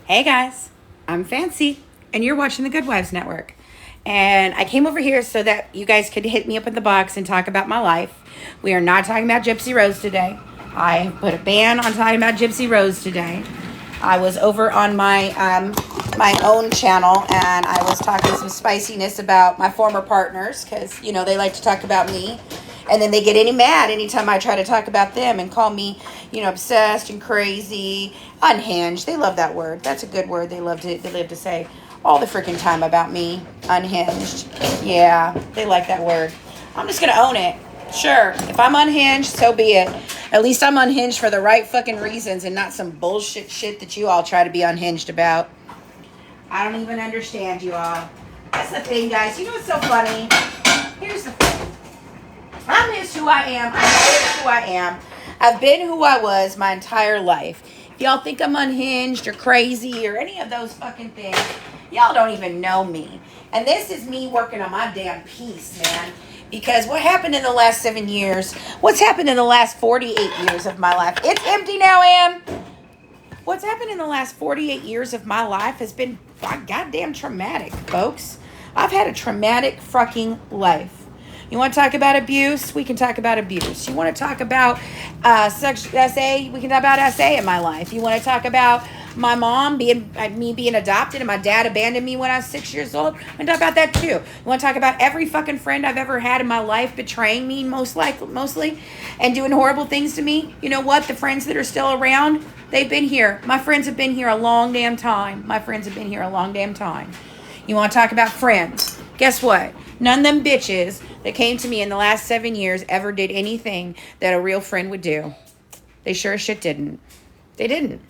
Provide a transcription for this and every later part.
Hey guys, I'm Fancy, and you're watching the Good Wives Network. And I came over here so that you guys could hit me up in the box and talk about my life. We are not talking about Gypsy Rose today. I put a ban on talking about Gypsy Rose today. I was over on my own channel and I was talking some spiciness about my former partners because they like to talk about me, and then they get any mad anytime I try to talk about them and call me obsessed and crazy, unhinged. They love that word. That's a good word. They love to say all the freaking time about me, unhinged. Yeah, they like that word. I'm just gonna own it. Sure, if I'm unhinged, so be it. At least I'm unhinged for the right fucking reasons and not some bullshit shit that you all try to be unhinged about. I don't even understand you all. That's the thing, guys. You know what's so funny? Here's the thing. I'm just who I am. I'm just who I am. I've been who I was my entire life. If y'all think I'm unhinged or crazy or any of those fucking things, y'all don't even know me. And this is me working on my damn peace, man. Because what happened in the last 7 years, what's happened in the last 48 years of my life? It's empty now, Em. What's happened in the last 48 years of my life has been goddamn traumatic, folks. I've had a traumatic fucking life. You want to talk about abuse? We can talk about abuse. You want to talk about SA? We can talk about SA in my life. You want to talk about my mom me being adopted and my dad abandoned me when I was 6 years old? We can talk about that too. You want to talk about every fucking friend I've ever had in my life betraying me mostly, and doing horrible things to me? You know what? The friends that are still around, they've been here. My friends have been here a long damn time. My friends have been here a long damn time. You want to talk about friends? Guess what? None of them bitches that came to me in the last 7 years ever did anything that a real friend would do. They sure as shit didn't. They didn't.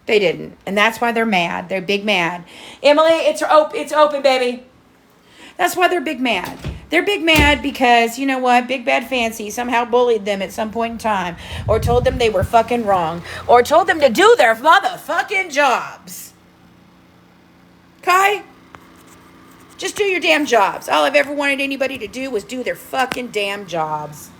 They didn't. And that's why they're mad. They're big mad. Emily, it's open, baby. That's why they're big mad. They're big mad because, you know what? Big Bad Fancy somehow bullied them at some point in time, or told them they were fucking wrong, or told them to do their motherfucking jobs. Okay? Just do your damn jobs. All I've ever wanted anybody to do was do their fucking damn jobs.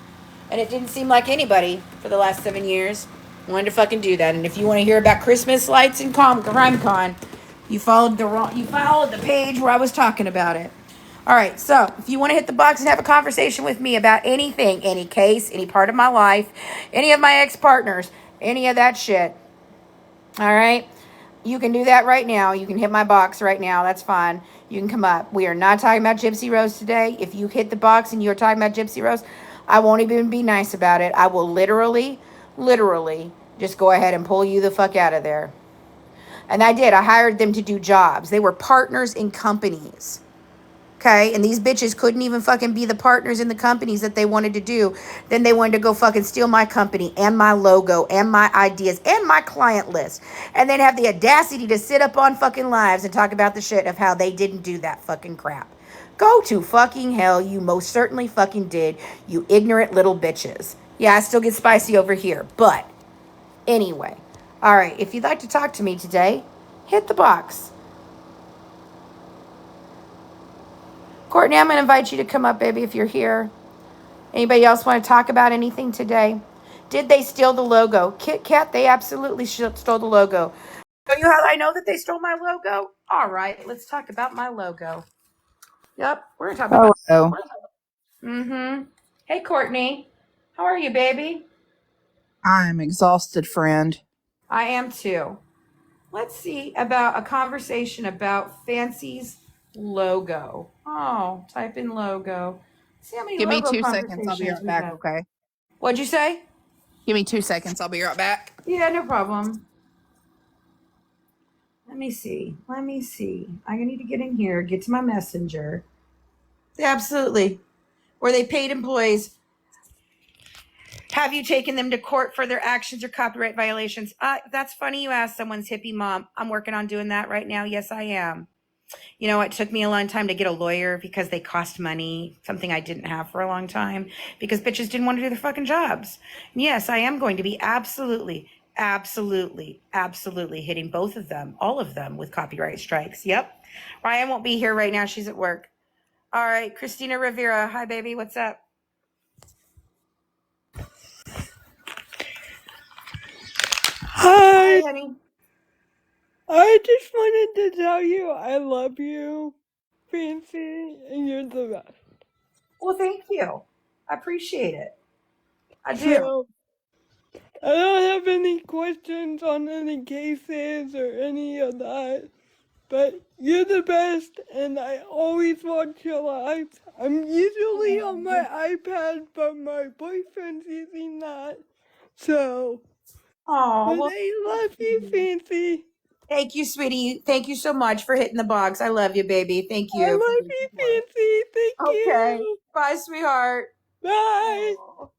And it didn't seem like anybody for the last 7 years wanted to fucking do that. And if you want to hear about Christmas lights and CrimeCon, you followed the page where I was talking about it. All right, so if you want to hit the box and have a conversation with me about anything, any case, any part of my life, any of my ex-partners, any of that shit, all right? You can do that right now. You can hit my box right now. That's fine. You can come up. We are not talking about Gypsy Rose today. If you hit the box and you're talking about Gypsy Rose, I won't even be nice about it. I will literally just go ahead and pull you the fuck out of there. And I did. I hired them to do jobs. They were partners in companies. Okay, and these bitches couldn't even fucking be the partners in the companies that they wanted to do. Then they wanted to go fucking steal my company and my logo and my ideas and my client list. And then have the audacity to sit up on fucking lives and talk about the shit of how they didn't do that fucking crap. Go to fucking hell, you most certainly fucking did, you ignorant little bitches. Yeah, I still get spicy over here, but anyway. All right, if you'd like to talk to me today, hit the box. Courtney, I'm going to invite you to come up, baby, if you're here. Anybody else want to talk about anything today? Did they steal the logo? Kit Kat, they absolutely stole the logo. Show you how I know that they stole my logo? All right, let's talk about my logo. Yep, we're going to talk about Hello. my... Mm-hmm. Hey, Courtney. How are you, baby? I'm exhausted, friend. I am too. Let's see about a conversation about Fancy's logo. Oh, type in logo. See how many Give me logo 2 seconds. I'll be conversations right we've back, had. okay? What'd you say? Give me 2 seconds. I'll be right back. Yeah, no problem. Let me see. I need to get in here, get to my messenger. Absolutely. Were they paid employees? Have you taken them to court for their actions or copyright violations? That's funny you asked someone's hippie mom. I'm working on doing that right now. Yes, I am. You know, it took me a long time to get a lawyer because they cost money, something I didn't have for a long time because bitches didn't want to do their fucking jobs. And yes, I am going to be absolutely hitting both of them, all of them with copyright strikes. Yep. Ryan won't be here right now. She's at work. All right. Christina Rivera. Hi, baby. What's up? Hi, Hi. honey. I just wanted to tell you I love you, Fancy, and you're the best. Well, thank you. I appreciate it. I do. So, I don't have any questions on any cases or any of that, but you're the best, and I always watch your lives. I'm usually on my iPad, but my boyfriend's using that. So, Oh, but well, I love you, Fancy. thank you, sweetie. Thank you so much for hitting the box. I love you, baby. Thank I you for love your you, support. Fancy. Thank Okay. you. Bye, sweetheart. Bye. Oh,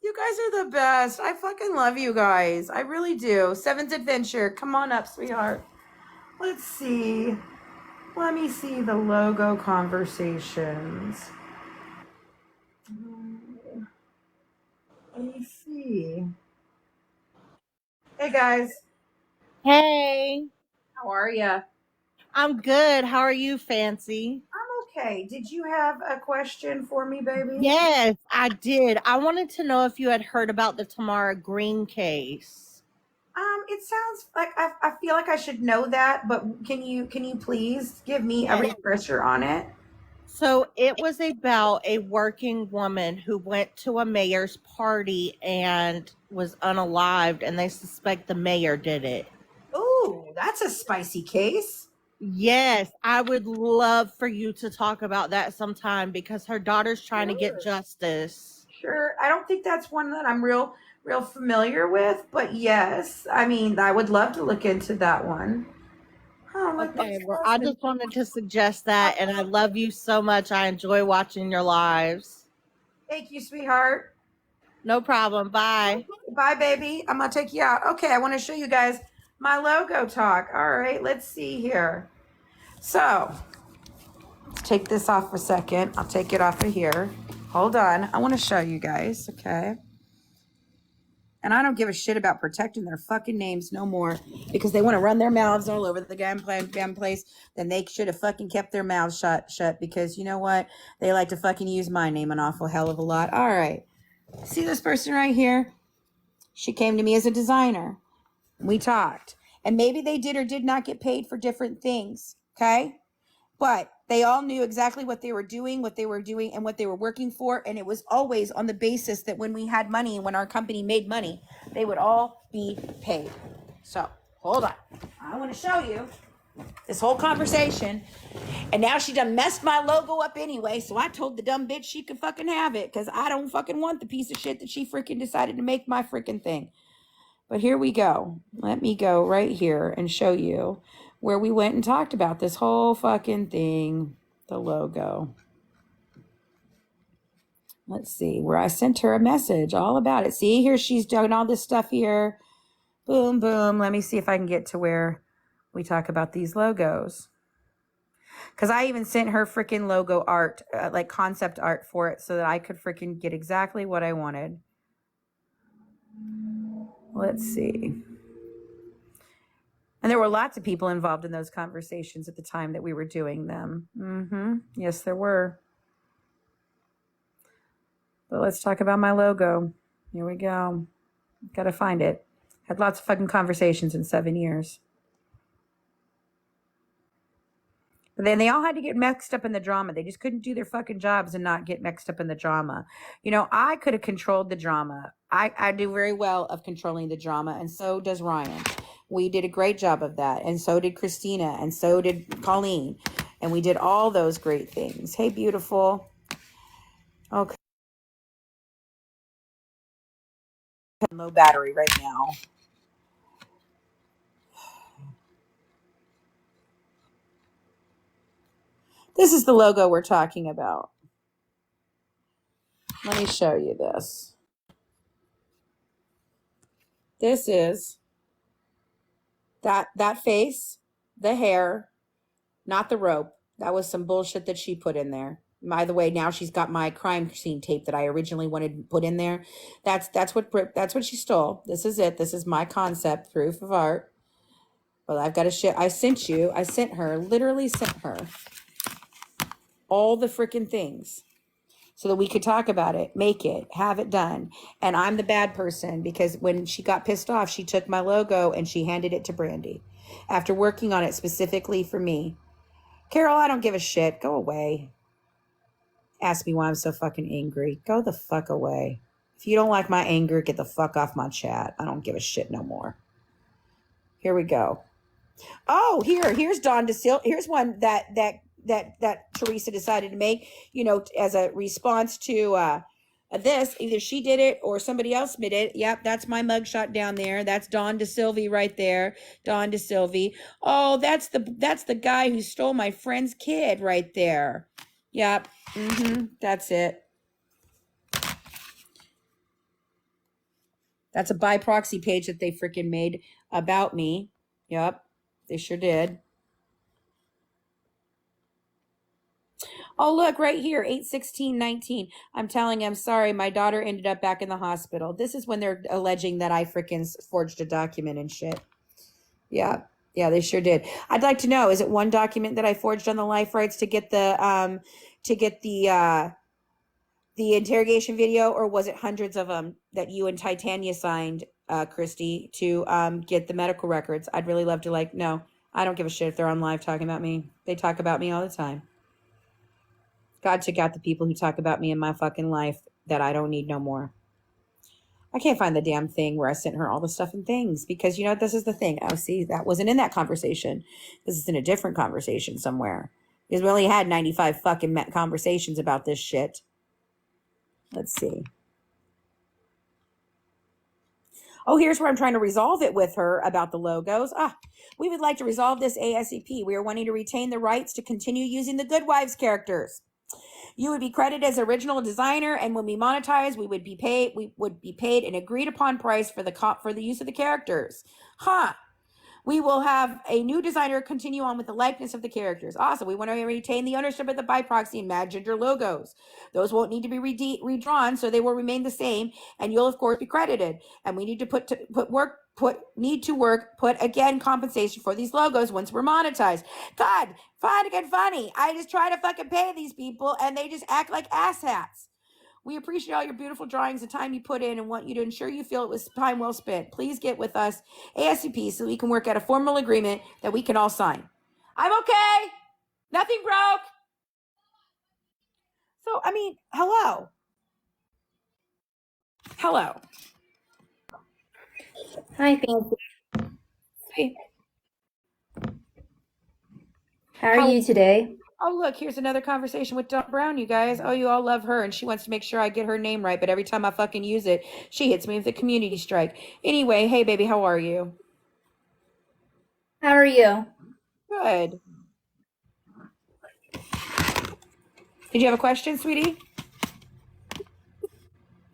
you guys are the best. I fucking love you guys. I really do. Seventh Adventure. Come on up, sweetheart. Let's see. Let me see the logo conversations. Let me see. Hey, guys. Hey, How are you? I'm good. How are you, Fancy? I'm okay. Did you have a question for me, baby? Yes, I did. I wanted to know if you had heard about the Tamara Green case. It sounds like I feel like I should know that, but can you please give me a Yes. refresher on it? So it was about a working woman who went to a mayor's party and was unalived, and they suspect the mayor did it. Ooh, that's a spicy case. Yes, I would love for you to talk about that sometime because her daughter's trying to get Sure. justice. Sure. I don't think that's one that I'm real familiar with, but yes. I mean, I would love to look into that one. Oh, look, Okay, this well, I husband. just wanted to suggest that, and I love you so much. I enjoy watching your lives. Thank you, sweetheart. No problem. Bye. Bye, baby. I'm gonna take you out. Okay, I want to show you guys my logo talk. All right, let's see here. So let's take this off for a second. I'll take it off of here. Hold on. I want to show you guys. Okay. And I don't give a shit about protecting their fucking names no more because they want to run their mouths all over the damn place. Then they should have fucking kept their mouths shut because you know what? They like to fucking use my name an awful hell of a lot. All right. See this person right here? She came to me as a designer. We talked. And maybe they did or did not get paid for different things. Okay. But they all knew exactly what they were doing, and what they were working for. And it was always on the basis that when we had money and when our company made money, they would all be paid. So hold on. I want to show you this whole conversation. And now she done messed my logo up anyway. So I told the dumb bitch she could fucking have it because I don't fucking want the piece of shit that she freaking decided to make my freaking thing. But here we go. Let me go right here and show you where we went and talked about this whole fucking thing, the logo. Let's see, where I sent her a message all about it. See, here she's doing all this stuff here. Boom, boom. Let me see if I can get to where we talk about these logos. Because I even sent her freaking logo art, like concept art for it so that I could freaking get exactly what I wanted. Let's see. And there were lots of people involved in those conversations at the time that we were doing them. Yes, there were. But let's talk about my logo. Here we go. Got to find it. Had lots of fucking conversations in 7 years. But then they all had to get mixed up in the drama. They just couldn't do their fucking jobs and not get mixed up in the drama. You know, I could have controlled the drama. I do very well of controlling the drama, and so does Ryan. We did a great job of that, and so did Christina, and so did Colleen. And we did all those great things. Hey, beautiful. Okay. Low battery right now. This is the logo we're talking about. Let me show you this. This is that face, the hair, not the rope. That was some bullshit that she put in there. By the way, now she's got my crime scene tape that I originally wanted to put in there. That's what she stole. This is it. This is my concept proof of art. Well, I've got a shit. I sent her, literally sent her all the freaking things. so that we could talk about it, make it, have it done. And I'm the bad person because when she got pissed off, she took my logo and she handed it to Brandy after working on it specifically for me. Carol, I don't give a shit. Go away. Ask me why I'm so fucking angry. Go the fuck away. If you don't like my anger, get the fuck off my chat. I don't give a shit no more. Here we go. Oh, here's Dawn DeSilva. Here's one that Teresa decided to make, as a response to this. Either she did it or somebody else did it. Yep, that's my mugshot down there. That's Dawn DeSilva right there. Dawn DeSilva. Oh, that's the guy who stole my friend's kid right there. Yep. That's it. That's a by proxy page that they freaking made about me. Yep, they sure did. Oh, look, right here, 8/16/19. I'm telling you, I'm sorry. My daughter ended up back in the hospital. This is when they're alleging that I freaking forged a document and shit. Yeah, they sure did. I'd like to know, is it one document that I forged on the life rights to get the interrogation video, or was it hundreds of them that you and Titania signed, Christy, to get the medical records? I'd really love to, no, I don't give a shit if they're on live talking about me. They talk about me all the time. God took out the people who talk about me in my fucking life that I don't need no more. I can't find the damn thing where I sent her all the stuff and things because, this is the thing. Oh, see, that wasn't in that conversation. This is in a different conversation somewhere. Because we only had 95 fucking conversations about this shit. Let's see. Oh, here's where I'm trying to resolve it with her about the logos. We would like to resolve this ASAP. We are wanting to retain the rights to continue using the Good Wives characters. You would be credited as original designer, and when we monetize, we would be paid an agreed upon price for the use of the characters. We will have a new designer continue on with the likeness of the characters. Awesome. We want to retain the ownership of the by proxy and mad gender logos. Those won't need to be redrawn, so they will remain the same, and you'll of course be credited. And we need to put again compensation for these logos once we're monetized. God, funny. I just try to fucking pay these people, and they just act like asshats. We appreciate all your beautiful drawings and time you put in and want you to ensure you feel it was time well spent. Please get with us ASAP so we can work out a formal agreement that we can all sign. I'm okay. Nothing broke. So, hello. Hi, Fancy. Hey. How are you today? Oh, look, here's another conversation with Dawn Brown, you guys. Oh, you all love her, and she wants to make sure I get her name right, but every time I fucking use it, she hits me with a community strike. Anyway, hey, baby, how are you? How are you? Good. Did you have a question, sweetie?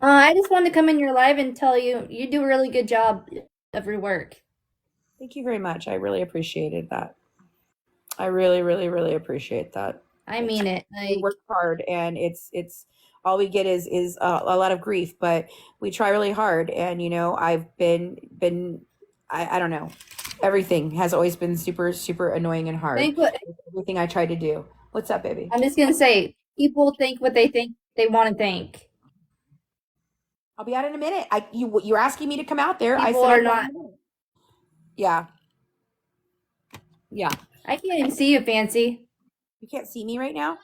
I just wanted to come in your live and tell you do a really good job of your work. Thank you very much. I really appreciated that. I really, really, really appreciate that. I mean it. We work hard, and it's all we get is a lot of grief, but we try really hard. And I've been I don't know. Everything has always been super, super annoying and hard. Everything I try to do. What's up, baby? I'm just gonna say, people think what they think they want to think. I'll be out in a minute. You're asking me to come out there. People I said are not. Yeah. I can't even see you, Fancy. You can't see me right now?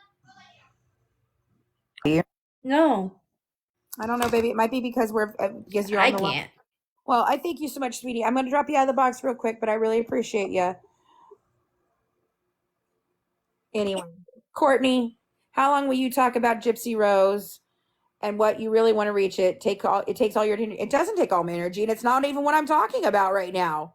No. I don't know, baby. It might be because you're on the line. Can't. Well, I thank you so much, sweetie. I'm going to drop you out of the box real quick, but I really appreciate you. Anyway, Courtney, how long will you talk about Gypsy Rose and what you really want to reach it? It takes all your. It doesn't take all my energy, and it's not even what I'm talking about right now.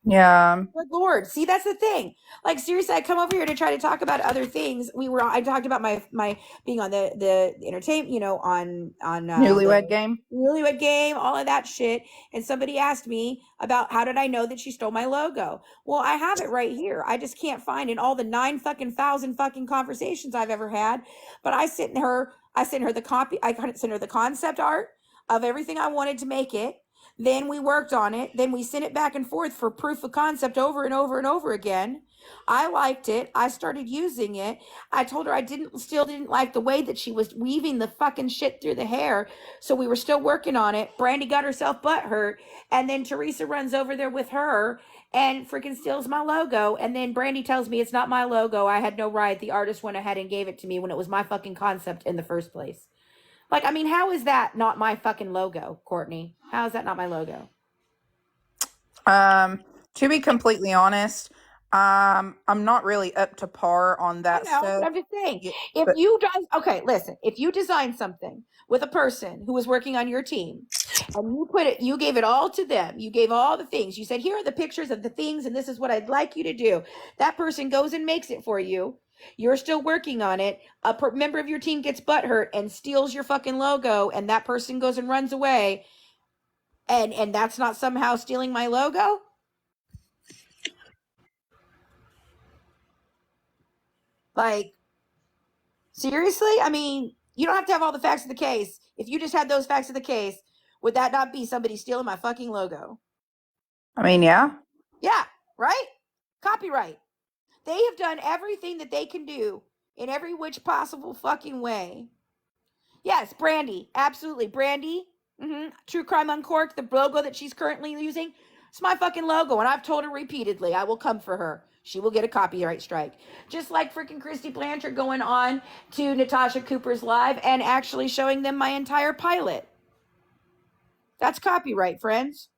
Yeah. Good Lord. See, that's the thing. Like, seriously, I come over here to try to talk about other things. I talked about my being on the entertainment, on Newlywed Game, all of that shit. And somebody asked me about how did I know that she stole my logo? Well, I have it right here. I just can't find in all the 9,000 fucking conversations I've ever had. But I sent her the copy. I sent her the concept art of everything I wanted to make it. Then we worked on it. Then we sent it back and forth for proof of concept over and over and over again. I liked it. I started using it. I told her I still didn't like the way that she was weaving the fucking shit through the hair. So we were still working on it. Brandy got herself butt hurt. And then Teresa runs over there with her and freaking steals my logo. And then Brandy tells me it's not my logo. I had no right. The artist went ahead and gave it to me when it was my fucking concept in the first place. Like, I mean, how is that not my fucking logo, Courtney? How is that not my logo? To be completely honest, I'm not really up to par on that stuff. But I'm just saying, if you design something with a person who was working on your team and you gave it all to them, you gave all the things, you said, here are the pictures of the things and this is what I'd like you to do. That person goes and makes it for you. You're still working on it. A member of your team gets butthurt and steals your fucking logo, and that person goes and runs away, and that's not somehow stealing my logo? Like, seriously? I mean, you don't have to have all the facts of the case. If you just had those facts of the case, would that not be somebody stealing my fucking logo? I mean, yeah. Yeah, right? Copyright. They have done everything that they can do in every which possible fucking way. Yes, Brandy. Absolutely. Brandy. True Crime Uncorked, the logo that she's currently using. It's my fucking logo, and I've told her repeatedly, I will come for her. She will get a copyright strike. Just like freaking Christy Blanchard going on to Natasha Cooper's live and actually showing them my entire pilot. That's copyright, friends.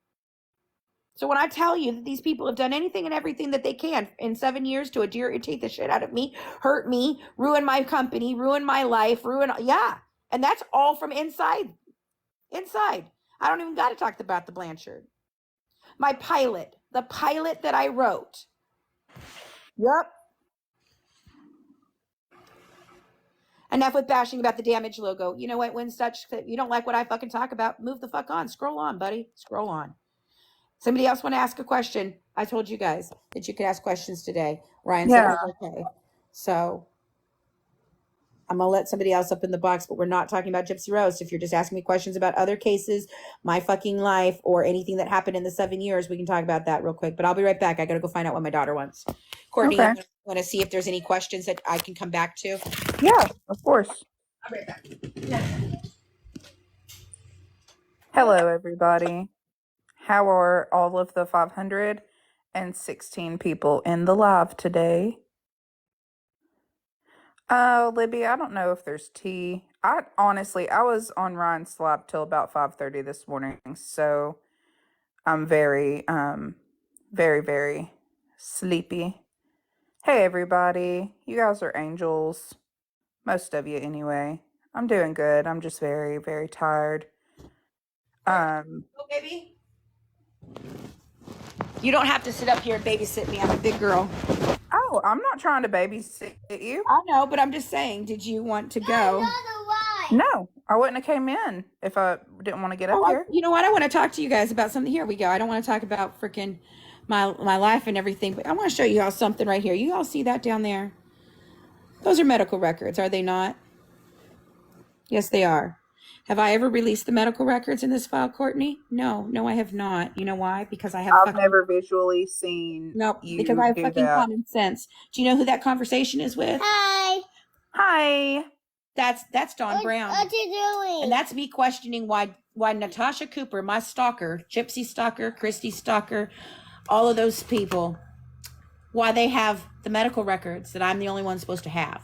So when I tell you that these people have done anything and everything that they can in 7 years to irritate the shit out of me, hurt me, ruin my company, ruin my life, and that's all from inside. Inside. I don't even got to talk about the Blanchard. My pilot, the pilot that I wrote. Yep. Enough with bashing about the damage logo. You know what? When you don't like what I fucking talk about, move the fuck on. Scroll on, buddy. Scroll on. Somebody else want to ask a question? I told you guys that you could ask questions today. Ryan said it was okay. So I'm going to let somebody else up in the box, but we're not talking about Gypsy Rose. If you're just asking me questions about other cases, my fucking life, or anything that happened in the 7 years, we can talk about that real quick. But I'll be right back. I got to go find out what my daughter wants. Courtney, Okay. I want to see if there's any questions that I can come back to. Yeah, of course. I'll be right back. Yeah. Hello, everybody. How are all of the 516 people in the live today? Libby, I don't know if there's tea. I was on Ryan's live till about 5:30 this morning, so I'm very, very, very sleepy. Hey, everybody. You guys are angels. Most of you, anyway. I'm doing good. I'm just very, very tired. Oh, baby. You don't have to sit up here and babysit me. I'm a big girl. Oh, I'm not trying to babysit you. I know, but I'm just saying, did you want to go? No, I wouldn't have came in if I didn't want to get up here. You know what? I want to talk to you guys about something. Here we go. I don't want to talk about freaking my life and everything, but I want to show you all something right here. You all see that down there? Those are medical records, are they not? Yes, they are. Have I ever released the medical records in this file, Courtney? No, I have not. You know why? Because I've never visually seen. Nope, because I have fucking common sense. Do you know who that conversation is with? Hi. That's Dawn Brown. What you doing? And that's me questioning why Natasha Cooper, my stalker, Gypsy stalker, Christy stalker, all of those people, why they have the medical records that I'm the only one supposed to have.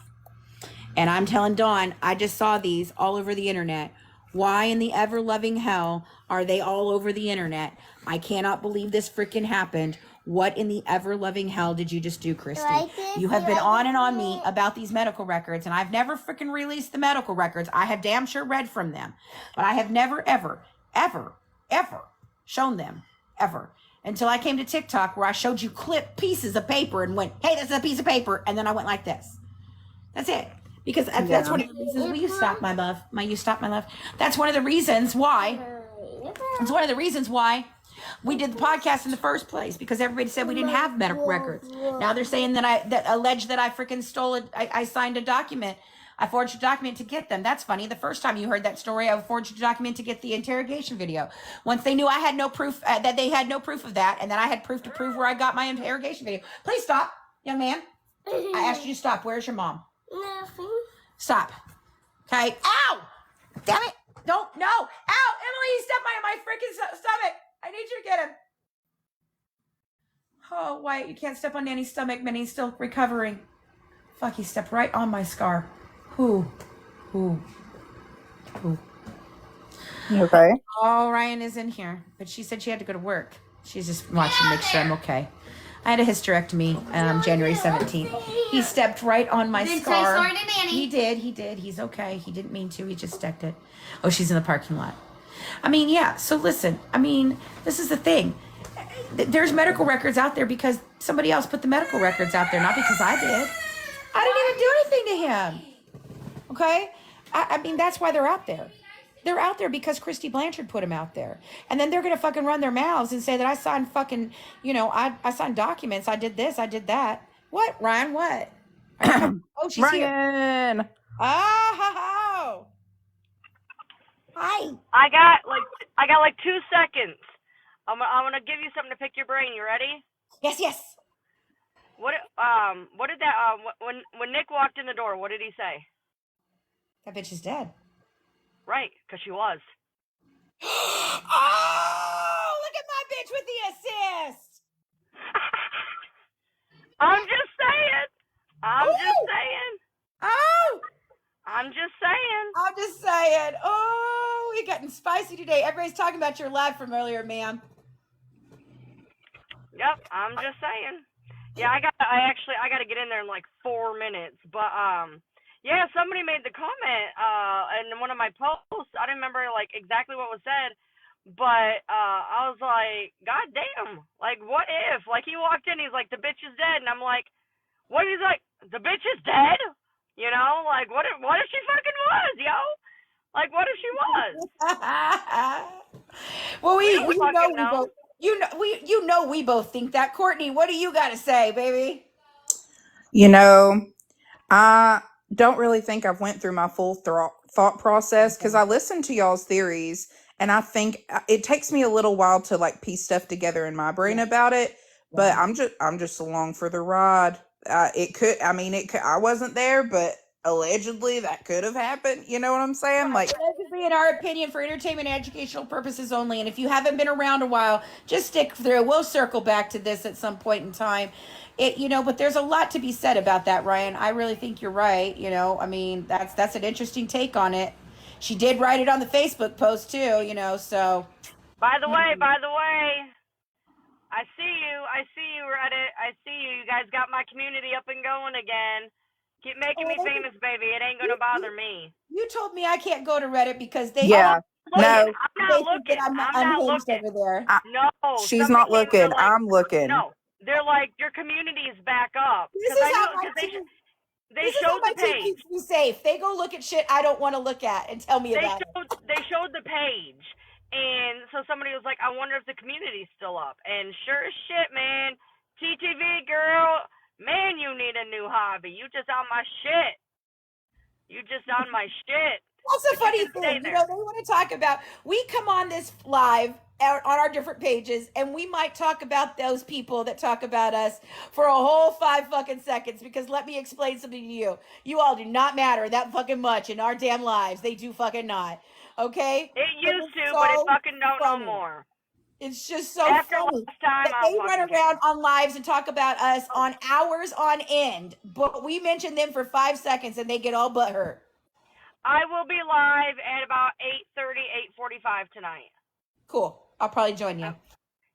And I'm telling Dawn, I just saw these all over the internet. Why in the ever-loving hell are they all over the internet? I cannot believe this freaking happened. What in the ever-loving hell did you just do, Christy? You have been on and on me about these medical records, and I've never freaking released the medical records. I have damn sure read from them, but I have never, ever, ever, ever shown them, ever. Until I came to TikTok where I showed you clip pieces of paper and went, hey, this is a piece of paper. And then I went like this. That's it. Because that's one of the reasons. Will you stop, my love? You stop, my love? That's one of the reasons why. It's one of the reasons why we did the podcast in the first place, because everybody said we didn't have medical records. Now they're saying that I freaking stole it. I signed a document I forged a document to get them. That's funny. The first time you heard that story, I forged a document to get the interrogation video. Once they knew I had no proof, that they had no proof of that, and then I had proof to prove where I got my interrogation video. Please stop, young man. I asked you to stop. Where's your mom? Nothing. Stop. Okay. Ow! Damn it! Don't. No. Ow! Emily, he stepped my freaking stomach. I need you to get him. Oh, Wyatt, you can't step on Nanny's stomach. Minnie's still recovering. Fuck, he stepped right on my scar. Who? You okay? Oh, Ryan is in here, but she said she had to go to work. She's just watching to make sure I'm okay. I had a hysterectomy January 17th. He stepped right on my scar. Sorry to Nanny. He did. He's okay. He didn't mean to. He just stepped it. Oh, she's in the parking lot. I mean, yeah. So listen, I mean, this is the thing. There's medical records out there because somebody else put the medical records out there, not because I did. I didn't even do anything to him. Okay? I mean, that's why they're out there. They're out there because Christy Blanchard put them out there. And then they're going to fucking run their mouths and say that I signed fucking, I signed documents. I did this. I did that. What, Ryan? What? Oh, she's Ryan. here. Oh. Hi. I got like 2 seconds. I'm gonna give you something to pick your brain. You ready? Yes. What did that when Nick walked in the door? What did he say? That bitch is dead. Right, because she was. Oh, look at my bitch with the assist. I'm just saying. I'm just saying. Oh, we getting spicy today. Everybody's talking about your live from earlier, ma'am. Yep, I'm just saying. Yeah, I gotta get in there in like 4 minutes. But yeah, somebody made the comment in one of my posts. I don't remember like exactly what was said, but I was like, God damn, like what if? Like he walked in, he's like, the bitch is dead, and I'm like, what? He's like, the bitch is dead? You know, like what if she fucking was, yo? Like what if she was? Well, we both think that. Courtney, what do you got to say, baby? I don't really think I've went through my full thought process because I listened to y'all's theories, and I think it takes me a little while to like piece stuff together in my brain about it. But I'm just along for the ride. I wasn't there, but allegedly that could have happened. You know what I'm saying? Like, allegedly, in our opinion, for entertainment and educational purposes only. And if you haven't been around a while, just stick through. We'll circle back to this at some point in time. But there's a lot to be said about that, Ryan. I really think you're right. I mean, that's an interesting take on it. She did write it on the Facebook post too, so. By the way, I see you, Reddit. I see you. You guys got my community up and going again. Keep making me famous, baby. It ain't gonna bother me. You told me I can't go to Reddit because they. Yeah. I'm not looking. Over there. No, she's not looking. Like, I'm looking. No, they're like, your community is back up. This is how they showed the page. Keeps me safe. They go look at shit I don't want to look at and tell me about it. They showed the page, and so somebody was like, I wonder if the community's still up. And sure as shit, man, TTV girl, man, you need a new hobby. You just on my shit. That's a funny thing. They want to talk about, we come on this live on our different pages, and we might talk about those people that talk about us for a whole 5 fucking seconds, because let me explain something to you. You all do not matter that fucking much in our damn lives. They do fucking not. Okay? It used to, but it fucking don't no more. It's just so After funny last time, that they run around on lives and talk about us on hours on end, but we mention them for 5 seconds and they get all butthurt. I will be live at about 8:30, 8:45 tonight. Cool. I'll probably join you.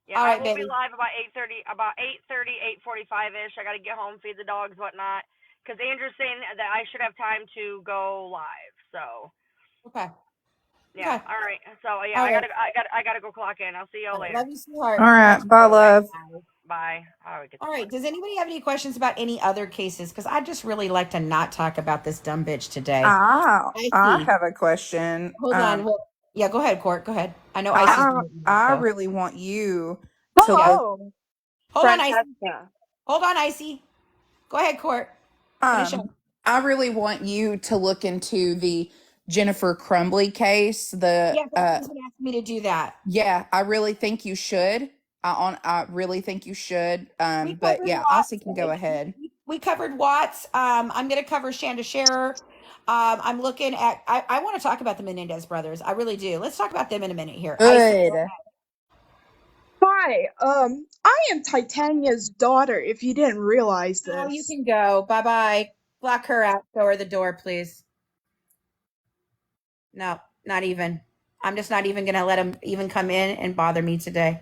Yeah, all right, I will be live about 8:30, 8:45-ish. I got to get home, feed the dogs, whatnot. Because Andrew's saying that I should have time to go live. So. Okay. Yeah. Okay. All right. So yeah, I gotta go clock in. I'll see y'all later. Love you, sweetheart. All right. Bye, love. Bye. All right. Does anybody have any questions about any other cases? Because I just really like to not talk about this dumb bitch today. I have a question. Hold on. Yeah, go ahead, Court. Go ahead. I know I really want you to Hold on, Icy. Hold on, Icy. Go ahead, Court. I I really want you to look into the Jennifer Crumbly case. Yes, everyone's been asking me to do that. Yeah, I really think you should. I really think you should. We But covered yeah, Watts. Aussie can go ahead. We covered Watts. I'm going to cover Shanda Scherer. I'm looking at. I want to talk about the Menendez brothers. I really do. Let's talk about them in a minute here. Good. Hi, I am Titania's daughter, if you didn't realize Oh, you this. can go. Bye bye. Block her out. Show her the door, please. No, not even. I'm just not even going to let him even come in and bother me today.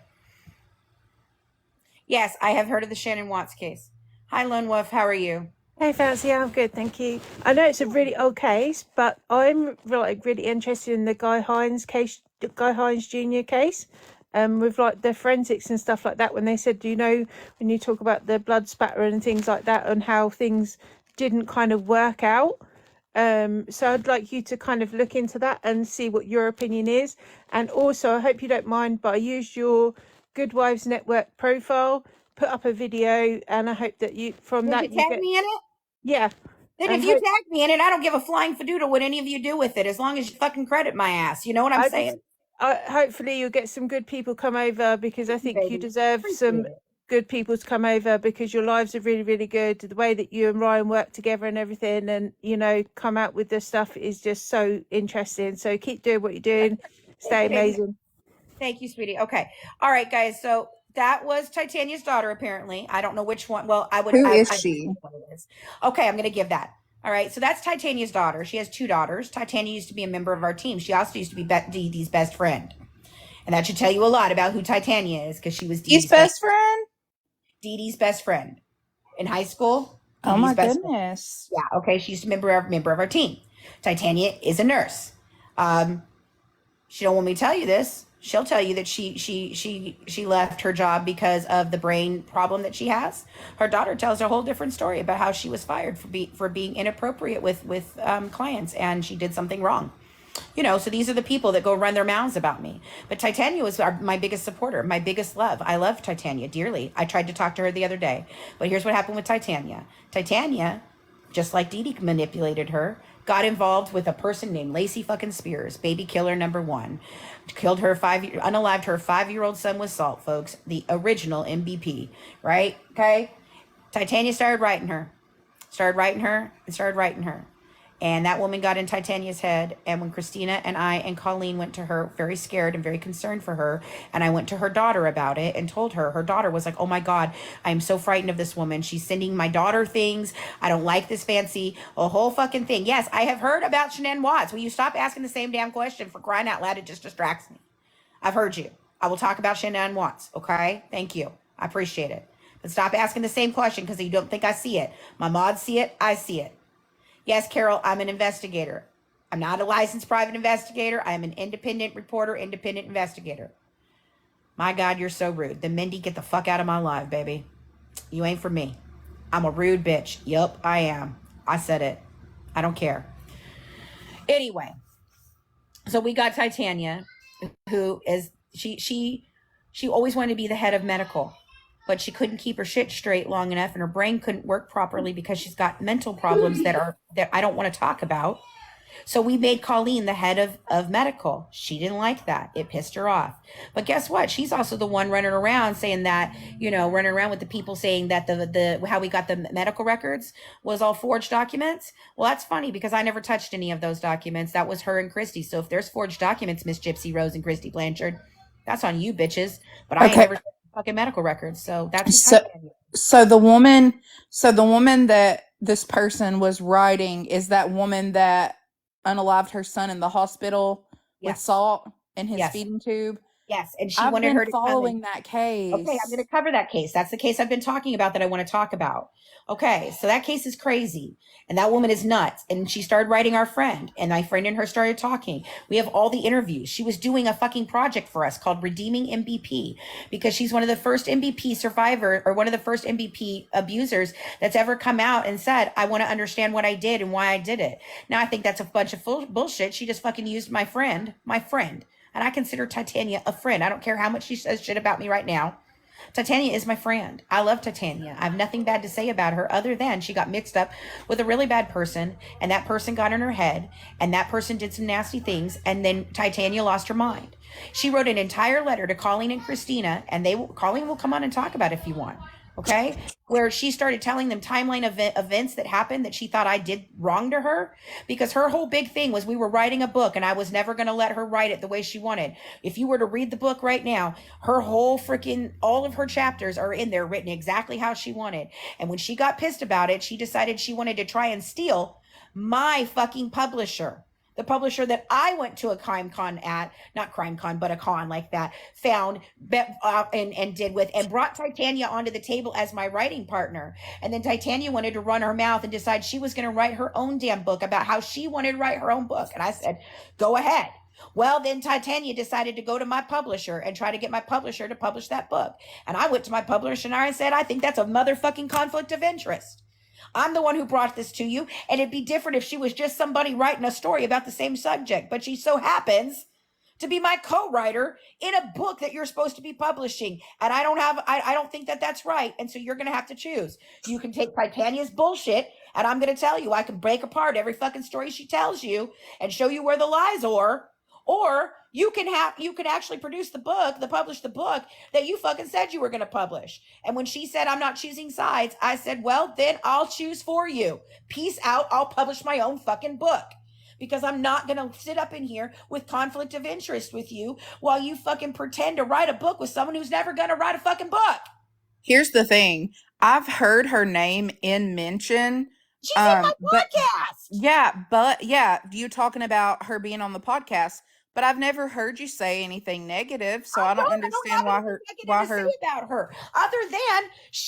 Yes, I have heard of the Shannon Watts case. Hi, Lone Wolf. How are you? Hey Fancy, I'm good, thank you. I know it's a really old case, but I'm really interested in the Guy Hines case, Guy Hines Jr. case, with like the forensics and stuff like that. When they said, do you know, when you talk about the blood spatter and things like that, and how things didn't kind of work out. So I'd like you to kind of look into that and see what your opinion is. And also, I hope you don't mind, but I used your Good Wives Network profile, put up a video, and I hope that you Did that you tag me in it? yeah. Then if you tag me in it, I don't give a flying fadoodle what any of you do with it, as long as you fucking credit my ass. You know what I'm saying? Hopefully you'll get some good people come over, because I think you deserve Appreciate some it. good people to come over, because your lives are really, really good. The way that you and Ryan work together and everything, and come out with this stuff is just so interesting. So keep doing what you're doing. Stay amazing. Thank you, sweetie. Okay. All right, guys. So that was Titania's daughter, apparently. I don't know which one. Well, Who is I she? know what it is. Okay, I'm going to give that. All right. So that's Titania's daughter. She has 2 daughters. Titania used to be a member of our team. She also used to be Dee Dee's best friend. And that should tell you a lot about who Titania is, because she was Dee Dee's best friend? Dee Dee's best friend in high school. Oh my goodness. goodness. Yeah. Okay. She used to be a member of our team. Titania is a nurse. She don't want me to tell you this. She'll tell you that she left her job because of the brain problem that she has. Her daughter tells a whole different story about how she was fired for being inappropriate with clients, and she did something wrong. So these are the people that go run their mouths about me. But Titania was my biggest supporter, my biggest love. I love Titania dearly. I tried to talk to her the other day. But here's what happened with Titania. Titania, just like Dee Dee manipulated her, got involved with a person named Lacey fucking Spears, baby killer number 1. Killed her unalived her 5-year-old son with salt, folks. The original MVP, right? Okay. Titania started writing her. And that woman got in Titania's head. And when Christina and I and Colleen went to her, very scared and very concerned for her, and I went to her daughter about it and told her daughter was like, oh my God, I'm so frightened of this woman. She's sending my daughter things. I don't like this fancy, a whole fucking thing. Yes, I have heard about Shanann Watts. Will you stop asking the same damn question? For crying out loud, it just distracts me. I've heard you. I will talk about Shanann Watts, okay? Thank you. I appreciate it. But stop asking the same question, because you don't think I see it. My mods see it. I see it. Yes, Carol, I'm an investigator. I'm not a licensed private investigator. I am an independent reporter, independent investigator. My God, you're so rude. Then Mindy, get the fuck out of my life, baby. You ain't for me. I'm a rude bitch. Yup, I am. I said it. I don't care. Anyway, so we got Titania, who is, she always wanted to be the head of medical, but she couldn't keep her shit straight long enough, and her brain couldn't work properly because she's got mental problems that I don't want to talk about. So we made Colleen the head of medical. She didn't like that. It pissed her off. But guess what? She's also the one running around saying that, running around with the people saying that the how we got the medical records was all forged documents. Well, that's funny, because I never touched any of those documents. That was her and Christy. So if there's forged documents, Miss Gypsy Rose and Christy Blanchard, that's on you bitches. But I ain't never fucking medical records. So that's so the woman that this person was writing is that woman that unalived her son in the hospital with salt in his feeding tube. Yes, and she wanted her to following that case. Okay, I'm going to cover that case. That's the case I've been talking about that I want to talk about. Okay, so that case is crazy, and that woman is nuts, and she started writing our friend, and my friend and her started talking. We have all the interviews. She was doing a fucking project for us called Redeeming MVP, because she's one of the first MVP survivor, or one of the first MVP abusers that's ever come out and said, I want to understand what I did and why I did it. Now, I think that's a bunch of bullshit. She just fucking used my friend. And I consider Titania a friend. I don't care how much she says shit about me right now. Titania is my friend. I love Titania. I have nothing bad to say about her other than she got mixed up with a really bad person, and that person got in her head, and that person did some nasty things, and then Titania lost her mind. She wrote an entire letter to Colleen and Christina, and Colleen will come on and talk about it if you want. Okay, where she started telling them timeline events that happened that she thought I did wrong to her, because her whole big thing was we were writing a book and I was never going to let her write it the way she wanted. If you were to read the book right now, her whole freaking, all of her chapters are in there written exactly how she wanted. And when she got pissed about it, she decided she wanted to try and steal my fucking publisher. The publisher that I went to a crime con at, not crime con, but a con like that, found and did with, and brought Titania onto the table as my writing partner. And then Titania wanted to run her mouth and decide she was going to write her own damn book about how she wanted to write her own book. And I said, go ahead. Well, then Titania decided to go to my publisher and try to get my publisher to publish that book. And I went to my publisher and I said, I think that's a motherfucking conflict of interest. I'm the one who brought this to you, and it'd be different if she was just somebody writing a story about the same subject, but she so happens to be my co-writer in a book that you're supposed to be publishing, and I don't think that that's right, and so you're going to have to choose. You can take Titania's bullshit, and I'm going to tell you, I can break apart every fucking story she tells you and show you where the lies are, or you can actually publish the book that you fucking said you were going to publish. And when she said, I'm not choosing sides, I said, well, then I'll choose for you. Peace out. I'll publish my own fucking book, because I'm not going to sit up in here with conflict of interest with you while you fucking pretend to write a book with someone who's never going to write a fucking book. Here's the thing. I've heard her name in mention. She's in my podcast. You talking about her being on the podcast, but I've never heard you say anything negative, so I don't understand why her about her, other than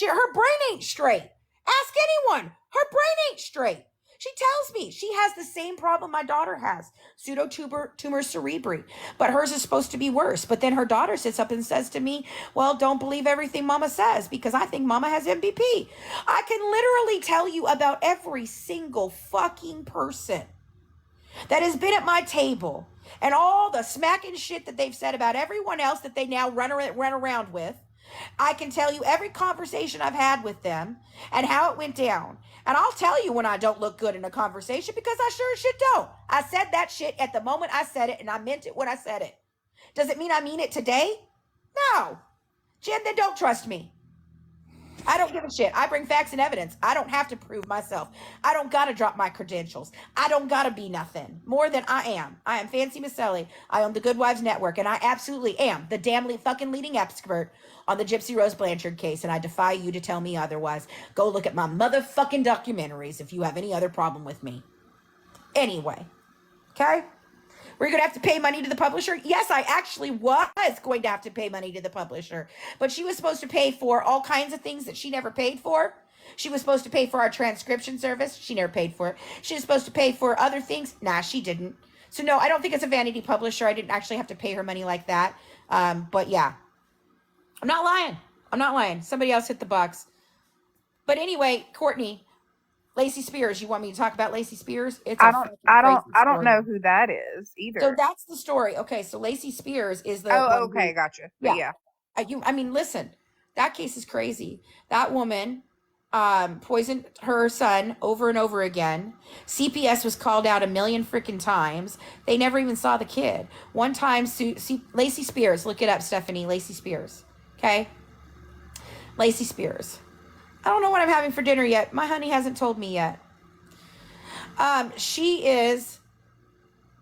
her brain ain't straight. Ask anyone. Her brain ain't straight. She tells me she has the same problem my daughter has, pseudotumor cerebri, but hers is supposed to be worse. But then her daughter sits up and says to me, well, don't believe everything mama says, because I think mama has MVP. I can literally tell you about every single fucking person that has been at my table and all the smacking shit that they've said about everyone else that they now run around with. I can tell you every conversation I've had with them and how it went down. And I'll tell you when I don't look good in a conversation, because I sure as shit don't. I said that shit at the moment I said it, and I meant it when I said it. Does it mean I mean it today? No. Jen, then don't trust me. I don't give a shit. I bring facts and evidence. I don't have to prove myself. I don't got to drop my credentials. I don't got to be nothing more than I am. I am Fancy Maselli. I own the Good Wives Network, and I absolutely am the damn fucking leading expert on the Gypsy Rose Blanchard case, and I defy you to tell me otherwise. Go look at my motherfucking documentaries if you have any other problem with me. Anyway, okay? We're going to have to pay money to the publisher? Yes, I actually was going to have to pay money to the publisher. But she was supposed to pay for all kinds of things that she never paid for. She was supposed to pay for our transcription service. She never paid for it. She was supposed to pay for other things. Nah, she didn't. So no, I don't think it's a vanity publisher. I didn't actually have to pay her money like that. But yeah, I'm not lying. Somebody else hit the box. But anyway, Courtney, Lacey Spears, you want me to talk about Lacey Spears? I don't know who that is either. So that's the story. Okay, so Lacey Spears is the okay, gotcha. Yeah. I mean, listen, that case is crazy. That woman poisoned her son over and over again. CPS was called out a million freaking times. They never even saw the kid. One time, Lacey Spears, look it up, Stephanie, Lacey Spears. Okay? Lacey Spears. I don't know what I'm having for dinner yet. My honey hasn't told me yet. She is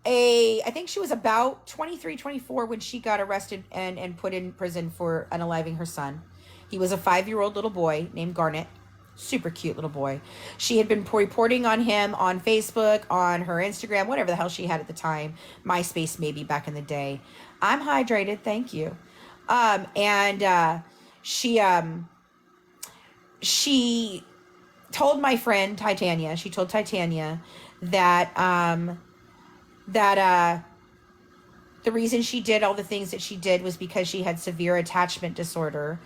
I think she was about 23, 24 when she got arrested and put in prison for unaliving her son. He was a 5-year-old little boy named Garnet. Super cute little boy. She had been reporting on him on Facebook, on her Instagram, whatever the hell she had at the time. MySpace maybe back in the day. I'm hydrated, thank you. She told my friend Titania, that the reason she did all the things that she did was because she had severe attachment disorder,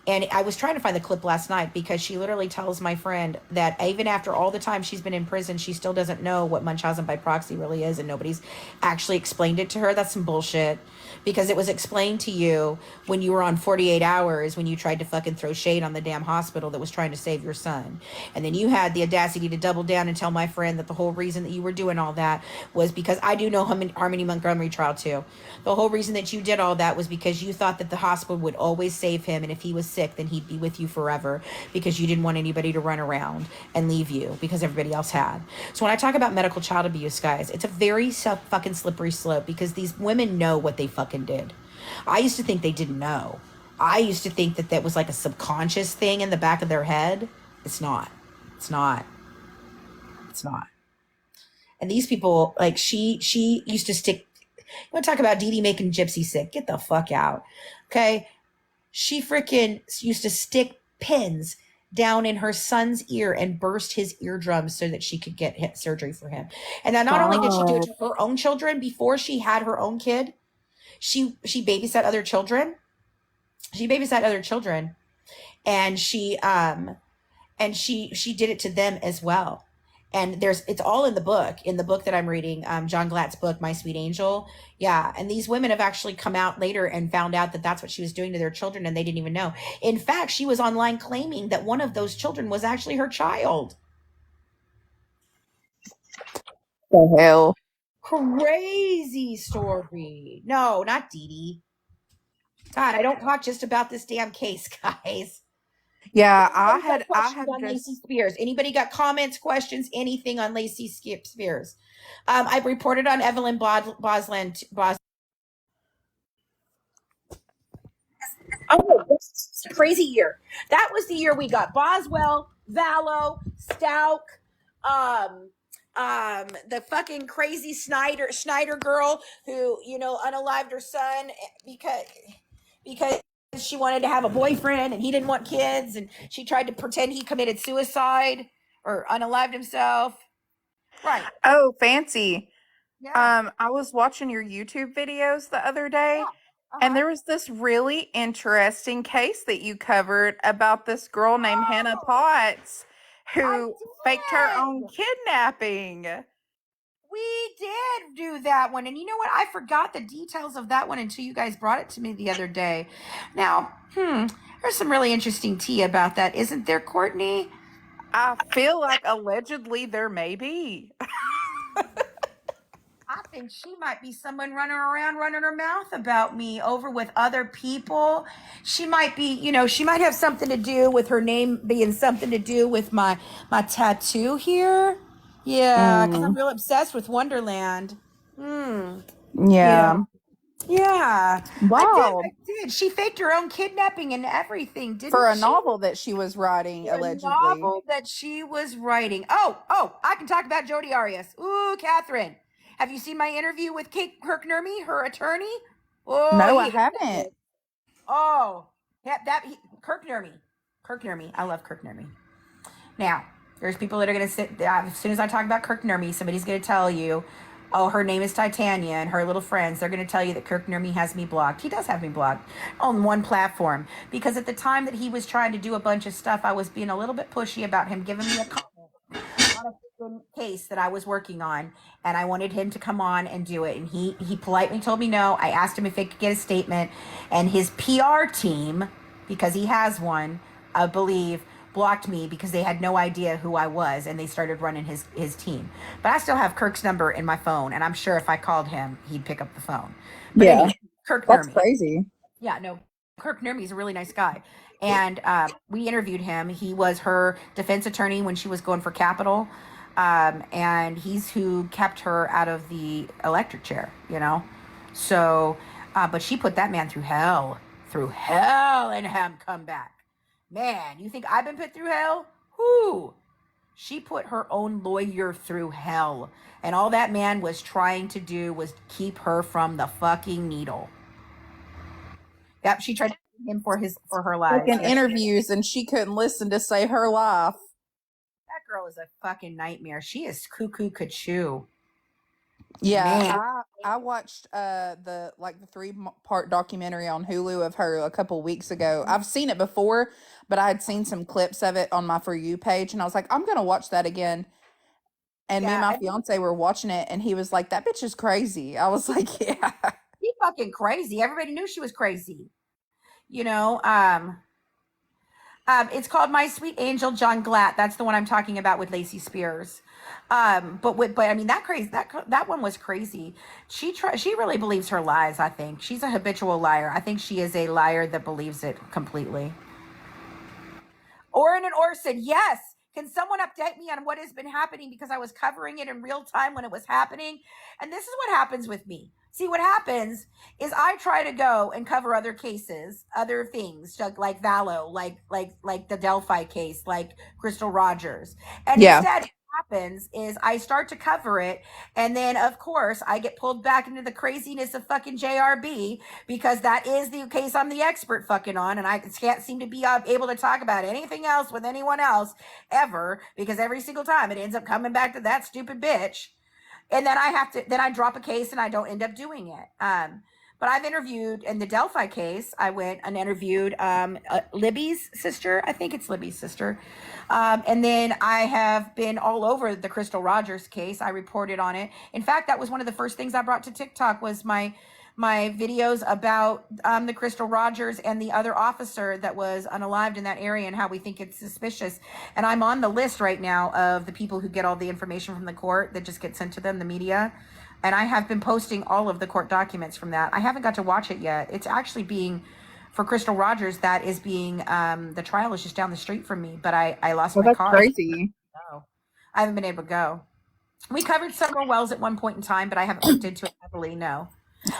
And I was trying to find the clip last night because she literally tells my friend that even after all the time she's been in prison, she still doesn't know what Munchausen by proxy really is, and nobody's actually explained it to her. That's some bullshit, because it was explained to you when you were on 48 hours when you tried to fucking throw shade on the damn hospital that was trying to save your son. And then you had the audacity to double down and tell my friend that the whole reason that you were doing all that was because I do know Harmony Montgomery trial too. The whole reason that you did all that was because you thought that the hospital would always save him, and if he was sick, then he'd be with you forever, because you didn't want anybody to run around and leave you because everybody else had. So when I talk about medical child abuse, guys, it's a very fucking slippery slope, because these women know what they fucking did. I used to think they didn't know. I used to think that that was like a subconscious thing in the back of their head. It's not. It's not. It's not. And these people, like, she used to stick. You want to talk about Dee Dee making Gypsy sick? Get the fuck out. Okay? She freaking used to stick pins down in her son's ear and burst his eardrums so that she could get surgery for him. And then not only did she do it to her own children before she had her own kid, she babysat other children. She babysat other children, and she did it to them as well. And it's all in the book that I'm reading, John Glatt's book, My Sweet Angel. Yeah. And these women have actually come out later and found out that that's what she was doing to their children, and they didn't even know. In fact, she was online claiming that one of those children was actually her child. The hell? Crazy story. No, not Dee Dee. God, I don't talk just about this damn case, guys. Yeah, I Anybody got have questions on Lacey just Spears? Anybody got comments, questions, anything on Lacey Spears? I reported on Evelyn Bosland. Oh, this is a crazy year. That was the year we got Boswell, Vallow, Stout, the fucking crazy Schneider girl who, unalived her son because she wanted to have a boyfriend and he didn't want kids, and she tried to pretend he committed suicide or unalived himself. Right. Oh, Fancy. Yeah. I was watching your YouTube videos the other day, Yeah. and there was this really interesting case that you covered about this girl named Hannah Potts who faked her own kidnapping. We did do that one. And you know what? I forgot the details of that one until you guys brought it to me the other day. Now, there's some really interesting tea about that, isn't there, Courtney? I feel like allegedly there may be. I think she might be someone running around running her mouth about me over with other people. She might be, she might have something to do with her name being something to do with my tattoo here. Yeah, because I'm real obsessed with Wonderland. Yeah. Yeah. Wow. I did. She faked her own kidnapping and everything, didn't she? For a novel that she was writing, allegedly. A novel that she was writing. Oh, I can talk about Jodi Arias. Ooh, Catherine. Have you seen my interview with Kate Kirknermy, her attorney? Oh, no, I haven't. Oh, yeah, Kirknermy. I love Kirknermy. Now, there's people that are going to sit, as soon as I talk about Kirknermy, somebody's going to tell you, oh, her name is Titania and her little friends. They're going to tell you that Kirknermy has me blocked. He does have me blocked on one platform, because at the time that he was trying to do a bunch of stuff, I was being a little bit pushy about him giving me a comment on a case that I was working on, and I wanted him to come on and do it, and he politely told me no. I asked him if he could get a statement, and his PR team, because he has one, I believe, blocked me because they had no idea who I was, and they started running his team. But I still have Kirk's number in my phone, and I'm sure if I called him, he'd pick up the phone. But yeah, anyway, Kirk that's Nermy. crazy. Yeah, no, Kirk Nermy is a really nice guy. And we interviewed him. He was her defense attorney when she was going for capital. And he's who kept her out of the electric chair, So, but she put that man through hell, and him come back. Man, you think I've been put through hell? Whoo! She put her own lawyer through hell. And all that man was trying to do was keep her from the fucking needle. Yep, she tried to him for her life. Taking interviews, and she couldn't listen to save her life. That girl is a fucking nightmare. She is cuckoo cuckoo. Yeah, Man. I watched the 3-part documentary on Hulu of her a couple weeks ago. I've seen it before, but I had seen some clips of it on my For You page, and I was like, I'm gonna watch that again. And me and Yeah, my I mean, fiance were watching it, and he was like, "That bitch is crazy." I was like, "Yeah, she's fucking crazy. Everybody knew she was crazy. You know, it's called My Sweet Angel John Glatt. That's the one I'm talking about with Lacey Spears. But I mean that one was crazy. She really believes her lies. I think she's a habitual liar. I think she is a liar that believes it completely. Oren and Orson, yes. Can someone update me on what has been happening? Because I was covering it in real time when it was happening. And this is what happens with me. See, what happens is I try to go and cover other cases, other things, like Vallow, like the Delphi case, like Crystal Rogers. And yeah, instead, what happens is I start to cover it, and then of course I get pulled back into the craziness of fucking JRB, because that is the case I'm the expert fucking on, and I can't seem to be able to talk about anything else with anyone else ever, because every single time it ends up coming back to that stupid bitch. And then I drop a case and I don't end up doing it. But I've interviewed in the Delphi case. I went and interviewed Libby's sister. I think it's Libby's sister. And then I have been all over the Crystal Rogers case. I reported on it. In fact, that was one of the first things I brought to TikTok was my videos about the Crystal Rogers and the other officer that was unalived in that area and how we think it's suspicious. And I'm on the list right now of the people who get all the information from the court that just get sent to them, the media. And I have been posting all of the court documents from that. I haven't got to watch it yet. It's actually being, for Crystal Rogers, that is being, the trial is just down the street from me, but I lost well, my that's car. crazy." So I haven't been able to go. We covered Summer Wells at one point in time, but I haven't looked into it heavily, no.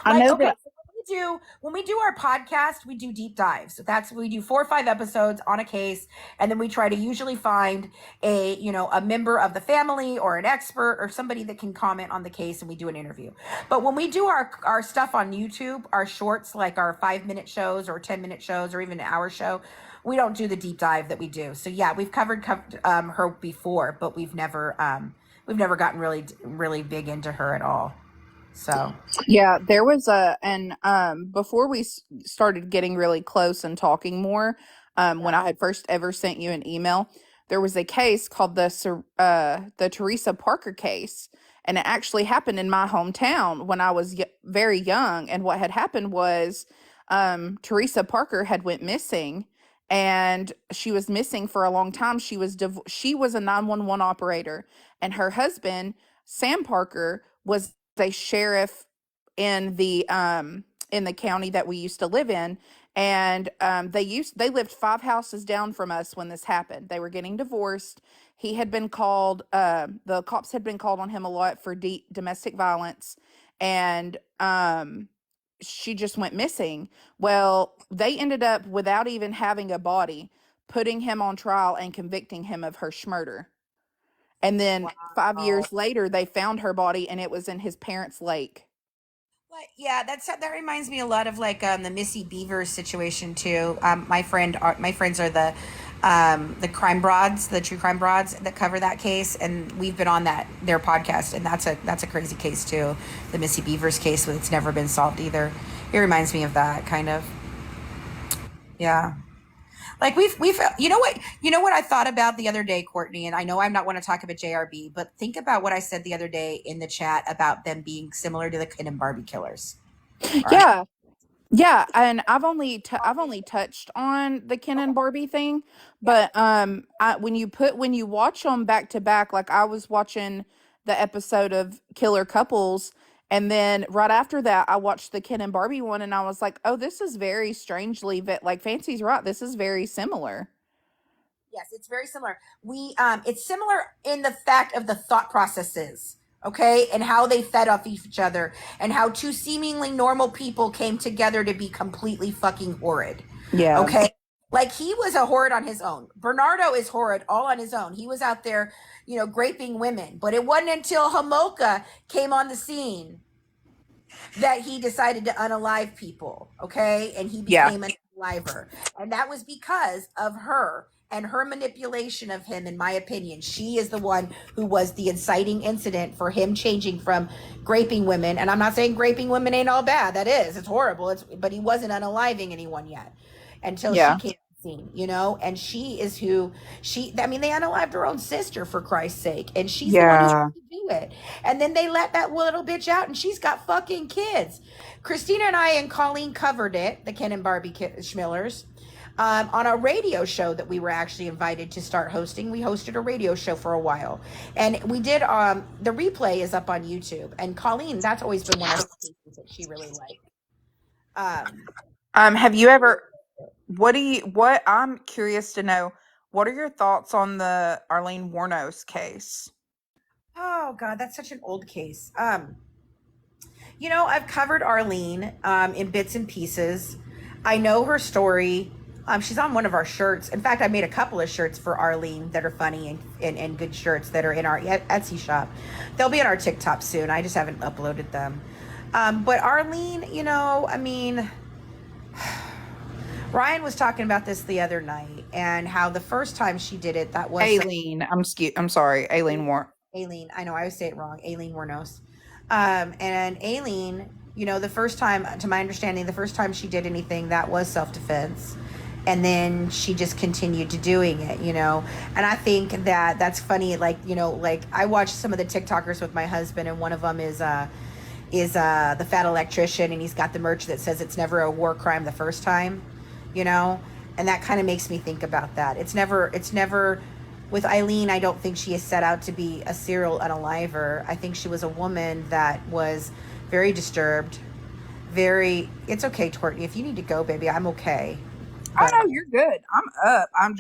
I Like, know okay, that. so when we do our podcast, we do deep dives. So we do 4 or 5 episodes on a case, and then we try to usually find a member of the family or an expert or somebody that can comment on the case, and we do an interview. But when we do our stuff on YouTube, our shorts, like our 5-minute shows or 10-minute shows or even an hour show, we don't do the deep dive that we do. So yeah, we've covered her before, but we've never gotten really big into her at all. So Yeah, there was before we started getting really close and talking more, when I had first ever sent you an email, there was a case called the Teresa Parker case, and it actually happened in my hometown when I was very young. And what had happened was, Teresa Parker had went missing, and she was missing for a long time. She was a 911 operator, and her husband, Sam Parker, was a sheriff in the county that we used to live in. And they lived 5 houses down from us when this happened. They were getting divorced. He had been called, the cops had been called on him a lot for domestic violence, and she just went missing. Well, they ended up, without even having a body, putting him on trial and convicting him of her murder. And then 5 wow. years later, they found her body, and it was in his parents' lake. But yeah, that reminds me a lot of like the Missy Beavers situation too. My friends are the crime broads, the true crime broads that cover that case, and we've been on their podcast, and that's a crazy case too. The Missy Beavers case, but it's never been solved either. It reminds me of that kind of. Yeah. Like we've you know what I thought about the other day, Courtney, and I know I'm not want to talk about JRB, but think about what I said the other day in the chat about them being similar to the Ken and Barbie killers. All right. Yeah, yeah, and I've only touched on the Ken and Barbie thing, Yeah. but when you watch them back to back, like I was watching the episode of Killer Couples, and then right after that, I watched the Ken and Barbie one, and I was like, oh, this is very strangely, like Fancy's right, this is very similar. Yes, it's very similar. It's similar in the fact of the thought processes, okay, and how they fed off each other, and how two seemingly normal people came together to be completely fucking horrid. Yeah, Okay, like he was a horrid on his own. Bernardo is horrid all on his own. He was out there, raping women, but it wasn't until Homolka came on the scene that he decided to unalive people, okay? And he yeah, became an unaliver. And that was because of her and her manipulation of him, in my opinion, she is the one who was the inciting incident for him changing from raping women. And I'm not saying raping women ain't all bad. That is, it's horrible. But he wasn't unaliving anyone yet until she Yeah. came scene, you know, and she is who I mean, they unalived her own sister, for Christ's sake, and she's the one who's Yeah. trying to do it. And then they let that little bitch out, and she's got fucking kids. Christina and I and Colleen covered it, the Ken and Barbie Schmillers, on a radio show that we were actually invited to start hosting. We hosted a radio show for a while, and we did. The replay is up on YouTube, and Colleen, that's always been one of the cases that she really liked. Have you ever? What I'm curious to know, what are your thoughts on the Arlene Wuornos case? Oh God, that's such an old case. You know, I've covered Arlene in bits and pieces. I know her story. She's on one of our shirts. In fact, I made a couple of shirts for Arlene that are funny and good shirts that are in our Etsy shop. They'll be on our TikTok soon. I just haven't uploaded them. But Arlene, you know, I mean, Ryan was talking about this the other night and how the first time she did it, that was Aileen. I'm sorry, Aileen Aileen. I know I always say it wrong. Aileen Wuornos. And Aileen, you know, the first time, to my understanding, the first time she did anything, that was self-defense. And then she just continued to doing it, you know. And I think that that's funny. Like, you know, like I watch some of the TikTokers with my husband, and one of them is the fat electrician, and he's got the merch that says it's never a war crime the first time, you know. And that kind of makes me think about that. It's never with Eileen. I don't think she is set out to be a serial unaliver. I think she was a woman that was very disturbed, it's okay, Tortney, if you need to go, baby, I'm okay. Oh no, you're good. I'm up. I'm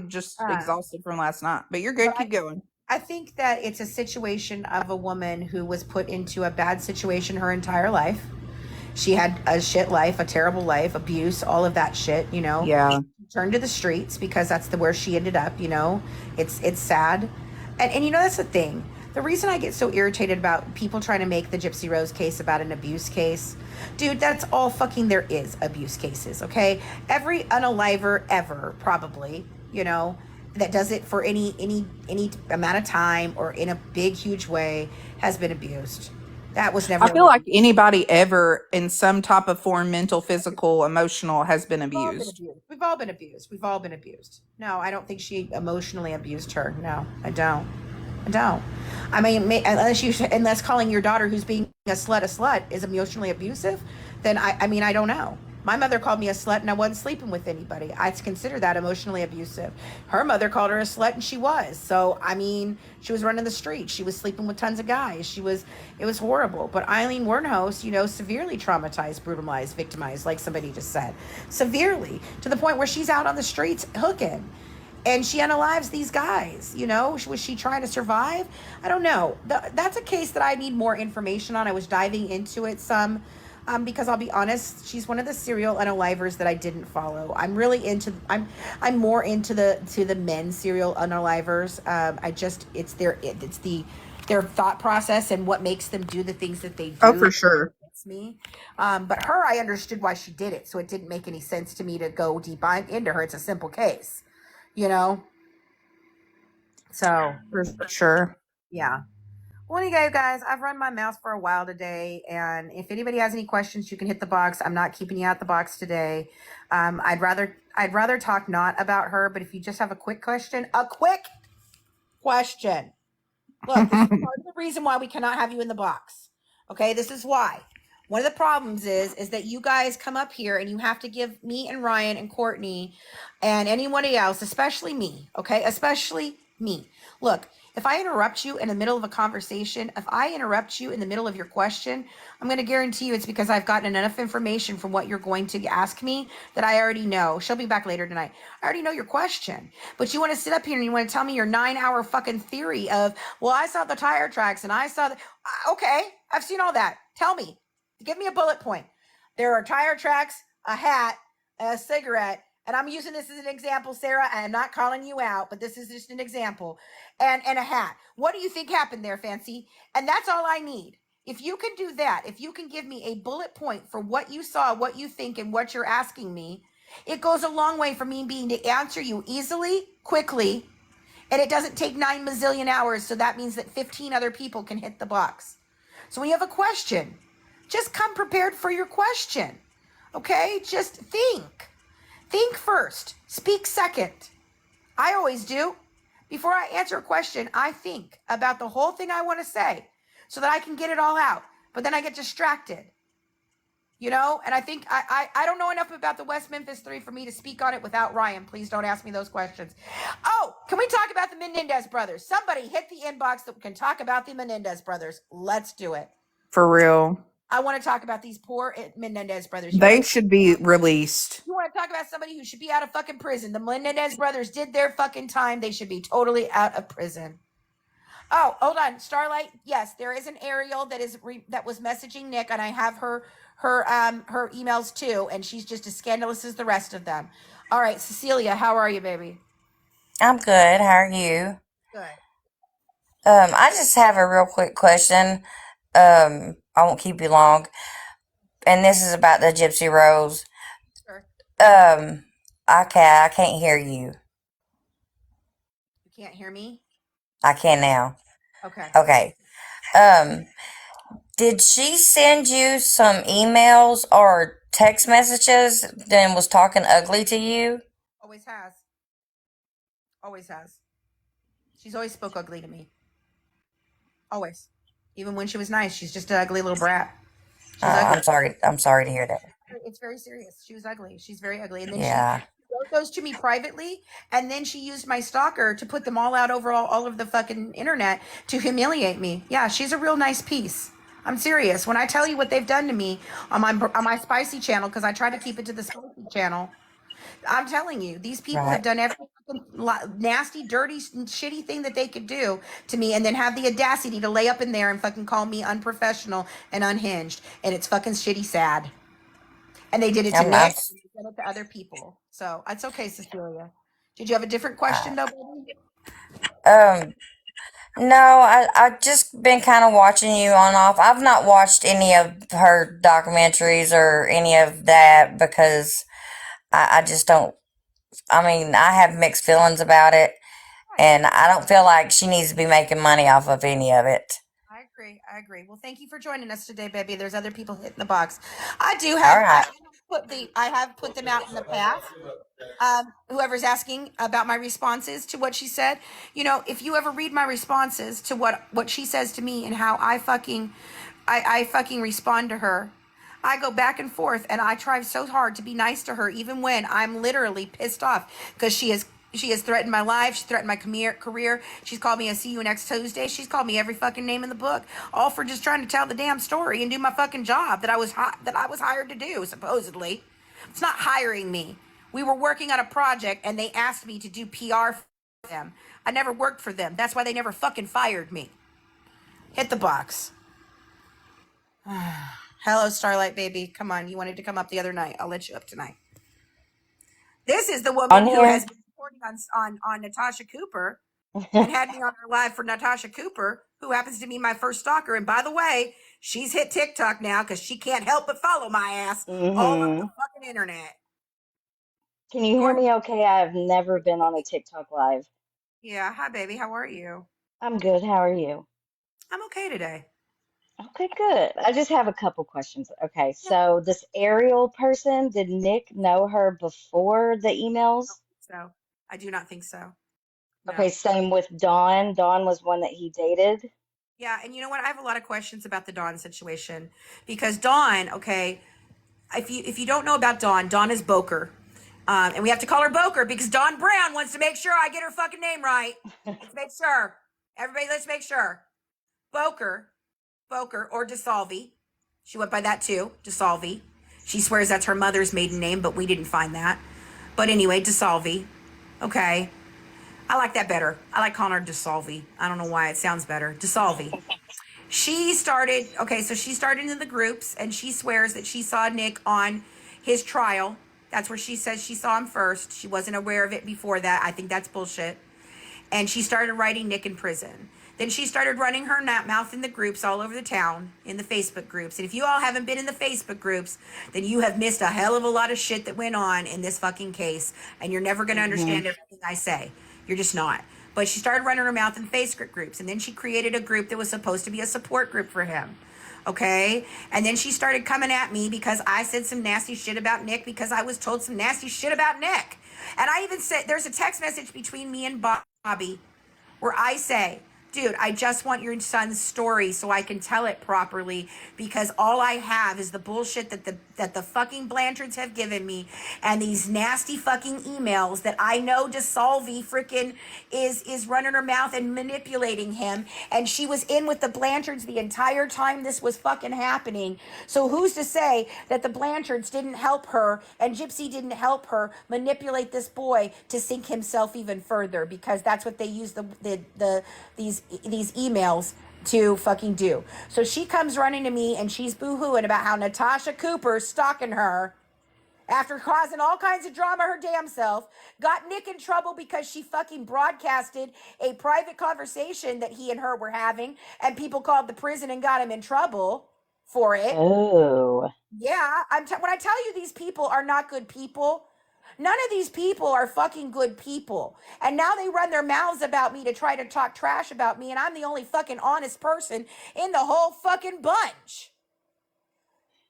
just exhausted from last night. But you're good. Keep going. I think that it's a situation of a woman who was put into a bad situation her entire life. She had a shit life, a terrible life, abuse, all of that shit, you know. Yeah. Turned to the streets because that's where she ended up, you know. It's sad. And you know, that's the thing. The reason I get so irritated about people trying to make the Gypsy Rose case about an abuse case, dude, that's all fucking there is, abuse cases, okay? Every unaliver ever, probably, you know, that does it for any amount of time or in a big, huge way has been abused. That was never. I feel like anybody ever in some type of form, mental, physical, emotional, has been abused. We've all been abused. No, I don't think she emotionally abused her. No, I don't. I mean, unless calling your daughter who's being a slut is emotionally abusive, then I mean, I don't know. My mother called me a slut and I wasn't sleeping with anybody. I'd consider that emotionally abusive. Her mother called her a slut and she was. So, I mean, she was running the street. She was sleeping with tons of guys. It was horrible. But Eileen Wuornos, you know, severely traumatized, brutalized, victimized, like somebody just said. Severely, to the point where she's out on the streets hooking. And she unalives these guys, you know. Was she trying to survive? I don't know. That's a case that I need more information on. I was diving into it some, because I'll be honest, she's one of the serial unalivers that I didn't follow. I'm really into. I'm more into the men serial unalivers. It's their thought process and what makes them do the things that they do. Oh, for sure. Me, but her, I understood why she did it, so it didn't make any sense to me to go deep into her. It's a simple case. You know, so For sure. yeah. Well, anyway, guys, I've run my mouth for a while today, and if anybody has any questions, you can hit the box. I'm not keeping you out the box today. I'd rather talk not about her, but if you just have a quick question. Look, this is part of the reason why we cannot have you in the box. Okay, this is why. One of the problems is that you guys come up here and you have to give me and Ryan and Courtney and anybody else, especially me, okay? Especially me. Look, if I interrupt you in the middle of a conversation, if I interrupt you in the middle of your question, I'm going to guarantee you it's because I've gotten enough information from what you're going to ask me that I already know. She'll be back later tonight. I already know your question. But you want to sit up here and you want to tell me your 9-hour fucking theory of, well, I saw the tire tracks and I saw the... Okay, I've seen all that. Tell me. Give me a bullet point. There are tire tracks, a hat, a cigarette, and I'm using this as an example, Sarah. I am not calling you out, but this is just an example. And a hat. What do you think happened there, Fancy? And that's all I need. If you can do that, if you can give me a bullet point for what you saw, what you think, and what you're asking me, It goes a long way for me being to answer you easily, quickly, and it doesn't take 9 bazillion hours. So that means that 15 other people can hit the box. So when you have a question, just come prepared for your question. Okay? Just think. Think first. Speak second. I always do. Before I answer a question, I think about the whole thing I want to say so that I can get it all out. But then I get distracted. And I think I don't know enough about the West Memphis 3 for me to speak on it without Ryan. Please don't ask me those questions. Oh, can we talk about the Menendez brothers? Somebody hit the inbox that can talk about the Menendez brothers. Let's do it. For real. I want to talk about these poor Menendez brothers. They should be released. You want to talk about somebody who should be out of fucking prison? The Menendez brothers did their fucking time. They should be totally out of prison. Oh, hold on, Starlight. Yes, there is an Ariel that was messaging Nick, and I have her emails too, and she's just as scandalous as the rest of them. All right, Cecilia, how are you, baby? I'm good. How are you? Good. I just have a real quick question. I won't keep you long. And this is about the Gypsy Rose. Sure. I can't hear you. You can't hear me? I can now. Okay. Did she send you some emails or text messages and was talking ugly to you? Always has. Always has. She's always spoke ugly to me. Always. Even when she was nice, she's just an ugly little brat. She's ugly. I'm sorry to hear that. It's very serious. She was ugly. She's very ugly. And then Yeah. she wrote those to me privately, and then she used my stalker to put them all out over all of the fucking internet to humiliate me. Yeah, she's a real nice piece. I'm serious. When I tell you what they've done to me on my spicy channel, because I try to keep it to the spicy channel, I'm telling you, these people have done every fucking nasty, dirty, shitty thing that they could do to me, and then have the audacity to lay up in there and fucking call me unprofessional and unhinged. And it's fucking shitty sad. And they did it to Nick, and they did it to other people. So it's okay, Cecilia. Did you have a different question though, baby? No, I just been kind of watching you on off. I've not watched any of her documentaries or any of that because I just don't. I mean, I have mixed feelings about it, and I don't feel like she needs to be making money off of any of it. I agree. Well, thank you for joining us today, baby. There's other people hitting the box. I do have. All right. I have put them out in the past. Whoever's asking about my responses to what she said, if you ever read my responses to what she says to me and how I fucking respond to her, I go back and forth, and I try so hard to be nice to her, even when I'm literally pissed off because she has threatened my life. She threatened my career. She's called me a see you next Tuesday. She's called me every fucking name in the book, all for just trying to tell the damn story and do my fucking job that I was hired to do, supposedly. It's not hiring me. We were working on a project, and they asked me to do PR for them. I never worked for them. That's why they never fucking fired me. Hit the box. Hello, Starlight baby. Come on. You wanted to come up the other night. I'll let you up tonight. This is the woman who has been reporting on Natasha Cooper and had me on her live for Natasha Cooper, who happens to be my first stalker. And by the way, she's hit TikTok now because she can't help but follow my ass all over the fucking internet. Can you hear me okay? I've never been on a TikTok live. Yeah. Hi, baby. How are you? I'm good. How are you? I'm okay today. Okay, good. I just have a couple questions. Okay, so this Ariel person, did Nick know her before the emails? So I do not think so. No. Okay, same with Dawn. Dawn was one that he dated. Yeah, and you know what? I have a lot of questions about the Dawn situation because Dawn, okay, if you don't know about Dawn, Dawn is Boker. And we have to call her Boker because Dawn Brown wants to make sure I get her fucking name right. Let's make sure. Everybody, let's make sure. Boker or DeSalvi. She went by that too, DeSalvi. She swears that's her mother's maiden name, but we didn't find that. But anyway, DeSalvi. Okay. I like that better. I like calling her DeSalvi. I don't know why. It sounds better. DeSalvi. She started in the groups, and she swears that she saw Nick on his trial. That's where she says she saw him first. She wasn't aware of it before that. I think that's bullshit. and she started writing Nick in prison. Then she started running her mouth in the groups all over the town, in the Facebook groups. And if you all haven't been in the Facebook groups, then you have missed a hell of a lot of shit that went on in this fucking case. And you're never going to understand everything I say. You're just not. But she started running her mouth in Facebook groups. And then she created a group that was supposed to be a support group for him. Okay? And then she started coming at me because I said some nasty shit about Nick, because I was told some nasty shit about Nick. And I even said, there's a text message between me and Bobby where I say, dude, I just want your son's story so I can tell it properly, because all I have is the bullshit that the fucking Blanchards have given me, and these nasty fucking emails that I know DeSalvi freaking is running her mouth and manipulating him, and she was in with the Blanchards the entire time this was fucking happening. So who's to say that the Blanchards didn't help her and Gypsy didn't help her manipulate this boy to sink himself even further, because that's what they use these emails to fucking do. So she comes running to me and she's boo-hooing about how Natasha Cooper's stalking her after causing all kinds of drama her damn self, got Nick in trouble because she fucking broadcasted a private conversation that he and her were having, and people called the prison and got him in trouble for it. Oh. Yeah, when I tell you these people are not good people, none of these people are fucking good people. And now they run their mouths about me to try to talk trash about me, and I'm the only fucking honest person in the whole fucking bunch.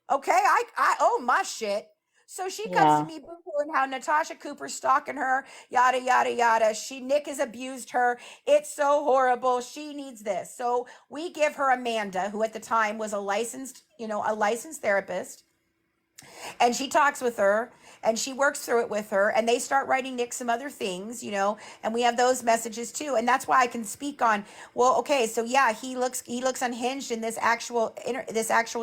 Okay, I own my shit. So she comes to me boo-hooing how Natasha Cooper's stalking her, yada, yada, yada. Nick has abused her. It's so horrible. She needs this. So we give her Amanda, who at the time was a licensed therapist. And she talks with her and she works through it with her, and they start writing Nick some other things, and we have those messages too. And that's why I can speak on, well, okay, so yeah, he looks unhinged in this actual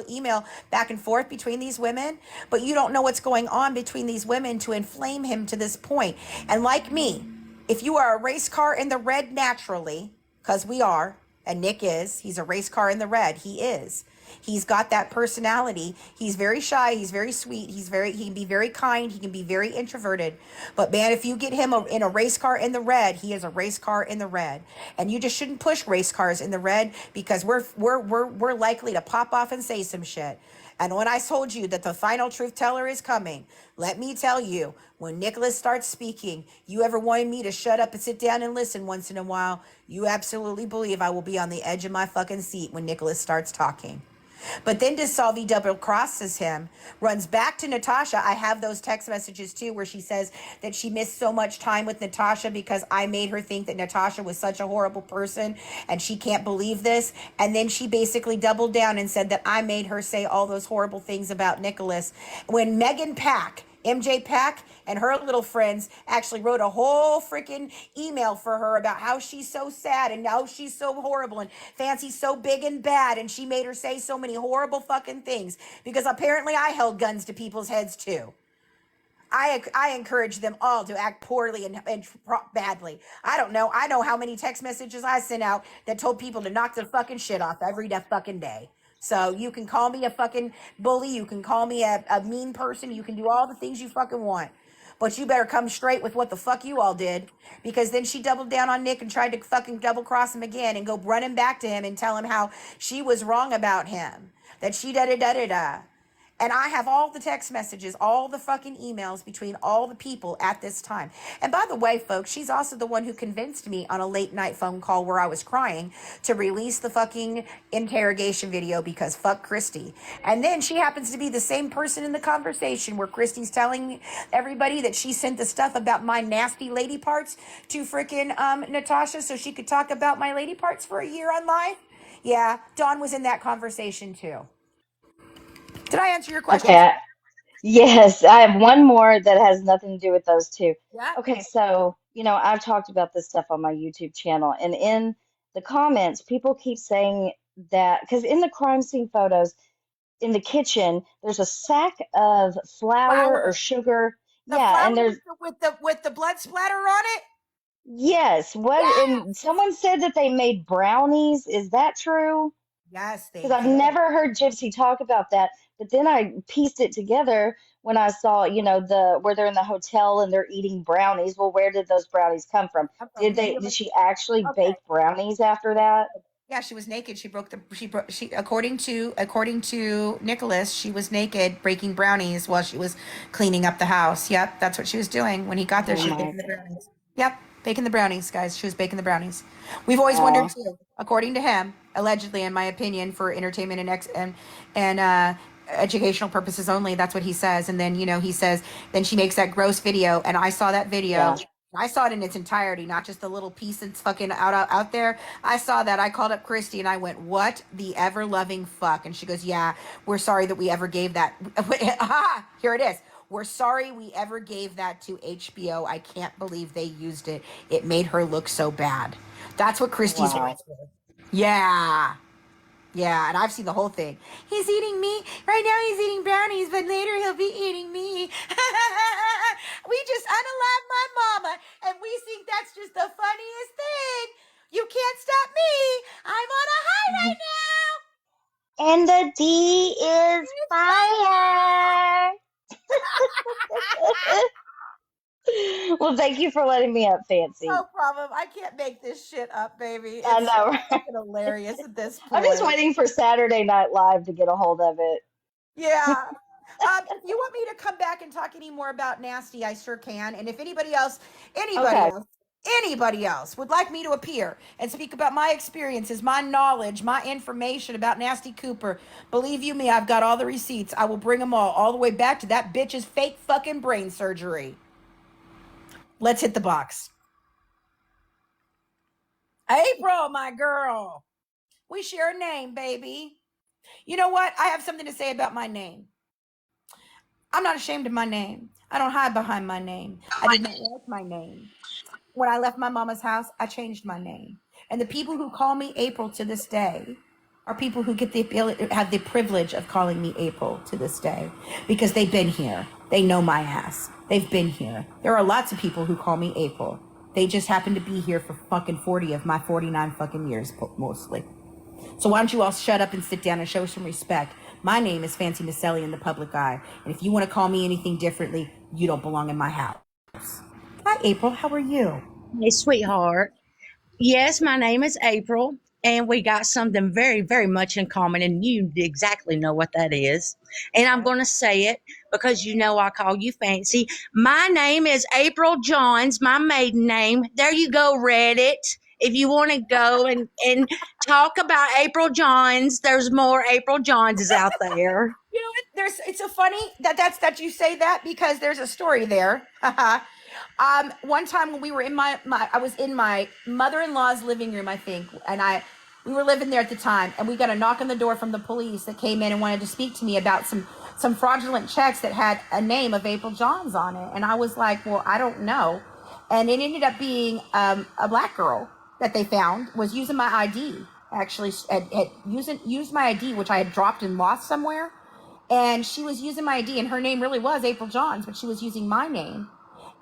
email back and forth between these women, but you don't know what's going on between these women to inflame him to this point. And like me, if you are a race car in the red naturally, because we are, and Nick he's a race car in the red, he is. He's got that personality. He's very shy. He's very sweet. He can be very kind. He can be very introverted. But man, if you get him in a race car in the red, he is a race car in the red. And you just shouldn't push race cars in the red, because we're likely to pop off and say some shit. And when I told you that the final truth teller is coming, let me tell you, when Nicholas starts speaking, you ever wanted me to shut up and sit down and listen once in a while, you absolutely believe I will be on the edge of my fucking seat when Nicholas starts talking. But then DeSalvi double crosses him, runs back to Natasha. I have those text messages too, where she says that she missed so much time with Natasha because I made her think that Natasha was such a horrible person and she can't believe this. And then she basically doubled down and said that I made her say all those horrible things about Nicholas. When Megan Pack, MJ Pack, and her little friends actually wrote a whole freaking email for her about how she's so sad and how she's so horrible and Fancy's so big and bad, and she made her say so many horrible fucking things because apparently I held guns to people's heads too. I encourage them all to act poorly and badly. I don't know. I know how many text messages I sent out that told people to knock their fucking shit off every fucking day. So you can call me a fucking bully. You can call me a mean person. You can do all the things you fucking want. But you better come straight with what the fuck you all did. Because then she doubled down on Nick and tried to fucking double cross him again and go running back to him and tell him how she was wrong about him. That she da-da-da-da-da. And I have all the text messages, all the fucking emails between all the people at this time. And by the way, folks, she's also the one who convinced me on a late night phone call where I was crying to release the fucking interrogation video because fuck Christy. And then she happens to be the same person in the conversation where Christy's telling everybody that she sent the stuff about my nasty lady parts to freaking Natasha so she could talk about my lady parts for a year on live. Yeah, Dawn was in that conversation too. Did I answer your question? Okay. Yes, I have one more that has nothing to do with those two. Yeah. Okay, so, I've talked about this stuff on my YouTube channel, and in the comments, people keep saying that, because in the crime scene photos, in the kitchen, there's a sack of flour or sugar. The Yeah, flour and there's, with the blood splatter on it? yes, and someone said that they made brownies. Is that true? Yes, they Because I've did. never heard Gypsy talk about that, but then I pieced it together when I saw, where they're in the hotel and they're eating brownies. Well, where did those brownies come from? Yeah, Did she actually okay. bake brownies after that? Yeah, she was naked. She according to Nicholas, she was naked breaking brownies while she was cleaning up the house. Yep, that's what she was doing. When he got there, Oh she was my baking the God. brownies. Yep, baking the brownies, guys. She was baking the brownies. We've always wondered Wow. too, according to him, allegedly, in my opinion, for entertainment and educational purposes only. That's what he says. And then he says then she makes that gross video, and I saw that video. Yeah. I saw it in its entirety, not just the little piece that's fucking out there. I saw that. I called up Christy and I went, "What the ever loving fuck?" And she goes, "Yeah, we're sorry that we ever gave that." Aha, here it is. We're sorry we ever gave that to HBO. I can't believe they used it. It made her look so bad. That's what Christy's Wow. words were. Yeah. Yeah, and I've seen the whole thing. He's eating me. Right now he's eating brownies, but later he'll be eating me. We just unalived my mama, and we think that's just the funniest thing. You can't stop me. I'm on a high right now. And the D is fire. Well, thank you for letting me up, Fancy. No problem. I can't make this shit up, baby. I It's know, so right? fucking hilarious at this I'm just point. waiting for Saturday Night Live to get a hold of it. Yeah. If you want me to come back and talk any more about Nasty, I sure can. And if anybody else Okay. would like me to appear and speak about my experiences, my knowledge, my information about Nasty Cooper, believe you me, I've got all the receipts. I will bring them all the way back to that bitch's fake fucking brain surgery. Let's hit the box. April, my girl. We share a name, baby. You know what? I have something to say about my name. I'm not ashamed of my name. I don't hide behind my name. I did not like my name. When I left my mama's house, I changed my name. And the people who call me April to this day are people who get the ability, have the privilege of calling me April to this day because they've been here. They know my ass. They've been here. There are lots of people who call me April. They just happen to be here for fucking 40 of my 49 fucking years, mostly. So why don't you all shut up and sit down and show some respect? My name is Fancy Maselli in the public eye. And if you want to call me anything differently, you don't belong in my house. Hi, April. How are you? Hey, sweetheart. Yes, my name is April, and we got something very, very much in common, and you exactly know what that is. And I'm going to say it because you know I call you Fancy. My name is April Johns, my maiden name. There you go, Reddit. If you want to go and talk about April Johns, there's more April Johnses out there. You know what? It's so funny that you say that because there's a story there. One time when we were in I was in my mother-in-law's living room, I think, and we were living there at the time, and we got a knock on the door from the police that came in and wanted to speak to me about some fraudulent checks that had a name of April Johns on it, and I was like, well, I don't know, and it ended up being a black girl that they found was using my ID. Actually, had used my ID, which I had dropped and lost somewhere. And she was using my ID, and her name really was April Johns, but she was using my name.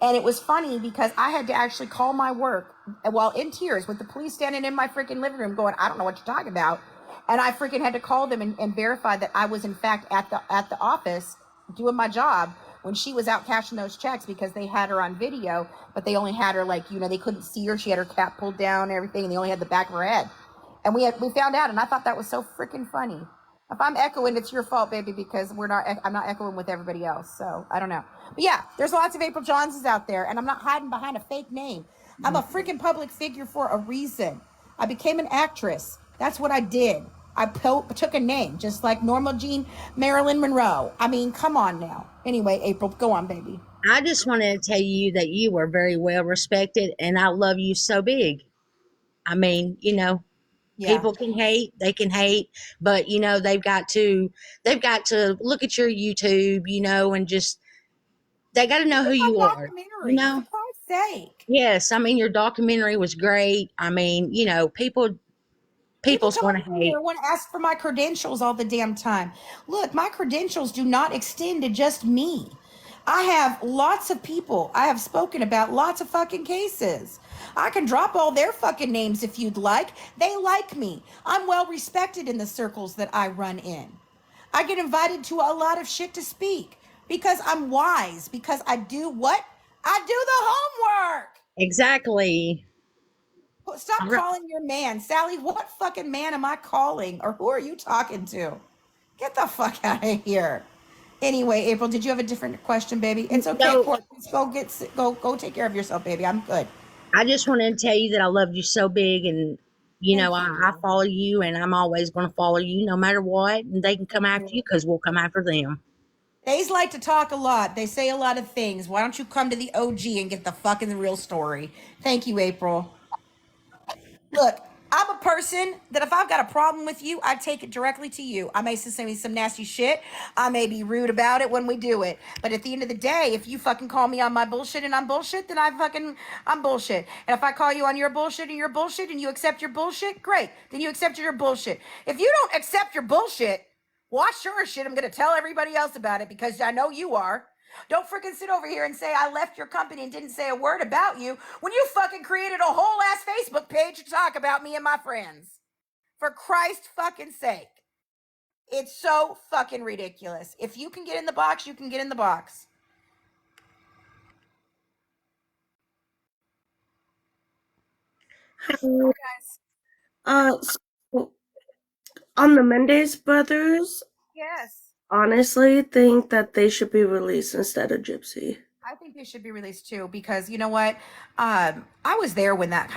And it was funny because I had to actually call my work while in tears with the police standing in my freaking living room going, I don't know what you're talking about. And I freaking had to call them and verify that I was in fact at the office doing my job when she was out cashing those checks because they had her on video, but they only had her they couldn't see her. She had her cap pulled down and everything, and they only had the back of her head. And we found out, and I thought that was so freaking funny. If I'm echoing, it's your fault, baby, because I'm not echoing with everybody else. So I don't know. But yeah, there's lots of April Johnses out there, and I'm not hiding behind a fake name. I'm a freaking public figure for a reason. I became an actress. That's what I did. I took a name, just like Norma Jean Marilyn Monroe. I mean, come on now. Anyway, April, go on, baby. I just wanted to tell you that you were very well respected, and I love you so big. I mean, Yeah. people can hate, they can hate, but they've got to look at your YouTube, and just they got to know who you are. Documentary, for Christ's sake. Yes, I mean your documentary was great. I mean, people's want to hate. I want to ask for my credentials all the damn time. Look, my credentials do not extend to just me. I have lots of people. I have spoken about lots of fucking cases. I can drop all their fucking names if you'd like. They like me. I'm well respected in the circles that I run in. I get invited to a lot of shit to speak. Because I'm wise. Because I do what? I do the homework. Exactly. Stop calling your man. Sally, what fucking man am I calling? Or who are you talking to? Get the fuck out of here. Anyway, April, did you have a different question, baby? It's okay, No, Court. Just go take care of yourself, baby. I'm good. I just wanted to tell you that I loved you so big, and Thank I you. follow you, and I'm always going to follow you no matter what. And they can come Thank after you. you because we'll come after them. They like to talk a lot. They say a lot of things. Why don't you come to the OG and get the fucking real story? Thank you, April. Look, I'm a person that if I've got a problem with you, I take it directly to you. I may say some nasty shit. I may be rude about it when we do it. But at the end of the day, if you fucking call me on my bullshit and I'm bullshit, then I'm bullshit. And if I call you on your bullshit and you're bullshit and you accept your bullshit, great. Then you accept your bullshit. If you don't accept your bullshit, well, I sure as shit I'm gonna tell everybody else about it because I know you are. Don't freaking sit over here and say I left your company and didn't say a word about you when you fucking created a whole ass Facebook page to talk about me and my friends. For Christ's fucking sake. It's so fucking ridiculous. If you can get in the box, you can get in the box. Um, so on the Mendes brothers, Yes. honestly think that they should be released instead of Gypsy. I think they should be released too because you know what? I was there when that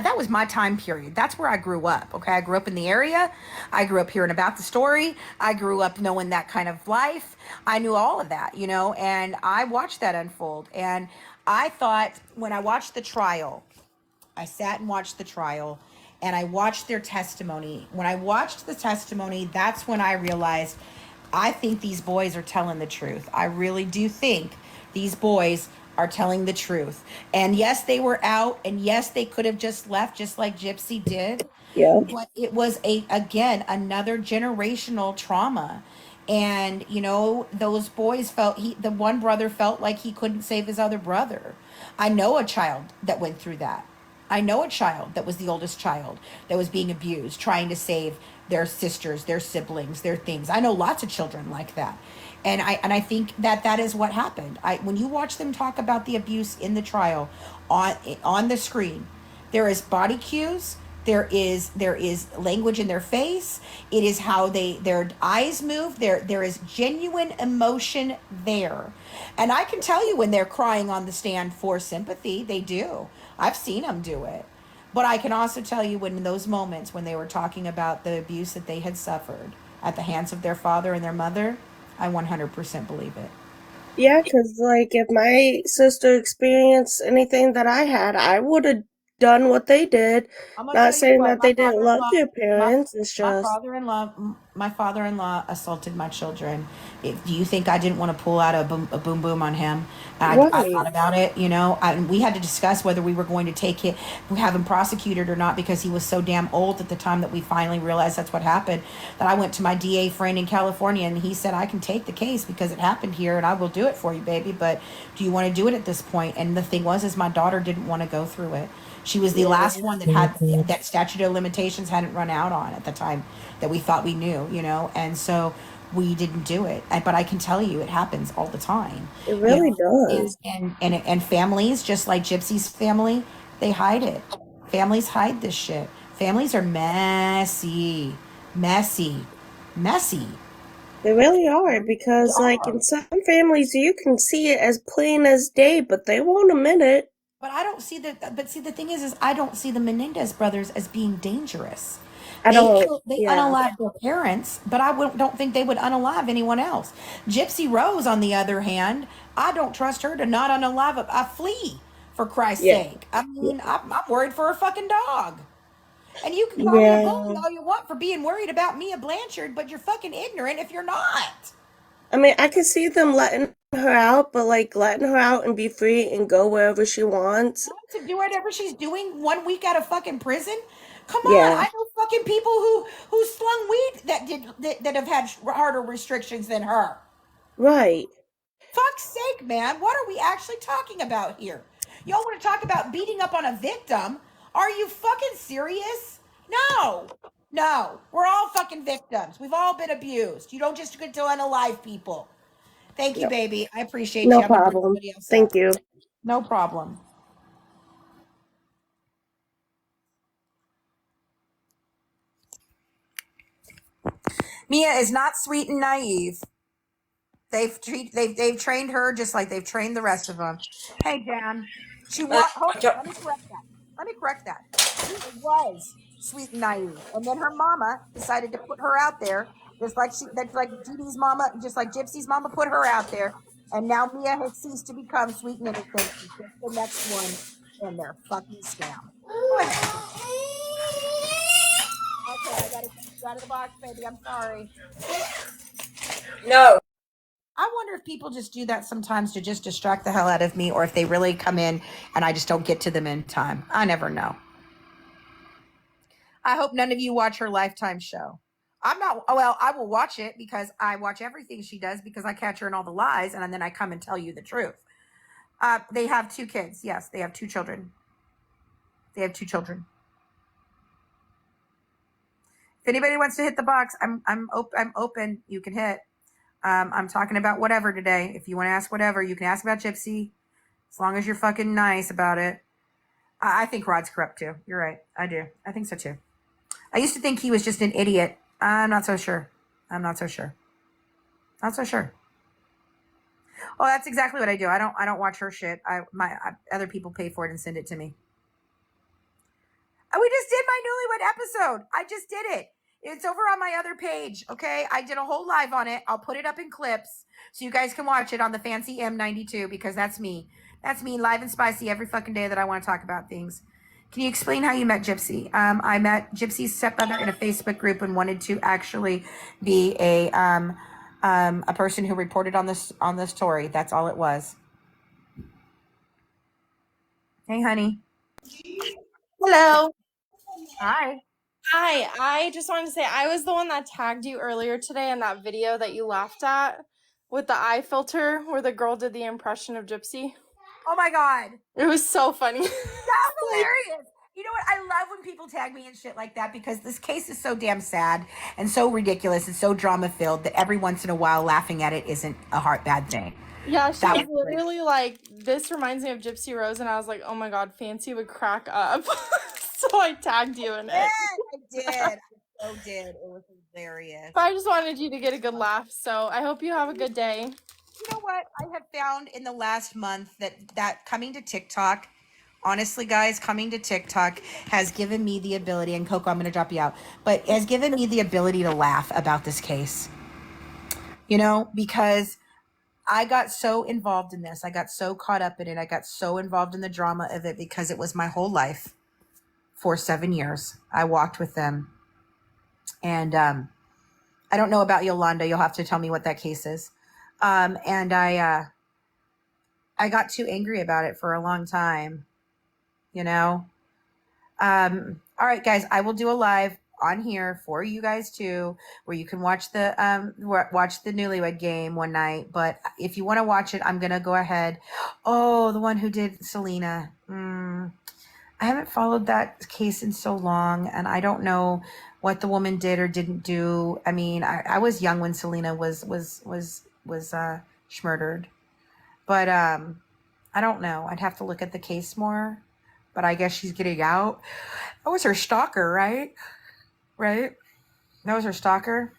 that was my time period. That's where I grew up. Okay, I grew up in the area. I grew up hearing about the story. I grew up knowing that kind of life. I knew all of that, you know, and I watched that unfold. And I thought when I watched the trial, I sat and watched the trial and I watched their testimony. When I watched the testimony, that's when I realized I think these boys are telling the truth. I really do think these boys are telling the truth. And yes, they were out and yes, they could have just left just like Gypsy did. Yeah. But it was again another generational trauma. And you know, those boys felt the one brother felt like he couldn't save his other brother. I know a child that went through that. I know a child that was the oldest child that was being abused, trying to save their sisters, their siblings, their things. I know lots of children like that. And I think that that is what happened. When you watch them talk about the abuse in the trial on the screen, there is body cues, there is language in their face, it is how their eyes move, there is genuine emotion there. And I can tell you when they're crying on the stand for sympathy, they do. I've seen them do it. But I can also tell you when in those moments when they were talking about the abuse that they had suffered at the hands of their father and their mother, I 100% believe it. Yeah, because, like, if my sister experienced anything that I had, I would have done what they did. I'm gonna Not tell you saying what, that they didn't love their my parents. It's my just, father-in-law assaulted my children. Do you think I didn't want to pull out a boom boom on him? I right. thought about it, you know. We had to discuss whether we were going to have him prosecuted or not because he was so damn old at the time that we finally realized that's what happened. That I went to my DA friend in California and he said I can take the case because it happened here and I will do it for you, baby. But do you want to do it at this point? And the thing was, is my daughter didn't want to go through it. She was the last one that had that statute of limitations hadn't run out on at the time that we thought we knew, you know, and so we didn't do it. But I can tell you, it happens all the time, It you really know, does. and families just like Gypsy's family, they hide it. Families hide this shit. Families are messy, messy, messy. They really are, They because, like, are. in some families, you can see it as plain as day, but they won't admit it. But I don't see that. But see, the thing is I don't see the Menendez brothers as being dangerous. I don't, They yeah. unalived their parents, but don't think they would unalive anyone else. Gypsy Rose, on the other hand, I don't trust her to not unalive a flea. For Christ's Yeah. sake, I mean, I'm worried for her fucking dog. And you can call me a bully Yeah. all you want for being worried about Mia Blanchard, but you're fucking ignorant if you're not. I mean, I could see them letting her out, but, like, letting her out and be free and go wherever she wants. To do whatever she's doing 1 week out of fucking prison. Come on, Yeah. I know fucking people who slung weed that have had harder restrictions than her. Right. Fuck's sake, man, what are we actually talking about here? Y'all want to talk about beating up on a victim? Are you fucking serious? No. No, we're all fucking victims. We've all been abused. You don't just get to unalive people. Thank you, Yep. baby. I appreciate No you. I'm gonna bring problem. somebody else Thank up. you. No problem. Mia is not sweet and naive. They've trained her just like they've trained the rest of them. Hey, Dan. Hold on. Let me correct that. She was sweet and naive, and then her mama decided to put her out there, that's like Judy's mama, just like Gypsy's mama put her out there, and now Mia has ceased to become sweet and innocent. She's just the next one in their fucking scam. Go ahead. Okay, I gotta get you out of the box, baby. I'm sorry. No. I wonder if people just do that sometimes to just distract the hell out of me, or if they really come in and I just don't get to them in time. I never know. I hope none of you watch her Lifetime show. Well, I will watch it because I watch everything she does because I catch her in all the lies and then I come and tell you the truth. They have 2 kids. Yes, they have 2 children. If anybody wants to hit the box, I'm open. You can hit. I'm talking about whatever today. If you want to ask whatever, you can ask about Gypsy, as long as you're fucking nice about it. I think Rod's corrupt too. You're right. I do. I think so too. I used to think he was just an idiot. I'm not so sure. Not so sure. Oh, that's exactly what I do. I don't watch her shit. Other people pay for it and send it to me. We just did my newlywed episode. I just did it. It's over on my other page, okay? I did a whole live on it. I'll put it up in clips so you guys can watch it on the Fancy M92 because that's me. That's me, live and spicy every fucking day that I want to talk about things. Can you explain how you met Gypsy? I met Gypsy's stepmother in a Facebook group and wanted to actually be a person who reported on this story. That's all it was. Hey, honey. Hello. Hi. Hi. I just wanted to say I was the one that tagged you earlier today in that video that you laughed at with the eye filter where the girl did the impression of Gypsy. Oh my God. It was so funny. That's hilarious. You know what? I love when people tag me and shit like that because this case is so damn sad and so ridiculous and so drama filled that every once in a while laughing at it isn't a bad thing. Yeah, she was literally like, this reminds me of Gypsy Rose, and I was like, oh my God, Fancy would crack up. So I tagged you in it. I did. I so did. It was hilarious. But I just wanted you to get a good laugh, so I hope you have a good day. You know what? I have found in the last month that coming to TikTok, honestly, guys, coming to TikTok has given me the ability, and Coco, I'm going to drop you out, but has given me the ability to laugh about this case. You know, because I got so involved in this. I got so caught up in it. I got so involved in the drama of it because it was my whole life. For 7 years, I walked with them. And I don't know about Yolanda. You'll have to tell me what that case is. And I got too angry about it for a long time, you know. All right, guys, I will do a live on here for you guys too, where you can watch the Newlywed Game one night. But if you want to watch it, I'm gonna go ahead. Oh, the one who did Selena. I haven't followed that case in so long, and I don't know what the woman did or didn't do. I mean, I was young when Selena was schmurdered, but I don't know. I'd have to look at the case more. But I guess she's getting out. That was her stalker, right? Right? That was her stalker.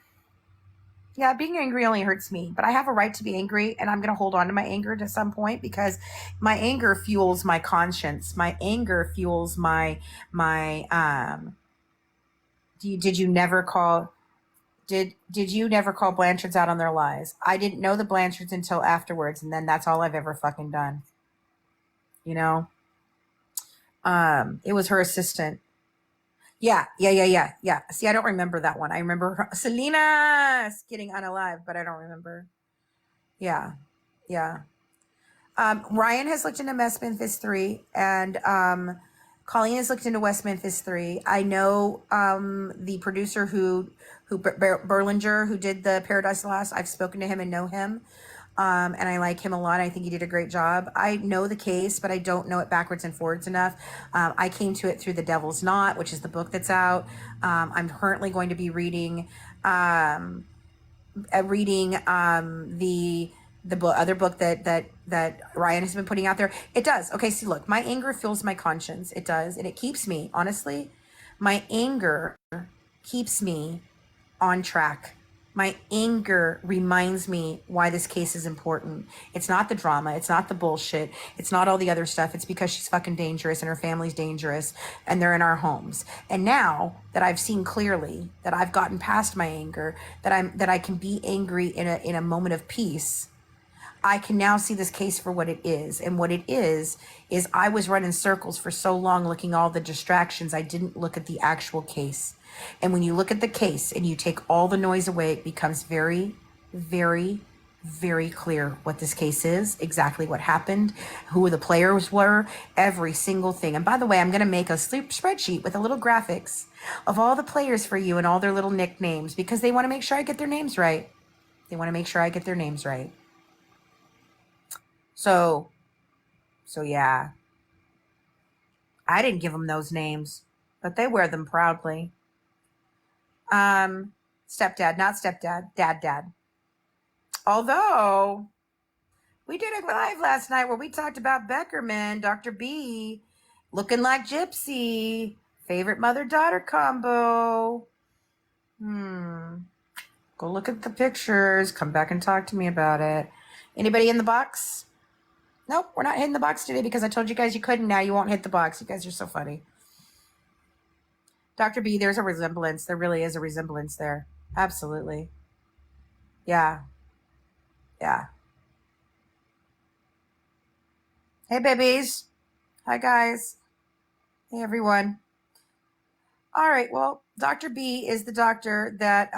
Yeah, being angry only hurts me, but I have a right to be angry, and I'm going to hold on to my anger to some point because my anger fuels my conscience. My anger fuels my did you never call Blanchards out on their lies? I didn't know the Blanchards until afterwards, and then that's all I've ever fucking done. You know? It was her assistant. Yeah. See, I don't remember that one. I remember Selena getting unalive, but I don't remember. Yeah. Ryan has looked into West Memphis 3, and Colleen has looked into West Memphis 3. I know the producer Berlinger, who did the Paradise Lost. I've spoken to him and know him. And I like him a lot. I think he did a great job. I know the case, but I don't know it backwards and forwards enough. I came to it through The Devil's Knot, which is the book that's out. I'm currently going to be reading the other book that Ryan has been putting out there. It does. Okay, see, look, my anger fuels my conscience. It does, and it keeps me, honestly, my anger keeps me on track. My anger reminds me why this case is important. It's not the drama. It's not the bullshit. It's not all the other stuff. It's because she's fucking dangerous and her family's dangerous and they're in our homes. And now that I've seen clearly, that I've gotten past my anger, that I can be angry in a moment of peace, I can now see this case for what it is. And what it is I was running circles for so long looking at all the distractions. I didn't look at the actual case. And when you look at the case and you take all the noise away, it becomes very, very, very clear what this case is, exactly what happened, who the players were, every single thing. And by the way, I'm going to make a spreadsheet with a little graphics of all the players for you and all their little nicknames, because they want to make sure I get their names right. They want to make sure I get their names right. So yeah, I didn't give them those names, but they wear them proudly. Stepdad, not stepdad, dad. Although we did a live last night where we talked about Beckerman, Dr. B, looking like Gypsy, favorite mother-daughter combo. Go look at the pictures. Come back and talk to me about it. Anybody in the box? Nope, we're not hitting the box today because I told you guys you couldn't. Now you won't hit the box. You guys are so funny. Dr. B, there's a resemblance. There really is a resemblance there. Absolutely. Yeah. Hey, babies. Hi, guys. Hey, everyone. All right, well, Dr. B is the doctor that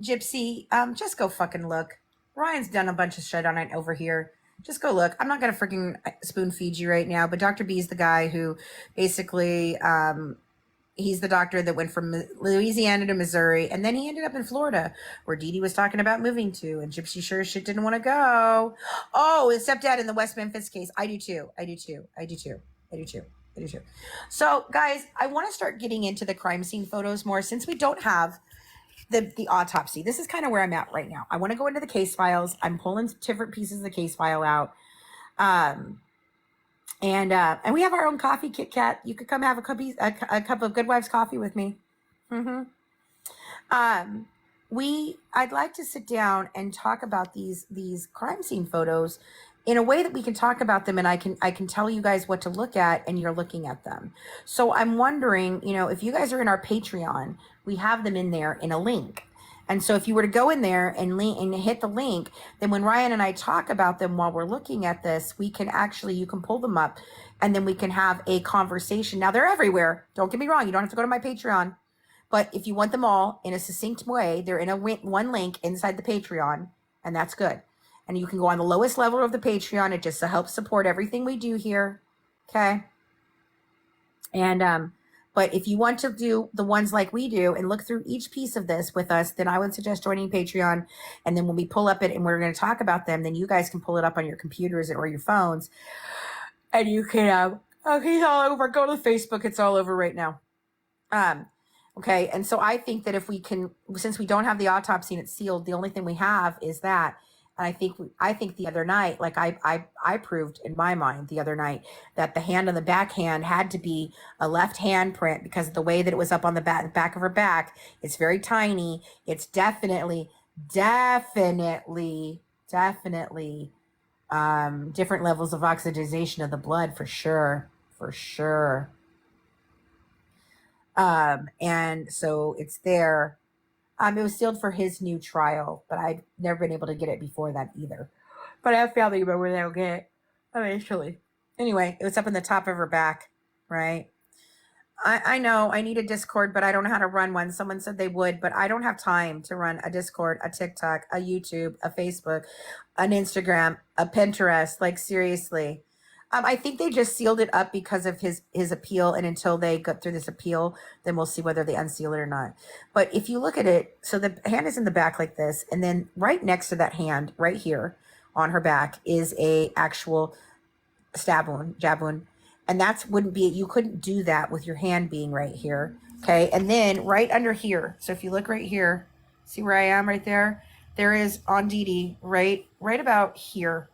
Gypsy, just go fucking look. Ryan's done a bunch of shit on it over here. Just go look. I'm not going to freaking spoon feed you right now, but Dr. B is the guy who basically, he's the doctor that went from Louisiana to Missouri, and then he ended up in Florida, where Dee Dee was talking about moving to, and Gypsy sure as shit didn't want to go. Oh, his stepdad in the West Memphis case. I do too. So, guys, I want to start getting into the crime scene photos more, since we don't have the autopsy. This is kind of where I'm at right now. I want to go into the case files. I'm pulling different pieces of the case file out. And we have our own coffee, Kit Kat. You could come have a cup of Good Wives coffee with me. I'd like to sit down and talk about these crime scene photos in a way that we can talk about them, and I can tell you guys what to look at, and you're looking at them. So I'm wondering, if you guys are in our Patreon, we have them in there in a link. And so if you were to go in there and hit the link, then when Ryan and I talk about them while we're looking at this, you can pull them up, and then we can have a conversation. Now, they're everywhere. Don't get me wrong. You don't have to go to my Patreon. But if you want them all in a succinct way, they're in one link inside the Patreon, and that's good. And you can go on the lowest level of the Patreon. It just helps support everything we do here. Okay. And, but if you want to do the ones like we do and look through each piece of this with us, then I would suggest joining Patreon. And then when we pull up it and we're going to talk about them, then you guys can pull it up on your computers or your phones. And you can, okay, all over. Go to Facebook. It's all over right now. Okay. And so I think that if we can, since we don't have the autopsy and it's sealed, the only thing we have is that. And I think the other night, like I proved in my mind the other night, that the hand on the backhand had to be a left hand print, because of the way that it was up on the back of her back. It's very tiny. It's definitely different levels of oxidization of the blood for sure. And so it's there. It was sealed for his new trial, but I've never been able to get it before that either. But I have family members that'll get it eventually. Anyway, it was up in the top of her back, right? I know I need a Discord, but I don't know how to run one. Someone said they would, but I don't have time to run a Discord, a TikTok, a YouTube, a Facebook, an Instagram, a Pinterest. Like, seriously. I think they just sealed it up because of his appeal, and until they go through this appeal, then we'll see whether they unseal it or not. But if you look at it, so the hand is in the back like this, and then right next to that hand, right here on her back, is a actual jab wound, and you couldn't do that with your hand being right here, okay? And then right under here, so if you look right here, see where I am right there? there is on Dee Dee, right about here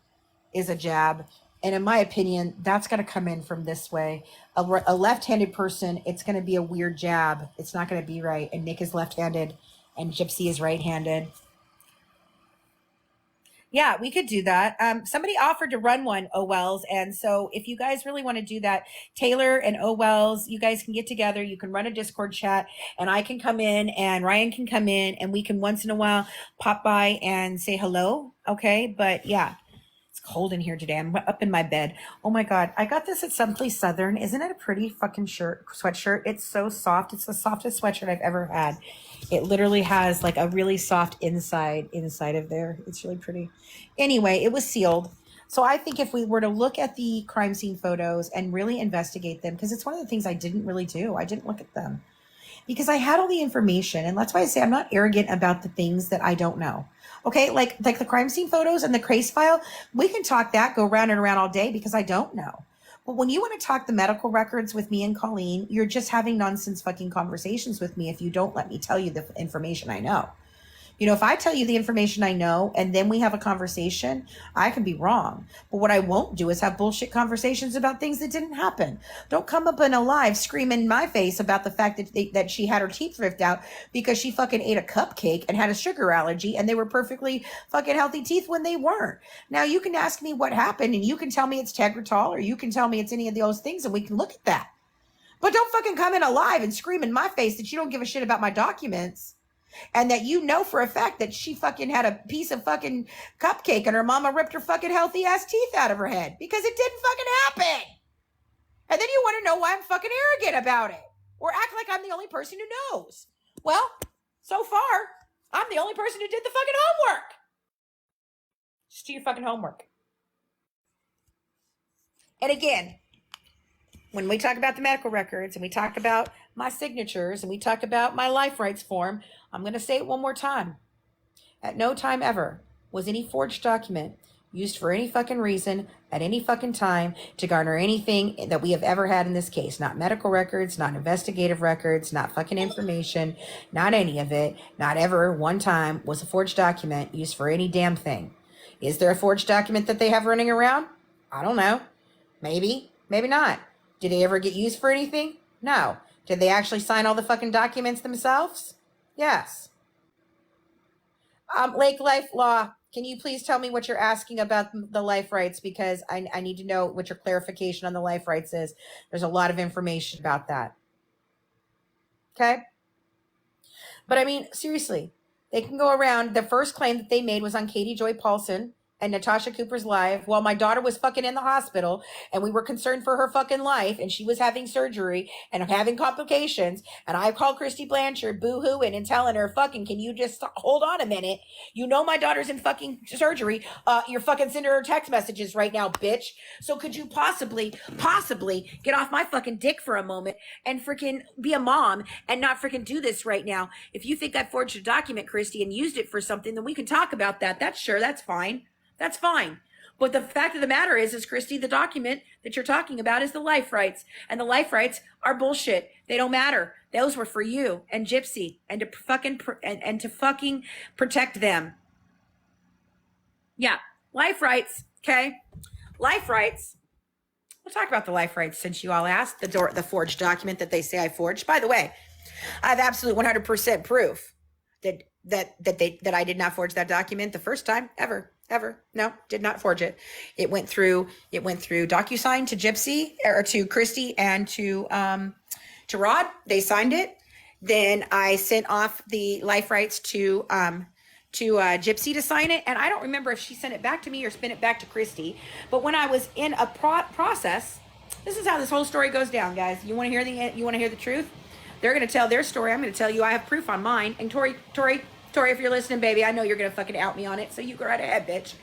is a jab. And in my opinion, that's got to come in from this way. A left-handed person, it's going to be a weird jab. It's not going to be right. And Nick is left-handed and Gypsy is right-handed. Yeah, we could do that. Somebody offered to run one, O Wells. And so if you guys really want to do that, Taylor and O Wells, you guys can get together. You can run a Discord chat and I can come in and Ryan can come in and we can once in a while pop by and say hello. Okay. But yeah, it's cold in here today. I'm up in my bed. Oh my God. I got this at Someplace Southern. Isn't it a pretty fucking sweatshirt? It's so soft. It's the softest sweatshirt I've ever had. It literally has like a really soft inside of there. It's really pretty. Anyway, it was sealed. So I think if we were to look at the crime scene photos and really investigate them, because it's one of the things I didn't really do. I didn't look at them because I had all the information. And that's why I say I'm not arrogant about the things that I don't know. Okay. Like the crime scene photos and the case file, we can talk that, go round and around all day because I don't know. But when you want to talk the medical records with me and Colleen, you're just having nonsense fucking conversations with me if you don't let me tell you the information I know. You know, if I tell you the information I know and then we have a conversation, I can be wrong. But what I won't do is have bullshit conversations about things that didn't happen. Don't come up in a live screaming in my face about the fact that she had her teeth ripped out because she fucking ate a cupcake and had a sugar allergy and they were perfectly fucking healthy teeth when they weren't. Now you can ask me what happened and you can tell me it's Tegretol or you can tell me it's any of those things and we can look at that. But don't fucking come in alive and scream in my face that you don't give a shit about my documents. And that you know for a fact that she fucking had a piece of fucking cupcake and her mama ripped her fucking healthy ass teeth out of her head because it didn't fucking happen. And then you want to know why I'm fucking arrogant about it or act like I'm the only person who knows. Well, so far, I'm the only person who did the fucking homework. Just do your fucking homework. And again, when we talk about the medical records and we talk about my signatures and we talk about my life rights form, I'm going to say it one more time. At no time ever was any forged document used for any fucking reason at any fucking time to garner anything that we have ever had in this case. Not medical records, not investigative records, not fucking information, not any of it. Not ever one time was a forged document used for any damn thing. Is there a forged document that they have running around? I don't know. Maybe, maybe not. Did they ever get used for anything? No. Did they actually sign all the fucking documents themselves? Yes. Lake Life Law, can you please tell me what you're asking about the life rights? Because I need to know what your clarification on the life rights is. There's a lot of information about that. Okay? But I mean, seriously, they can go around. The first claim that they made was on Katie Joy Paulson and Natasha Cooper's live while my daughter was fucking in the hospital and we were concerned for her fucking life and she was having surgery and having complications. And I called Christy Blanchard boo-hooing and telling her, fucking, can you just hold on a minute? You know my daughter's in fucking surgery. You're fucking sending her text messages right now, bitch. So could you possibly get off my fucking dick for a moment and freaking be a mom and not freaking do this right now? If you think I forged a document, Christy, and used it for something, then we can talk about that. That's fine. That's fine. But the fact of the matter is Christy, the document that you're talking about is the life rights. And the life rights are bullshit. They don't matter. Those were for you and Gypsy and to fucking protect them. Yeah. Life rights. Okay. Life rights. We'll talk about the life rights since you all asked. The forged document that they say I forged. By the way, I have absolute 100% proof that I did not forge that document the first time ever. No, did not forge it. It went through DocuSign to Gypsy or to Christy and to Rod. They signed it. Then I sent off the life rights to Gypsy to sign it. And I don't remember if she sent it back to me or sent it back to Christy. But when I was in a process, this is how this whole story goes down, guys. You want to hear the truth? They're going to tell their story. I'm going to tell you I have proof on mine. And Tori, if you're listening, baby, I know you're going to fucking out me on it. So you go right ahead, bitch.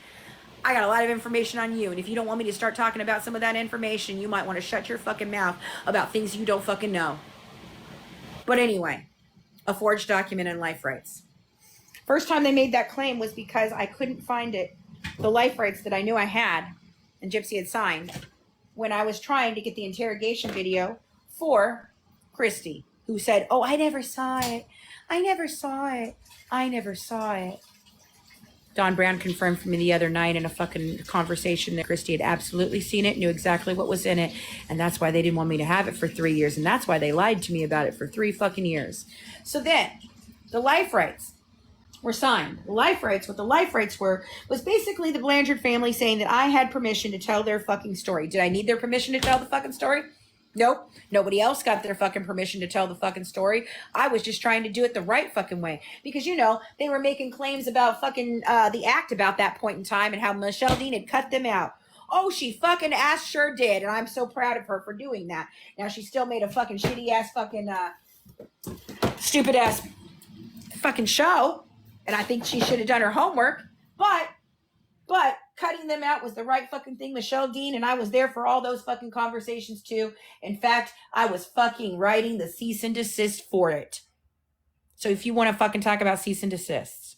I got a lot of information on you. And if you don't want me to start talking about some of that information, you might want to shut your fucking mouth about things you don't fucking know. But anyway, a forged document and life rights. First time they made that claim was because I couldn't find it. The life rights that I knew I had and Gypsy had signed when I was trying to get the interrogation video for Christy, who said, oh, I never saw it. Don Brown confirmed for me the other night in a fucking conversation that Christy had absolutely seen it, knew exactly what was in it, and that's why they didn't want me to have it for 3 years, and that's why they lied to me about it for 3 fucking years. So then, the life rights were signed. The life rights, what the life rights were, was basically the Blanchard family saying that I had permission to tell their fucking story. Did I need their permission to tell the fucking story? Nope. Nobody else got their fucking permission to tell the fucking story. I was just trying to do it the right fucking way. Because, you know, they were making claims about fucking the act about that point in time and how Michelle Dean had cut them out. Oh, she fucking ass sure did. And I'm so proud of her for doing that. Now, she still made a fucking shitty ass fucking stupid ass fucking show. And I think she should have done her homework. But cutting them out was the right fucking thing. Michelle Dean and I was there for all those fucking conversations too. In fact, I was fucking writing the cease and desist for it. So if you want to fucking talk about cease and desists.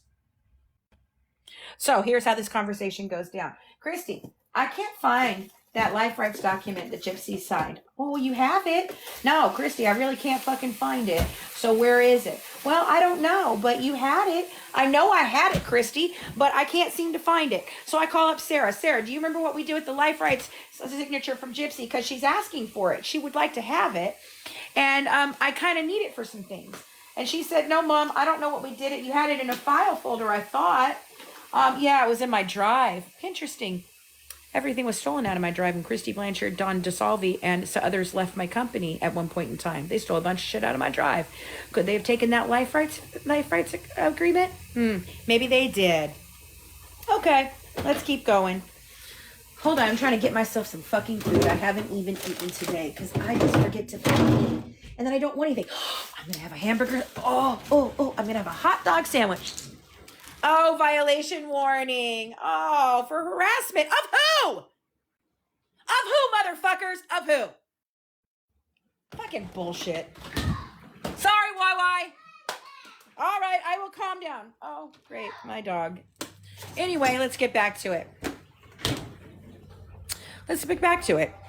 So here's how this conversation goes down. Christy, I can't find that life rights document that Gypsy signed. Oh, you have it? No, Christy, I really can't fucking find it. So where is it? Well, I don't know, but you had it. I know I had it, Christy, but I can't seem to find it. So I call up Sarah. Sarah, do you remember what we did with the life rights signature from Gypsy? Because she's asking for it. She would like to have it. And I kind of need it for some things. And she said, no, Mom, I don't know what we did it. You had it in a file folder, I thought. Yeah, it was in my drive. Interesting. Everything was stolen out of my drive, and Christy Blanchard, Don DeSalvi, and so others left my company at one point in time. They stole a bunch of shit out of my drive. Could they have taken that life rights agreement? Maybe they did. Okay, let's keep going. Hold on, I'm trying to get myself some fucking food. I haven't even eaten today because I just forget to fucking eat. And then I don't want anything. I'm going to have a hamburger. I'm going to have a hot dog sandwich. Oh, violation warning. Oh, for harassment. Of who? Of who, motherfuckers? Of who? Fucking bullshit. Sorry, YY. All right, I will calm down. Oh, great. My dog. Anyway, let's get back to it.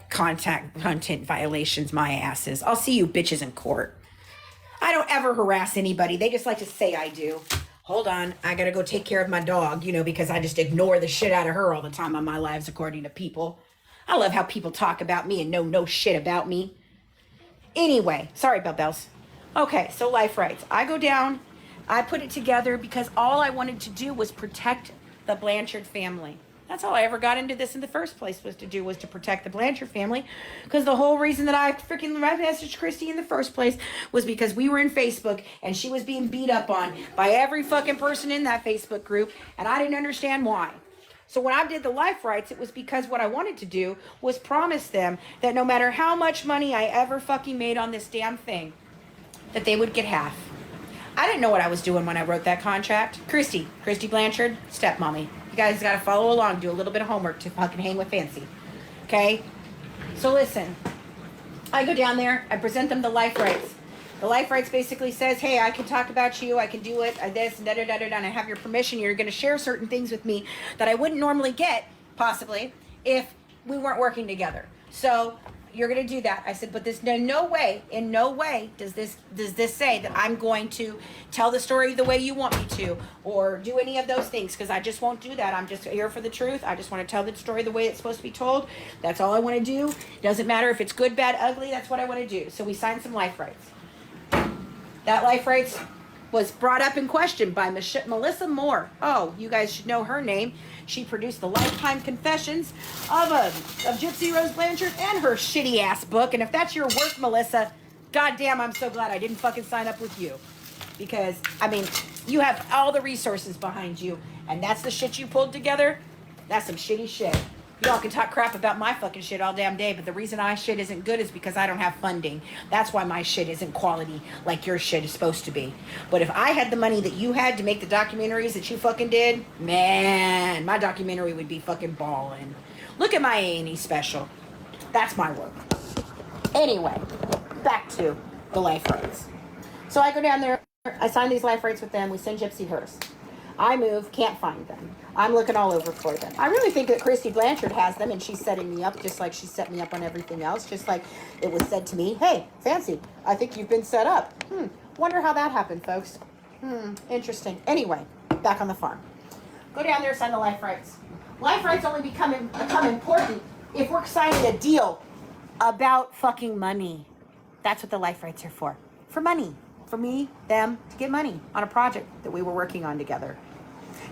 Content violations, my asses. I'll see you bitches in court. I don't ever harass anybody. They just like to say I do. Hold on, I gotta go take care of my dog, because I just ignore the shit out of her all the time on my lives, according to people. I love how people talk about me and know no shit about me. Anyway, sorry, Bell Bells. Okay, so life rights. I go down, I put it together because all I wanted to do was protect the Blanchard family. That's all I ever got into this in the first place was to protect the Blanchard family. Because the whole reason that I freaking messaged Christy in the first place was because we were in Facebook and she was being beat up on by every fucking person in that Facebook group. And I didn't understand why. So when I did the life rights, it was because what I wanted to do was promise them that no matter how much money I ever fucking made on this damn thing, that they would get half. I didn't know what I was doing when I wrote that contract. Christy Blanchard, stepmommy. You guys got to follow along, do a little bit of homework to fucking hang with Fancy. Okay? So listen, I go down there, I present them the life rights. The life rights basically says, hey, I can talk about you, I can do it, this, and da-da-da-da-da, and I have your permission. You're going to share certain things with me that I wouldn't normally get, possibly, if we weren't working together. So you're going to do that. I said, but there's in no way does this say that I'm going to tell the story the way you want me to or do any of those things, because I just won't do that. I'm just here for the truth. I just want to tell the story the way it's supposed to be told. That's all I want to do. Doesn't matter if it's good, bad, ugly. That's what I want to do. So we signed some life rights. That life rights was brought up in question by Melissa Moore. Oh, you guys should know her name. She produced the Lifetime Confessions of Gypsy Rose Blanchard and her shitty ass book. And if that's your work, Melissa, goddamn, I'm so glad I didn't fucking sign up with you. Because, you have all the resources behind you. And that's the shit you pulled together. That's some shitty shit. Y'all can talk crap about my fucking shit all damn day, but the reason my shit isn't good is because I don't have funding. That's why my shit isn't quality like your shit is supposed to be. But if I had the money that you had to make the documentaries that you fucking did, man, my documentary would be fucking ballin'. Look at my A&E special. That's my work. Anyway, back to the life rights. So I go down there, I sign these life rights with them, we send Gypsy hers. I move, can't find them. I'm looking all over for them. I really think that Christy Blanchard has them and she's setting me up just like she set me up on everything else. Just like it was said to me, hey, Fancy, I think you've been set up. Wonder how that happened, folks. Interesting. Anyway, back on the farm. Go down there, sign the life rights. Life rights only become important if we're signing a deal about fucking money. That's what the life rights are for. For money. For me, them, to get money on a project that we were working on together.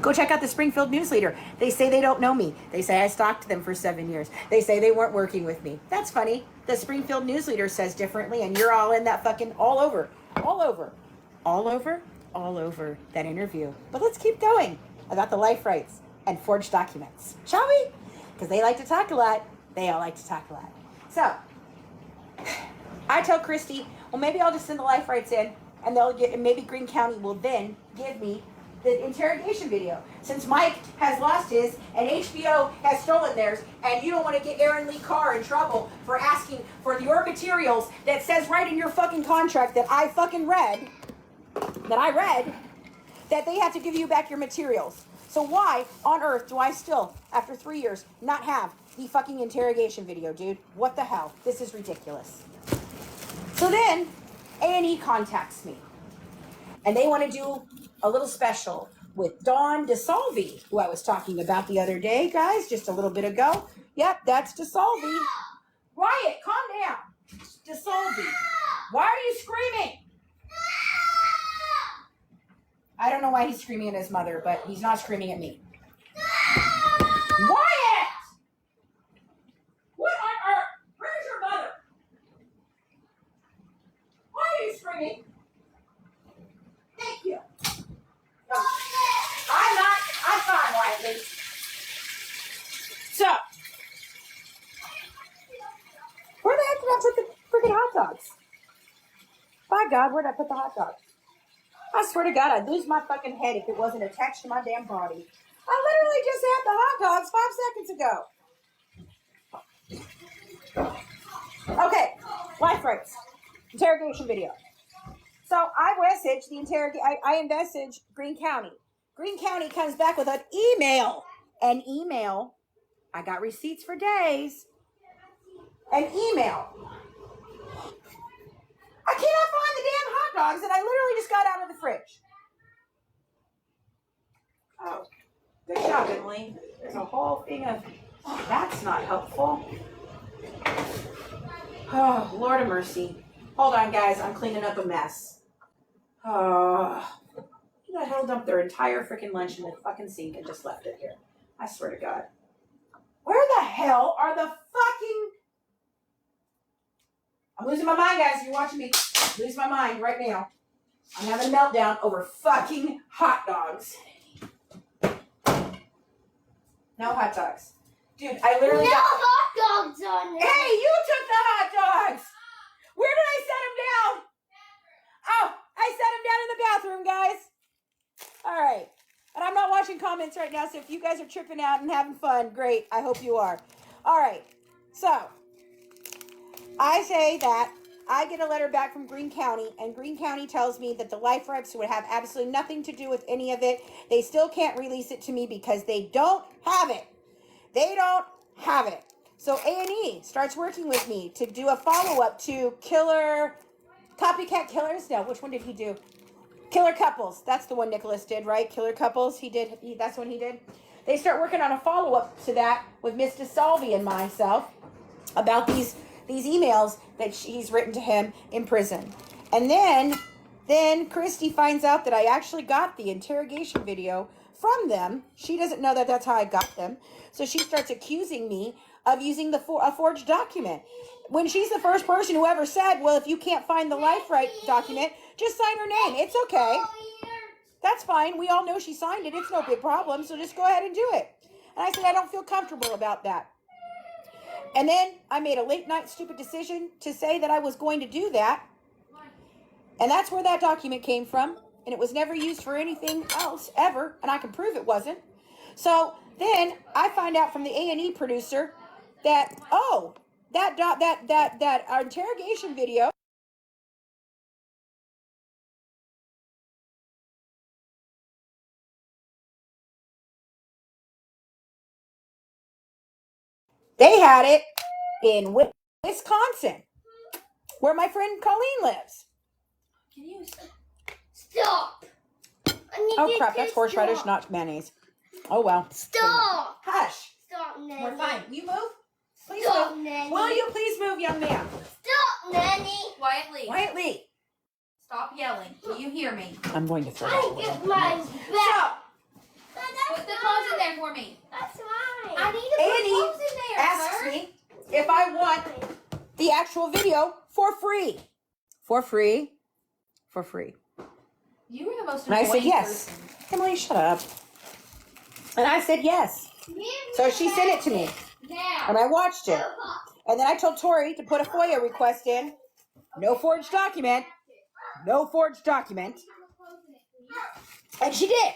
Go check out the Springfield News Leader. They say they don't know me. They say I stalked them for 7 years. They say they weren't working with me. That's funny. The Springfield News Leader says differently, and you're all in that fucking all over that interview. But let's keep going about the life rights and forged documents, shall we? Because they like to talk a lot. They all like to talk a lot. So I tell Christy, well, maybe I'll just send the life rights in, and maybe Greene County will then give me the interrogation video. Since Mike has lost his and HBO has stolen theirs, and you don't want to get Aaron Lee Carr in trouble for asking for your materials that says right in your fucking contract that I read, that they have to give you back your materials. So why on earth do I still, after 3 years, not have the fucking interrogation video, dude? What the hell? This is ridiculous. So then, A&E contacts me. And they want to do a little special with Dawn DeSalvi, who I was talking about the other day, guys, just a little bit ago. Yep, that's DeSalvi. Wyatt, calm down. DeSalvi. Why are you screaming? I don't know why he's screaming at his mother, but he's not screaming at me. Wyatt! What on earth? Where's your mother? Why are you screaming? Thank you. No, I'm fine, Wyatt. So, where the heck did I put the freaking hot dogs? By God, where did I put the hot dogs? I swear to God, I'd lose my fucking head if it wasn't attached to my damn body. I literally just had the hot dogs 5 seconds ago. Okay, life rights. Interrogation video. So I message I message Greene County. Greene County comes back with an email. An email. I got receipts for days. An email. I cannot find the damn hot dogs that I literally just got out of the fridge. Oh, good job, Emily. There's a whole thing of, that's not helpful. Oh, Lord of mercy. Hold on, guys. I'm cleaning up a mess. Oh, who the hell dumped their entire freaking lunch in the fucking sink and just left it here? I swear to God. Where the hell are the fucking... I'm losing my mind, guys. You're watching me lose my mind right now. I'm having a meltdown over fucking hot dogs. No hot dogs. Dude, I literally got... hot dogs on there. Hey, you took the hot dogs! Where did I set them down? Oh, I set them down in the bathroom, guys. All right. And I'm not watching comments right now, so if you guys are tripping out and having fun, great. I hope you are. All right. So, I say that I get a letter back from Greene County, and Greene County tells me that the life rights would have absolutely nothing to do with any of it. They still can't release it to me because they don't have it. They don't have it. So A&E starts working with me to do a follow-up to Copycat Killers. No, which one did he do? Killer Couples. That's the one Nicholas did, right? Killer Couples. That's what he did. They start working on a follow-up to that with Miss DeSalvi and myself about these emails that he's written to him in prison. And then Christy finds out that I actually got the interrogation video from them. She doesn't know that that's how I got them. So she starts accusing me of using a forged document. When she's the first person who ever said, well, if you can't find the life right document, just sign her name. It's okay. That's fine. We all know she signed it. It's no big problem. So just go ahead and do it. And I said, I don't feel comfortable about that. And then I made a late night stupid decision to say that I was going to do that. And that's where that document came from. And it was never used for anything else ever. And I can prove it wasn't. So then I find out from the A&E producer that, oh, that our interrogation video, they had it in Wisconsin, where my friend Colleen lives. Can you stop? Oh crap, that's horseradish, not mayonnaise. Oh, well. Stop. Hush. Stop, Nanny. We're fine. You move? Please Stop, move. Nanny. Will you please move, young man? Stop, Nanny. Quietly. Quietly. Stop yelling. Do you hear me? I'm going to throw that I away. get mine back. Put the clothes in there for me. That's mine. I need to put clothes in there, Asks sir. me if I want the actual video for free. For free. For free. You were the most And I said yes. person. Emily, shut up. And I said yes. So she sent it to me. Now. And I watched it. And then I told Tori to put a FOIA request in. No forged document. No forged document. And she did.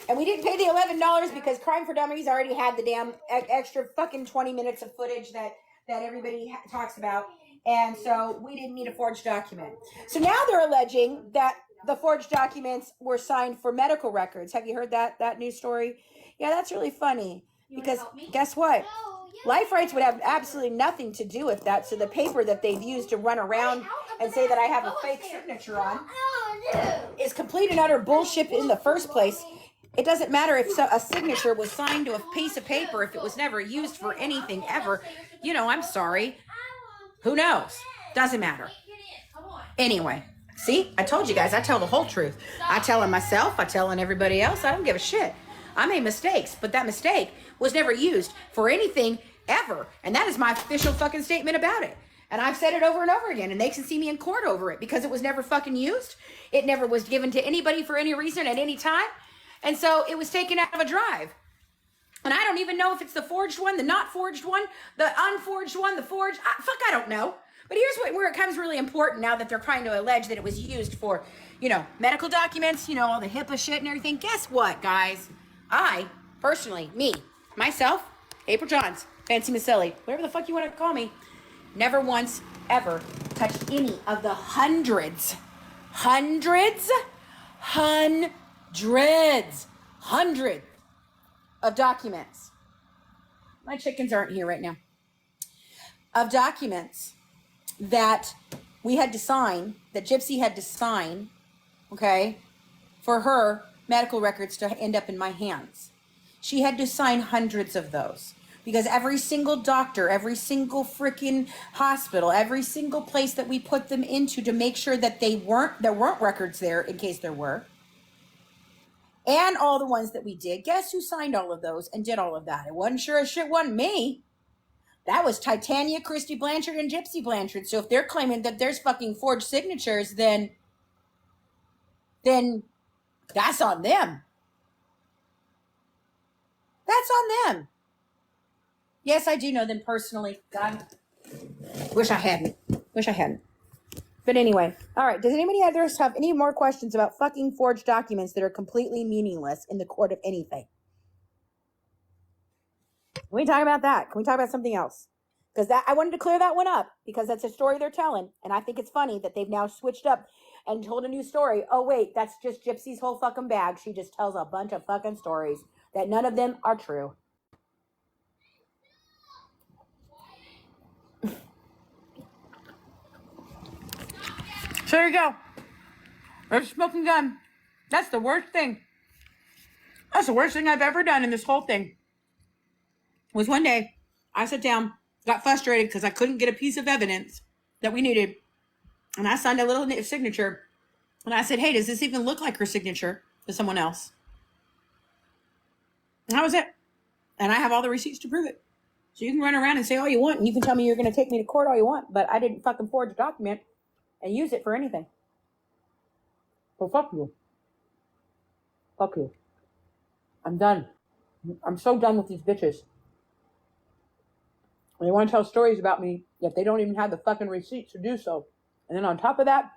And we didn't pay the $11 because Crime for Dummies already had the damn extra fucking 20 minutes of footage that everybody talks about. And so we didn't need a forged document. So now they're alleging that the forged documents were signed for medical records. Have you heard that news story? Yeah, that's really funny. Because guess what? Life Rights would have absolutely nothing to do with that. So the paper that they've used to run around and say that I have a fake signature on is complete and utter bullshit in the first place. It doesn't matter if a signature was signed to a piece of paper if it was never used for anything ever. You know, I'm sorry. Who knows? Doesn't matter. Anyway, see? I told you guys. I tell the whole truth. I tell it myself. I tell everybody else. I don't give a shit. I made mistakes, but that mistake was never used for anything ever. And that is my official fucking statement about it. And I've said it over and over again, and they can see me in court over it because it was never fucking used. It never was given to anybody for any reason at any time. And so it was taken out of a drive. And I don't even know if it's the forged one, the not forged one, the unforged one, the forged. I don't know. But here's where it comes really important now that they're trying to allege that it was used for, medical documents, all the HIPAA shit and everything. Guess what, guys? I, personally, myself, April Johns, Fancy Maselli, whatever the fuck you want to call me, never once, ever touched any of the hundreds of documents. My chickens aren't here right now. Of documents that we had to sign, that Gypsy had to sign, okay, for her medical records to end up in my hands. She had to sign hundreds of those because every single doctor, every single freaking hospital, every single place that we put them into to make sure that there weren't records there in case there were, and all the ones that we did, guess who signed all of those and did all of that? It wasn't sure as shit wasn't me. That was Titania, Christy Blanchard, and Gypsy Blanchard. So if they're claiming that there's fucking forged signatures, then that's on them. That's on them. Yes, I do know them personally. God, wish I hadn't. But anyway, all right. Does anybody others have any more questions about fucking forged documents that are completely meaningless in the court of anything? Can we talk about that? Can we talk about something else? Because I wanted to clear that one up because that's a story they're telling. And I think it's funny that they've now switched up and told a new story. Oh, wait, that's just Gypsy's whole fucking bag. She just tells a bunch of fucking stories that none of them are true. So there you go. There's a smoking gun. That's the worst thing. That's the worst thing I've ever done in this whole thing. Was one day I sat down, got frustrated because I couldn't get a piece of evidence that we needed. And I signed a little signature. And I said, hey, does this even look like her signature to someone else? And that was it. And I have all the receipts to prove it. So you can run around and say all you want. And you can tell me you're going to take me to court all you want. But I didn't fucking forge a document and use it for anything. So fuck you. Fuck you. I'm done. I'm so done with these bitches. And they want to tell stories about me, yet they don't even have the fucking receipts to do so. And then on top of that,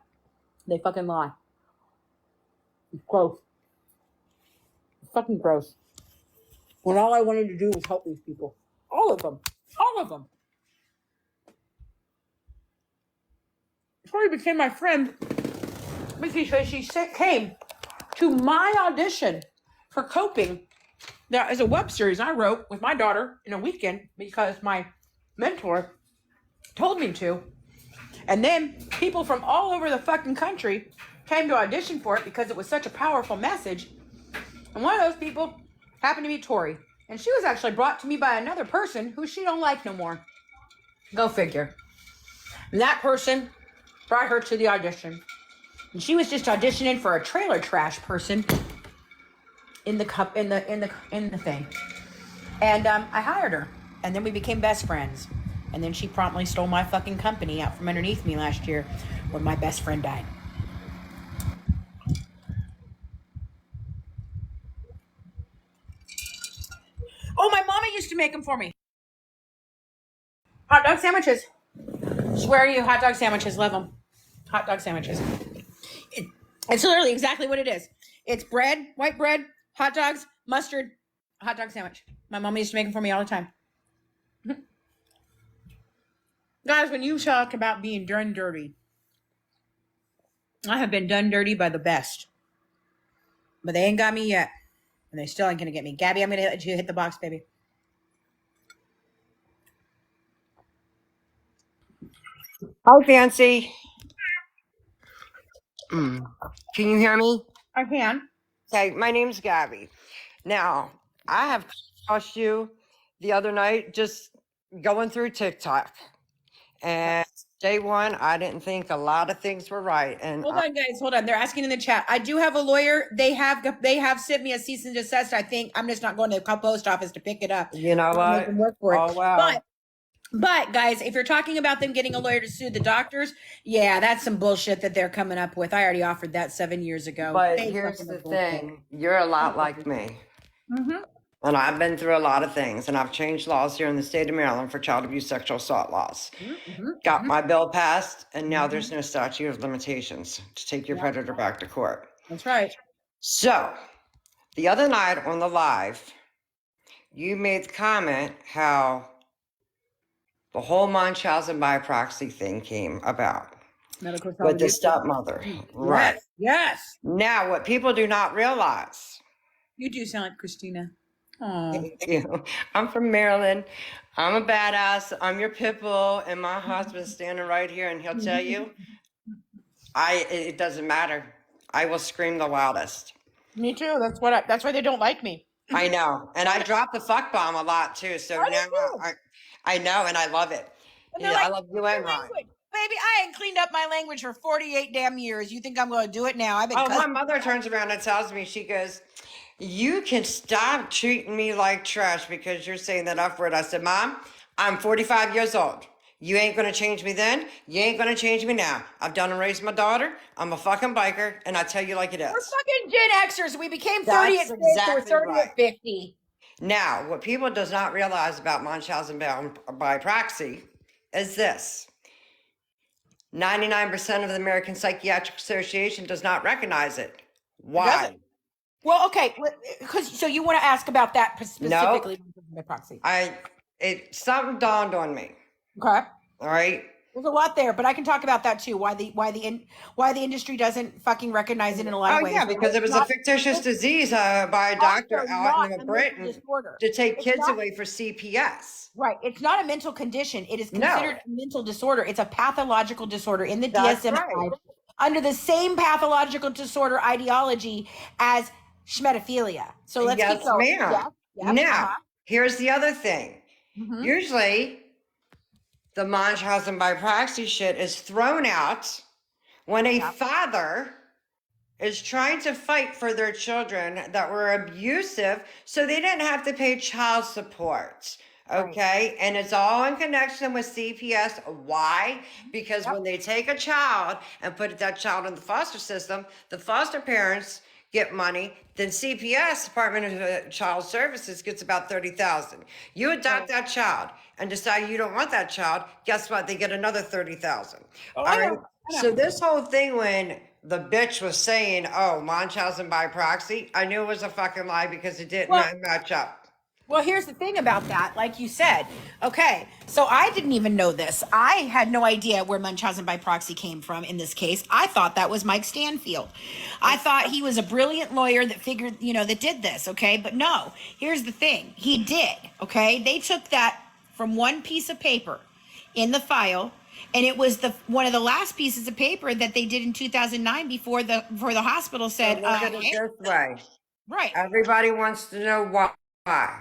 they fucking lie. It's gross. It's fucking gross. When all I wanted to do was help these people. All of them. All of them. Tori became my friend because she came to my audition for Coping. There is a web series I wrote with my daughter in a weekend because my mentor told me to. And then people from all over the fucking country came to audition for it because it was such a powerful message. And one of those people happened to be Tori. And she was actually brought to me by another person who she don't like no more. Go figure. And that person brought her to the audition. And she was just auditioning for a trailer trash person in the thing. And I hired her. And then we became best friends. And then she promptly stole my fucking company out from underneath me last year when my best friend died. Oh, my mama used to make them for me. Hot dog sandwiches. Swear to you, hot dog sandwiches. Love them. Hot dog sandwiches. It's literally exactly what it is. It's bread, white bread, hot dogs, mustard, hot dog sandwich. My mama used to make them for me all the time. Guys, when you talk about being done dirty, I have been done dirty by the best. But they ain't got me yet. And they still ain't going to get me. Gabby, I'm going to let you hit the box, baby. Hi, Fancy. Can you hear me? I can. Okay, my name's Gabby. Now, I have crossed you the other night just going through TikTok. And day one, I didn't think a lot of things were right. And hold on, guys, hold on. They're asking in the chat. I do have a lawyer. They have sent me a cease and desist. I think I'm just not going to the post office to pick it up. You know what? Make them work for it. Oh, wow. But guys, if you're talking about them getting a lawyer to sue the doctors, yeah, that's some bullshit that they're coming up with. I already offered that 7 years ago. But here's the thing. You're a lot like me. Mm-hmm. And I've been through a lot of things. And I've changed laws here in the state of Maryland for child abuse, sexual assault laws. Mm-hmm. Got my bill passed. And now there's no statute of limitations to take your predator back to court. That's right. So the other night on the live, you made the comment how the whole Munchausen by proxy thing came about with the stepmother. Right. Yes. Now, what people do not realize. You do sound like Christina. Oh. Thank you. I'm from Maryland. I'm a badass. I'm your pit bull, and my husband's standing right here, and he'll tell you, it doesn't matter. I will scream the loudest. Me too. That's why they don't like me. I know. And I drop the fuck bomb a lot too. So now I know, and I love it. Yeah, like, I love you and Ron. Baby, I ain't cleaned up my language for 48 damn years. You think I'm going to do it now? My mother turns around and tells me, she goes, you can stop treating me like trash because you're saying that F word. I said, Mom, I'm 45 years old. You ain't going to change me then. You ain't going to change me now. I've done and raised my daughter. I'm a fucking biker, and I tell you like it is. We're fucking Gen Xers. We became 30 at 50. We're 30 at 50. Now, what people does not realize about Munchausen by proxy is this. 99% of the American Psychiatric Association does not recognize it. Why? Well, okay, so you want to ask about that specifically? No, by proxy. Something dawned on me. Okay. All right. There's a lot there, but I can talk about that too. Why the industry doesn't fucking recognize it in a lot of ways. Oh yeah, because it was a fictitious disease by a doctor out in Britain to take kids away for CPS. Right. It's not a mental condition. It is considered a mental disorder. It's a pathological disorder in the DSM-5 under the same pathological disorder ideology as schmetophilia. So let's keep going. Yes, ma'am. Yep. Now, here's the other thing. Mm-hmm. Usually, the Munchausen by proxy shit is thrown out when a father is trying to fight for their children that were abusive so they didn't have to pay child support. Okay. Right. And it's all in connection with CPS. Why? Because when they take a child and put that child in the foster system, the foster parents get money, then CPS, Department of Child Services, gets about $30,000. You adopt that child and decide you don't want that child, guess what? They get another $30,000. All right. So this whole thing, when the bitch was saying, oh, Munchausen by proxy, I knew it was a fucking lie because it didn't match up. Well, here's the thing about that, like you said. Okay, so I didn't even know this. I had no idea where Munchausen by proxy came from in this case. I thought that was Mike Stanfield. I thought he was a brilliant lawyer that figured, that did this, okay? But no, here's the thing. He did, okay? They took that from one piece of paper in the file, and it was one of the last pieces of paper that they did in 2009 before the hospital said, look at it this way. Right. Everybody wants to know why.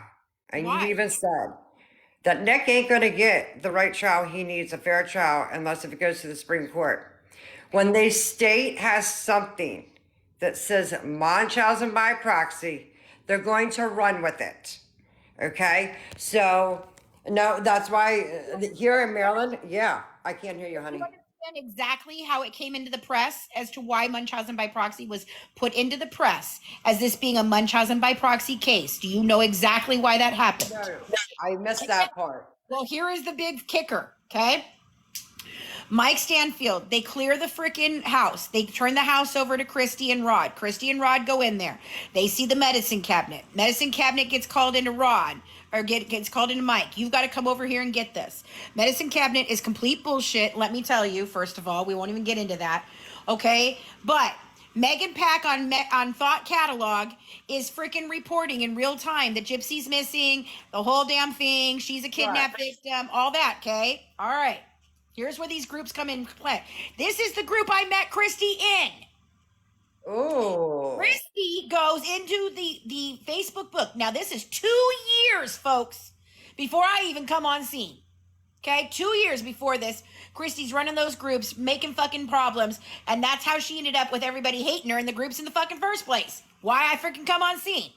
And you even said that Nick ain't going to get the right trial he needs, a fair trial, unless if it goes to the Supreme Court. When the state has something that says Munchausen by proxy, they're going to run with it. Okay? So, no, that's why here in Maryland, yeah, I can't hear you, honey. Exactly how it came into the press as to why Munchausen by proxy was put into the press as this being a Munchausen by proxy case. Do you know exactly why that happened? No, I missed that part. Well, here is the big kicker, okay? Mike Stanfield, they clear the freaking house. They turn the house over to Christy and Rod. Christy and Rod go in there. They see the medicine cabinet. Medicine cabinet gets called into Rod, or gets called into Mike. You've got to come over here and get this. Medicine cabinet is complete bullshit, let me tell you, first of all. We won't even get into that, okay? But Megan Pack on Thought Catalog is freaking reporting in real time that Gypsy's missing, the whole damn thing. She's a kidnapped victim, all that, okay? All right. Here's where these groups come in play. This is the group I met Christy in. Oh. Christy goes into the Facebook book. Now, this is 2 years, folks, before I even come on scene. Okay, 2 years before this, Christy's running those groups, making fucking problems, and that's how she ended up with everybody hating her in the groups in the fucking first place. Why I freaking come on scene.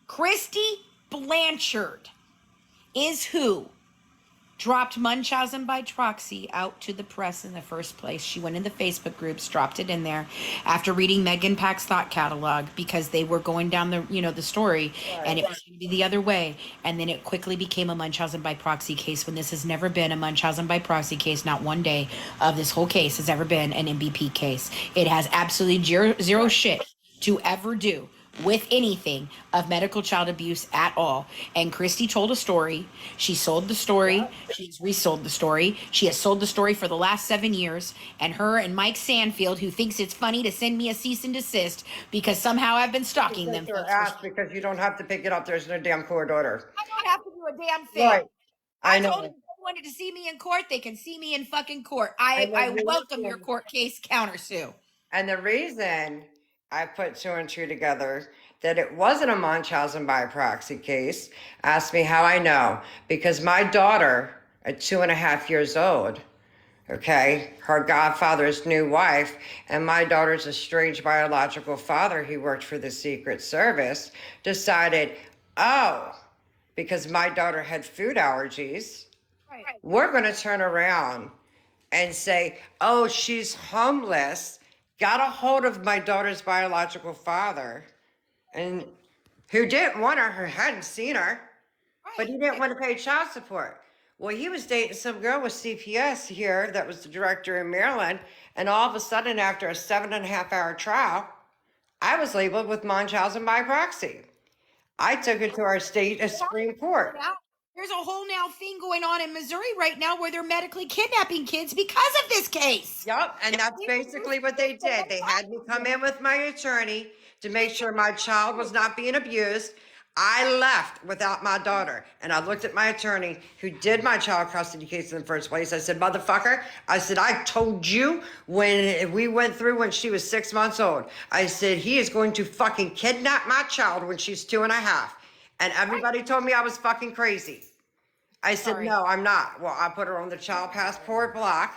Christy Blanchard, is who dropped Munchausen by proxy out to the press in the first place. She went in the Facebook groups, dropped it in there after reading Megan Pack's Thought Catalog because they were going down the story and it was going to be the other way. And then it quickly became a Munchausen by proxy case when this has never been a Munchausen by proxy case. Not one day of this whole case has ever been an MBP case. It has absolutely zero shit to ever do with anything of medical child abuse at all. And Christy told a story. She sold the story. She's resold the story. She has sold the story for the last 7 years. And her and Mike Sandfield, who thinks it's funny to send me a cease and desist because somehow I've been stalking them. Because you don't have to pick it up. There's no damn court order. I don't have to do a damn thing. Right. I know. told them if they wanted to see me in court, they can see me in fucking court. I welcome your court case countersue. And the reason I put 2 and 2 together that it wasn't a Munchausen by proxy case, ask me how I know. Because my daughter, at 2.5 years old, okay, her godfather's new wife, and my daughter's estranged biological father, he worked for the Secret Service, decided, because my daughter had food allergies, we're going to turn around and say, she's homeless, got a hold of my daughter's biological father, and who didn't want her, who hadn't seen her, but he didn't want to pay child support. Well, he was dating some girl with CPS here that was the director in Maryland, and all of a sudden, after a 7.5-hour trial, I was labeled with Munchausen by proxy. I took it to our state Supreme Court. There's a whole now thing going on in Missouri right now where they're medically kidnapping kids because of this case. Yep, and that's basically what they did. They had me come in with my attorney to make sure my child was not being abused. I left without my daughter, and I looked at my attorney who did my child custody case in the first place. I said, motherfucker, I said, I told you when we went through when she was 6 months old. I said, he is going to fucking kidnap my child when she's 2.5. And everybody told me I was fucking crazy. I said, no, I'm not. Well, I put her on the child passport block.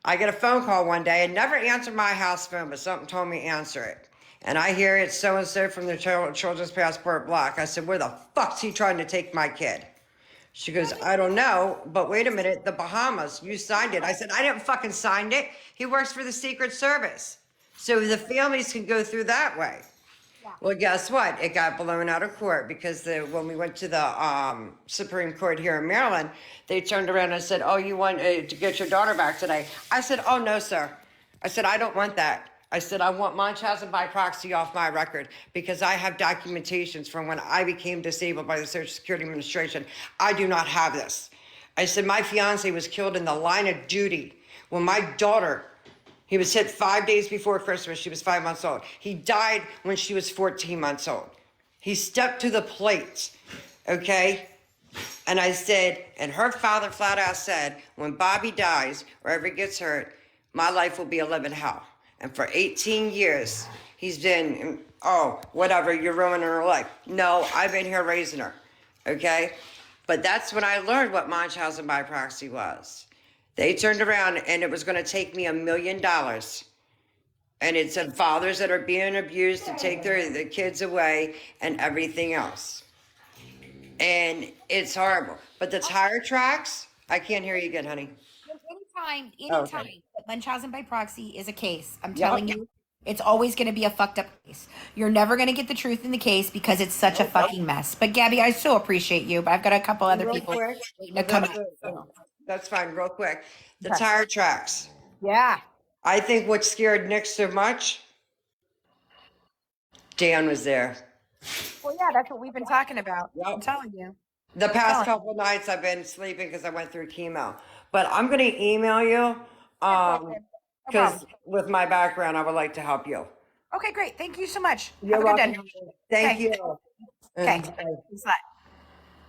I get a phone call one day and never answered my house phone, but something told me answer it. And I hear it's so-and-so from the children's passport block. I said, where the fuck's he trying to take my kid? She goes, I don't know, but wait a minute, the Bahamas, you signed it. I said, I didn't fucking sign it. He works for the Secret Service. So the families can go through that way. Well, guess what? It got blown out of court because when we went to the Supreme Court here in Maryland, they turned around and said, you want to get your daughter back today? I said, no, sir. I said, I don't want that. I said, I want Munchausen by proxy off my record because I have documentations from when I became disabled by the Social Security Administration. I do not have this. I said, my fiance was killed in the line of duty when my daughter, he was hit 5 days before Christmas. She was 5 months old. He died when she was 14 months old. He stepped to the plate, okay? And I said, and her father flat out said, when Bobby dies or ever gets hurt, my life will be a living hell. And for 18 years, he's been, oh, whatever, you're ruining her life. No, I've been here raising her, okay? But that's when I learned what Munchausen by proxy was. They turned around and it was going to take me $1 million. And it said fathers that are being abused to take their kids away and everything else. And it's horrible. But the tire tracks, I can't hear you good, honey. Anytime Munchausen by proxy is a case, I'm telling you, it's always going to be a fucked up case. You're never going to get the truth in the case because it's such a fucking mess. But Gabby, I so appreciate you, but I've got a couple other Real people quick, waiting to come out. that's fine, real quick. The tire tracks. Yeah. I think what scared Nick so much, Dan was there. Well, yeah, that's what we've been talking about. I'm telling you. The past couple nights I've been sleeping because I went through chemo. But I'm going to email you because with my background, I would like to help you. Okay, great. Thank you so much. You're Have a good welcome. day. Thank Okay. you. Okay. And, Thanks a lot.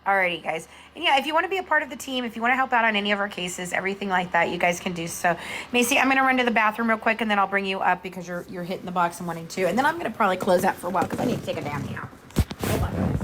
Alrighty, guys. And yeah, if you want to be a part of the team, if you want to help out on any of our cases, everything like that, you guys can do so. Macy, I'm going to run to the bathroom real quick, and then I'll bring you up because you're hitting the box and wanting to. And then I'm going to probably close out for a while because I need to take a damn now. Hold on, guys.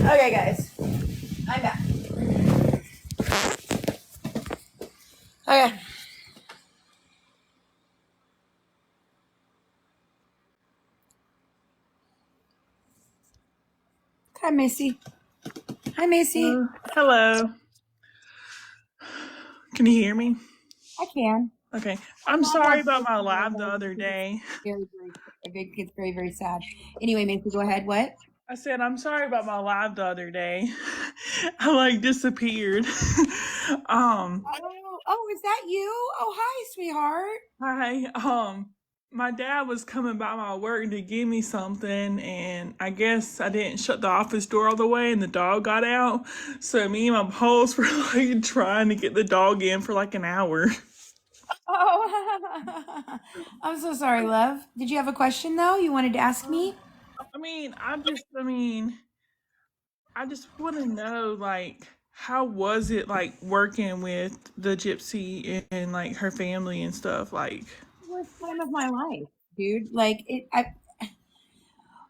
Okay, guys. I'm back. Okay. Hi, Macy. Hi, Macy. Hello. Can you hear me? I can. Okay. I'm sorry about my live the other day. It's very, very sad. Anyway, Macy, go ahead. What? I said I'm sorry about my live the other day. I disappeared. Oh, is that you? Oh, hi, sweetheart. Hi. My dad was coming by my work to give me something, and I guess I didn't shut the office door all the way, and the dog got out. So me and my boss were trying to get the dog in for an hour. Oh, I'm so sorry, love. Did you have a question though? You wanted to ask me? I just want to know, how was it working with the gypsy and her family and stuff? It was the time of my life, dude.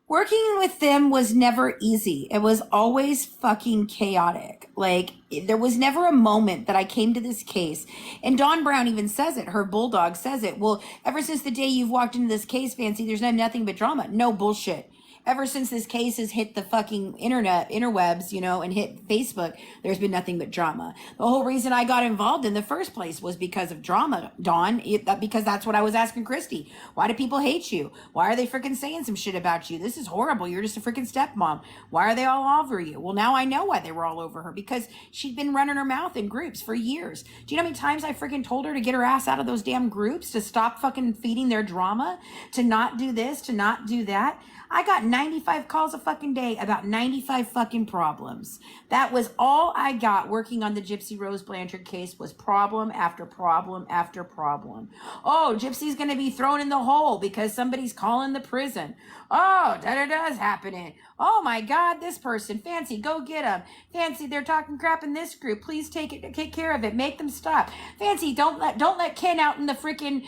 Working with them was never easy. It was always fucking chaotic. There was never a moment that I came to this case. And Dawn Brown even says it. Her bulldog says it. Well, ever since the day you've walked into this case, Fancy, there's nothing but drama. No bullshit. ever since this case has hit the fucking interwebs, and hit Facebook, there's been nothing but drama. The whole reason I got involved in the first place was because of drama, Dawn, because that's what I was asking Christy. Why do people hate you? Why are they freaking saying some shit about you? This is horrible. You're just a freaking stepmom. Why are they all over you? Well, now I know why they were all over her, because she'd been running her mouth in groups for years. Do you know how many times I freaking told her to get her ass out of those damn groups, to stop fucking feeding their drama, to not do this, to not do that? I got 95 calls a fucking day about 95 fucking problems. That was all I got working on the Gypsy Rose Blanchard case, was problem after problem after problem. Oh, Gypsy's going to be thrown in the hole because somebody's calling the prison. Oh, da-da-da's happening. Oh my God, this person, Fancy, go get them. Fancy, they're talking crap in this group. Please take care of it. Make them stop. Fancy, don't let Ken out in the freaking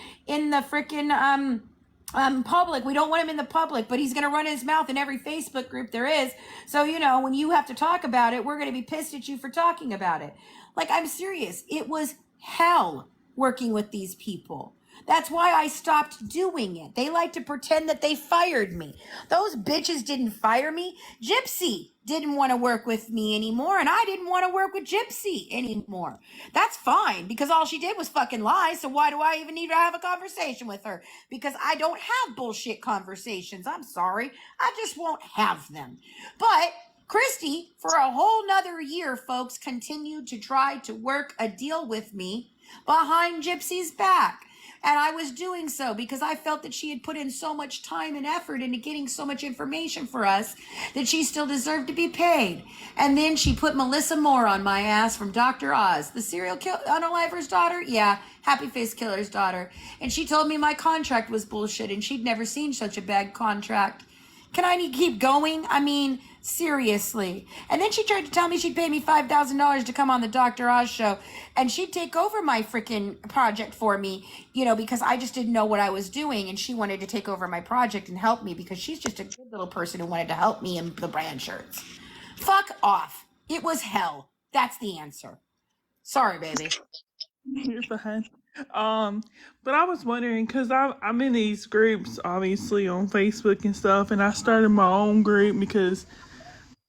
public. We don't want him in the public, but he's going to run his mouth in every Facebook group there is. So, when you have to talk about it, we're going to be pissed at you for talking about it. Like, I'm serious. It was hell working with these people. That's why I stopped doing it. They like to pretend that they fired me. Those bitches didn't fire me. Gypsy didn't want to work with me anymore, and I didn't want to work with Gypsy anymore. That's fine, because all she did was fucking lie, so why do I even need to have a conversation with her? Because I don't have bullshit conversations. I'm sorry. I just won't have them. But Christy, for a whole nother year, folks, continued to try to work a deal with me behind Gypsy's back. And I was doing so because I felt that she had put in so much time and effort into getting so much information for us that she still deserved to be paid. And then she put Melissa Moore on my ass from Dr. Oz, the serial unaliver's daughter. Yeah, Happy Face Killer's daughter. And she told me my contract was bullshit and she'd never seen such a bad contract. Can I keep going? I mean, seriously. And then she tried to tell me she'd pay me $5,000 to come on the Dr. Oz show, and she'd take over my freaking project for me, because I just didn't know what I was doing, and she wanted to take over my project and help me because she's just a good little person who wanted to help me in the Blanchards. Fuck off. It was hell. That's the answer. Sorry, baby. You're fine. But I was wondering, because I'm in these groups, obviously, on Facebook and stuff, and I started my own group because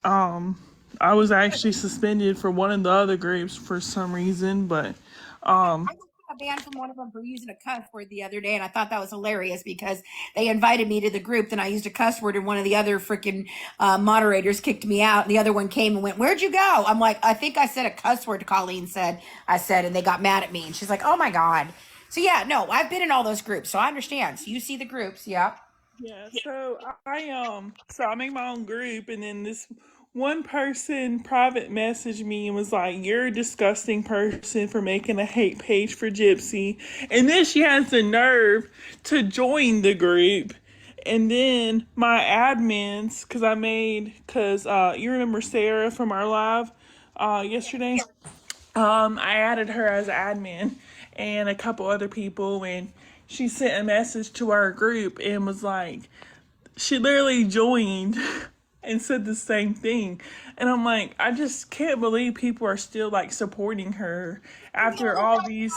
I was actually suspended for one of the other groups for some reason, but I got banned from one of them for using a cuss word the other day, and I thought that was hilarious because they invited me to the group, then I used a cuss word, and one of the other freaking moderators kicked me out, and the other one came and went, "Where'd you go?" I'm like, "I think I said a cuss word," Colleen said, and they got mad at me, and she's like, "Oh my God." So yeah, no, I've been in all those groups, so I understand. So you see the groups, yeah. Yeah, so I made my own group, and then this one person private messaged me and was like, "You're a disgusting person for making a hate page for Gypsy." And then she has the nerve to join the group. And then my admins, because you remember Sarah from our live yesterday? I added her as admin and a couple other people, and she sent a message to our group and was like, she literally joined and said the same thing. And I'm like, I just can't believe people are still like supporting her after all these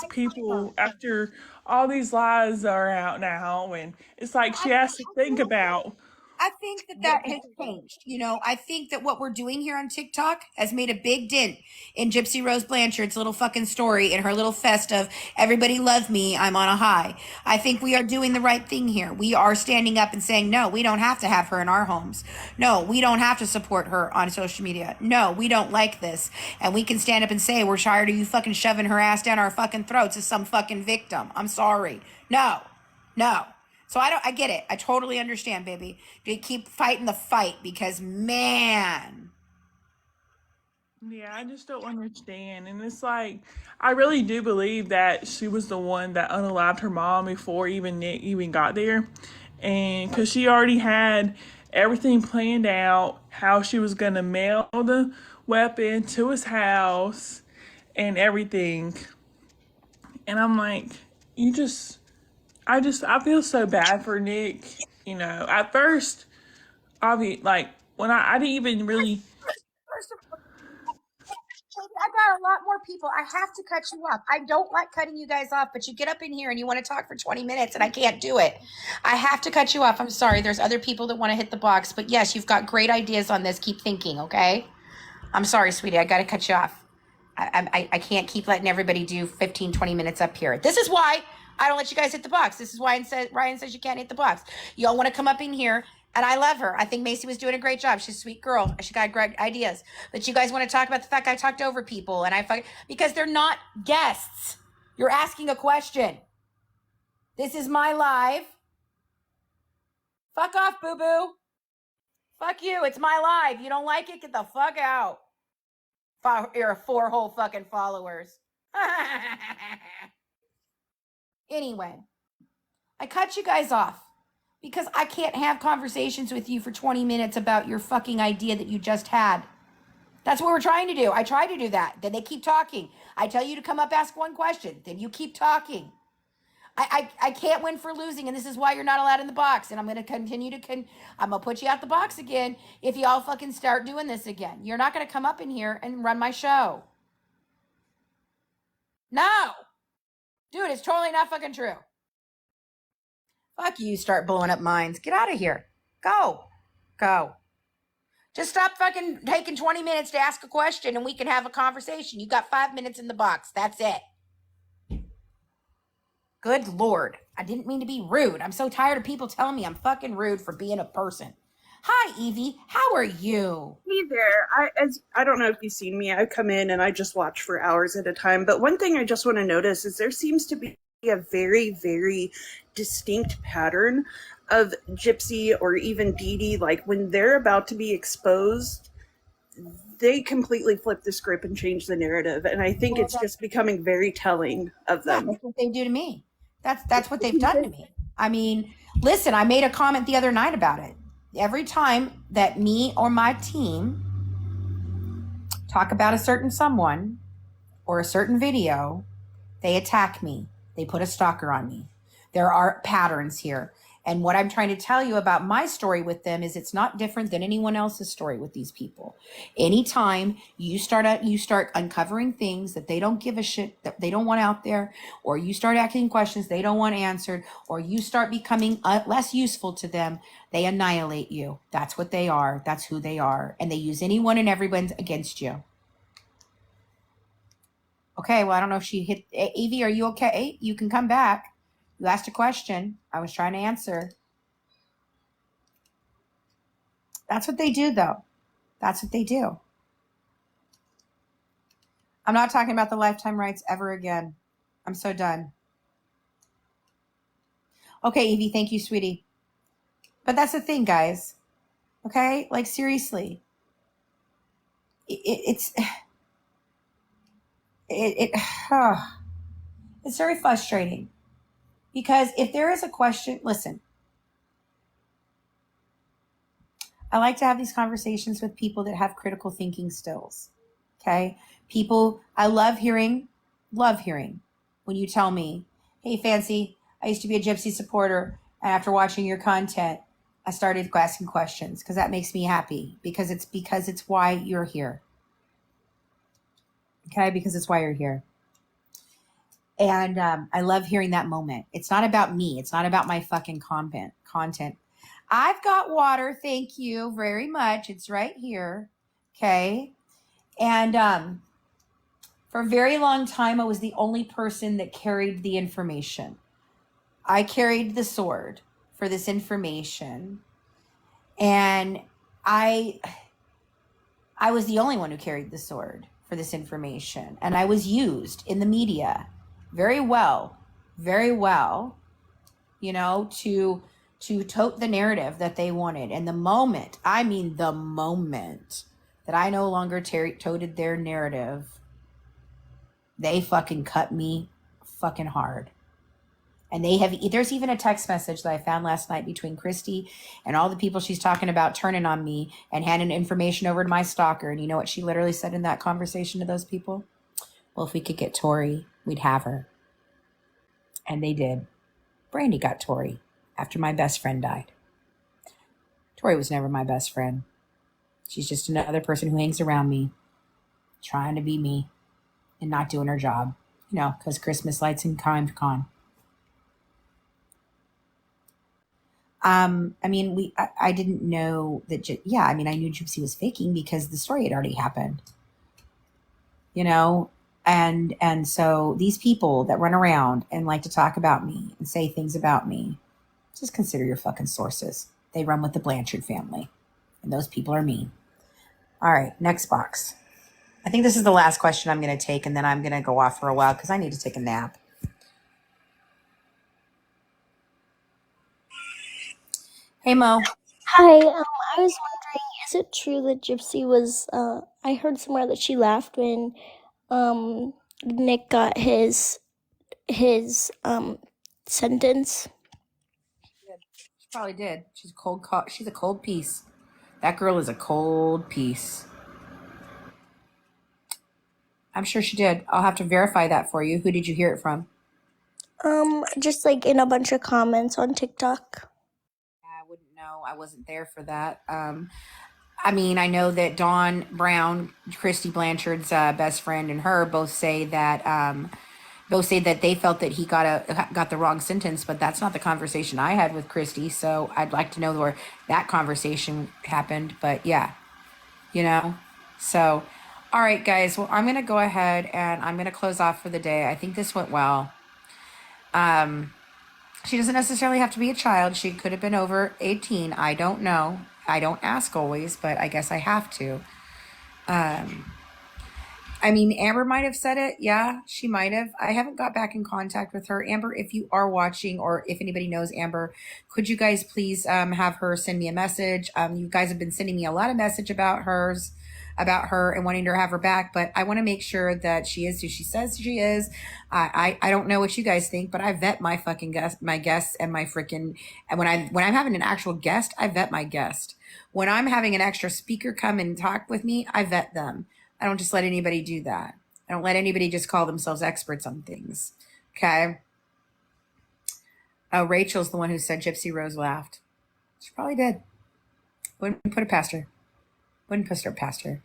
lies are out now. And it's like she has to think about. I think that has changed. I think that what we're doing here on TikTok has made a big dent in Gypsy Rose Blanchard's little fucking story and her little fest of everybody love me, I'm on a high. I think we are doing the right thing here. We are standing up and saying, no, we don't have to have her in our homes. No, we don't have to support her on social media. No, we don't like this. And we can stand up and say, we're tired of you fucking shoving her ass down our fucking throats as some fucking victim. I'm sorry. No. So I get it. I totally understand, baby. You keep fighting the fight because, man. Yeah, I just don't understand. And it's like, I really do believe that she was the one that unalived her mom before Nick even got there. And because she already had everything planned out, how she was going to mail the weapon to his house and everything. And I'm like, I feel so bad for Nick. At first, I didn't even really. First of all, I got a lot more people. I have to cut you off. I don't like cutting you guys off, but you get up in here and you want to talk for 20 minutes and I can't do it. I have to cut you off. I'm sorry. There's other people that want to hit the box, but yes, you've got great ideas on this. Keep thinking, okay? I'm sorry, sweetie. I got to cut you off. I can't keep letting everybody do 15, 20 minutes up here. This is why I don't let you guys hit the box. This is why Ryan says you can't hit the box. Y'all want to come up in here, and I love her. I think Macy was doing a great job. She's a sweet girl. She got great ideas. But you guys want to talk about the fact I talked over people, and because they're not guests. You're asking a question. This is my live. Fuck off, boo-boo. Fuck you. It's my live. You don't like it? Get the fuck out. You're 4 whole fucking followers. Anyway, I cut you guys off because I can't have conversations with you for 20 minutes about your fucking idea that you just had. That's what we're trying to do. I try to do that. Then they keep talking. I tell you to come up, ask one question. Then you keep talking. I can't win for losing, and this is why you're not allowed in the box. And I'm going to continue to, I'm going to put you out the box again if y'all fucking start doing this again. You're not going to come up in here and run my show. No. Dude, it's totally not fucking true. Fuck you, start blowing up minds. Get out of here. Go. Just stop fucking taking 20 minutes to ask a question and we can have a conversation. You got 5 minutes in the box. That's it. Good Lord. I didn't mean to be rude. I'm so tired of people telling me I'm fucking rude for being a person. Hi, Evie. How are you? Hey there. I don't know if you've seen me. I come in and I just watch for hours at a time. But one thing I just want to notice is there seems to be a very, very distinct pattern of Gypsy or even Dee Dee. Like when they're about to be exposed, they completely flip the script and change the narrative. And I think it's just becoming very telling of them. Yeah, that's what they do to me. That's what they've done to me. I mean, listen, I made a comment the other night about it. Every time that me or my team talk about a certain someone or a certain video, they attack me. They put a stalker on me. There are patterns here. And what I'm trying to tell you about my story with them is it's not different than anyone else's story with these people. Anytime you start uncovering things that they don't give a shit, that they don't want out there, or you start asking questions they don't want answered, or you start becoming less useful to them, they annihilate you. That's what they are. That's who they are. And they use anyone and everyone against you. Okay, well, I don't know if she hit... Evie, are you okay? You can come back. You asked a question. I was trying to answer. That's what they do, though. That's what they do. I'm not talking about the lifetime rights ever again. I'm so done. Okay, Evie, thank you, sweetie. But that's the thing, guys. Okay? Like, seriously. It's very frustrating. Because if there is a question, listen, I like to have these conversations with people that have critical thinking skills. Okay? People, I love hearing when you tell me, hey, Fancy, I used to be a Gypsy supporter, and after watching your content, I started asking questions because that makes me happy because it's why you're here. Okay? Because it's why you're here. And I love hearing that moment. It's not about me. It's not about my fucking content. I've got water. Thank you very much. It's right here. Okay. And for a very long time, I was the only person that carried the information. I carried the sword for this information. And I was the only one who carried the sword for this information. And I was used in the media very well, you know, to tote the narrative that they wanted. And the moment that I no longer toted their narrative, they fucking cut me fucking hard. And there's even a text message that I found last night between Christy and all the people she's talking about turning on me and handing information over to my stalker. And you know what she literally said in that conversation to those people? Well, if we could get Tori, we'd have her. And they did. Brandy got Tori after my best friend died. Tori was never my best friend. She's just another person who hangs around me, trying to be me. and not doing her job, because Christmas lights and con. I didn't know that. I knew Gypsy was faking because the story had already happened, and so these people that run around and like to talk about me and say things about me, just consider your fucking sources. They run with the Blanchard family, and those people are mean. All right, next box. I think this is the last question I'm going to take, and then I'm going to go off for a while because I need to take a nap. Hey, Mo. Hi, I was wondering, is it true that Gypsy was, I heard somewhere that she laughed when, Nick got his, sentence? She probably did. She's a cold piece. That girl is a cold piece. I'm sure she did. I'll have to verify that for you. Who did you hear it from? Just like in a bunch of comments on TikTok. I wouldn't know. I wasn't there for that. I know that Dawn Brown, Christy Blanchard's best friend, and her both say that they felt that he got the wrong sentence, but that's not the conversation I had with Christy. So I'd like to know where that conversation happened. But yeah, So, all right, guys. Well, I'm gonna go ahead and I'm gonna close off for the day. I think this went well. She doesn't necessarily have to be a child. She could have been over 18. I don't know. I don't ask always, but I guess I have to. Amber might have said it. Yeah, she might have. I haven't got back in contact with her. Amber, if you are watching or if anybody knows Amber, could you guys please have her send me a message? You guys have been sending me a lot of message about her and wanting to have her back, but I want to make sure that she is who she says she is. I don't know what you guys think, but I vet my fucking guests and my freaking, and when I'm having an actual guest, I vet my guest. When I'm having an extra speaker come and talk with me, I vet them. I don't just let anybody do that. I don't let anybody just call themselves experts on things. Okay. Oh, Rachel's the one who said Gypsy Rose laughed. She probably did. Wouldn't put it past her. Wouldn't put it past her.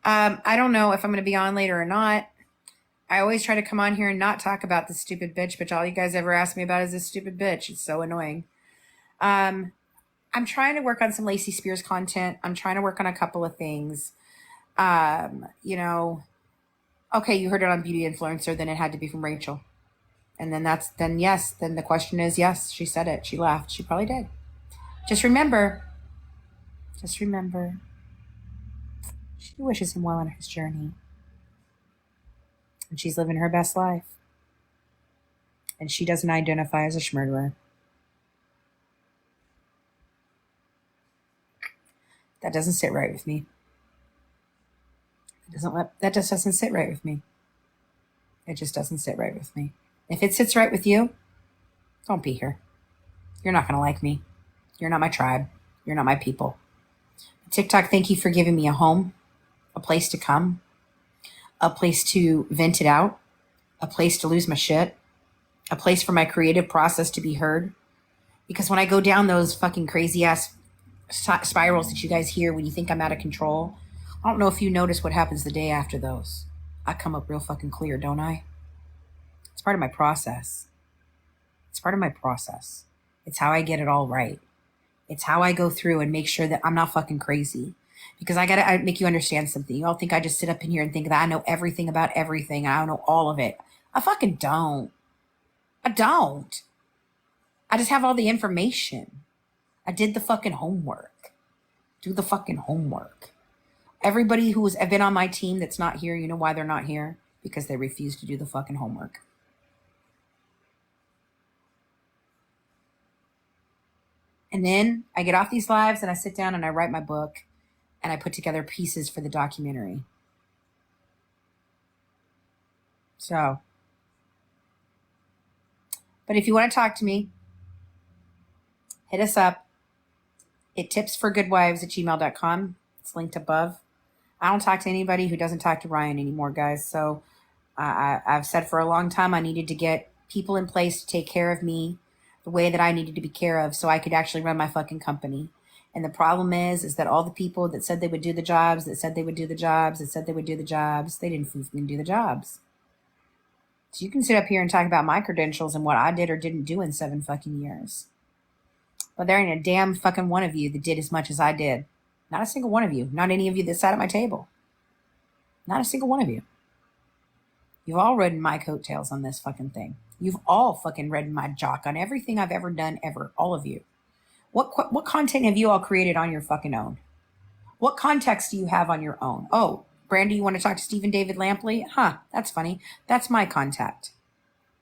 I don't know if I'm going to be on later or not. I always try to come on here and not talk about this stupid bitch, but all you guys ever ask me about is this stupid bitch. It's so annoying. I'm trying to work on some Lacey Spears content. I'm trying to work on a couple of things. Okay, you heard it on Beauty Influencer, then it had to be from Rachel. And then the question is, yes, she said it. She laughed. She probably did. Just remember, she wishes him well on his journey. And she's living her best life. And she doesn't identify as a schmurderer. That doesn't sit right with me. That just doesn't sit right with me. It just doesn't sit right with me. If it sits right with you, don't be here. You're not going to like me. You're not my tribe. You're not my people. TikTok, thank you for giving me a home, a place to come, a place to vent it out, a place to lose my shit, a place for my creative process to be heard. Because when I go down those fucking crazy ass spirals that you guys hear when you think I'm out of control, I don't know if you notice what happens the day after those. I come up real fucking clear, don't I? It's part of my process. It's how I get it all right. It's how I go through and make sure that I'm not fucking crazy. Because I make you understand something. You all think I just sit up in here and think that I know everything about everything. I don't know all of it. I fucking don't. I just have all the information. I did the fucking homework. Do the fucking homework. Everybody who has been on my team that's not here, you know why they're not here? Because they refuse to do the fucking homework. And then I get off these lives and I sit down and I write my book and I put together pieces for the documentary. So, but if you want to talk to me, hit us up at tipsforgoodwives@gmail.com. It's linked above. I don't talk to anybody who doesn't talk to Ryan anymore, guys. So I've said for a long time I needed to get people in place to take care of me the way that I needed to be care of so I could actually run my fucking company. And the problem is that all the people that said they would do the jobs, they didn't fucking do the jobs. So you can sit up here and talk about my credentials and what I did or didn't do in 7 fucking years. But there ain't a damn fucking one of you that did as much as I did. Not a single one of you. Not any of you that sat at my table. Not a single one of you. You've all ridden my coattails on this fucking thing. You've all fucking ridden my jock on everything I've ever done ever. All of you. What content have you all created on your fucking own? What context do you have on your own? Oh, Brandy, you want to talk to Stephen David Lampley? Huh, that's funny. That's my contact.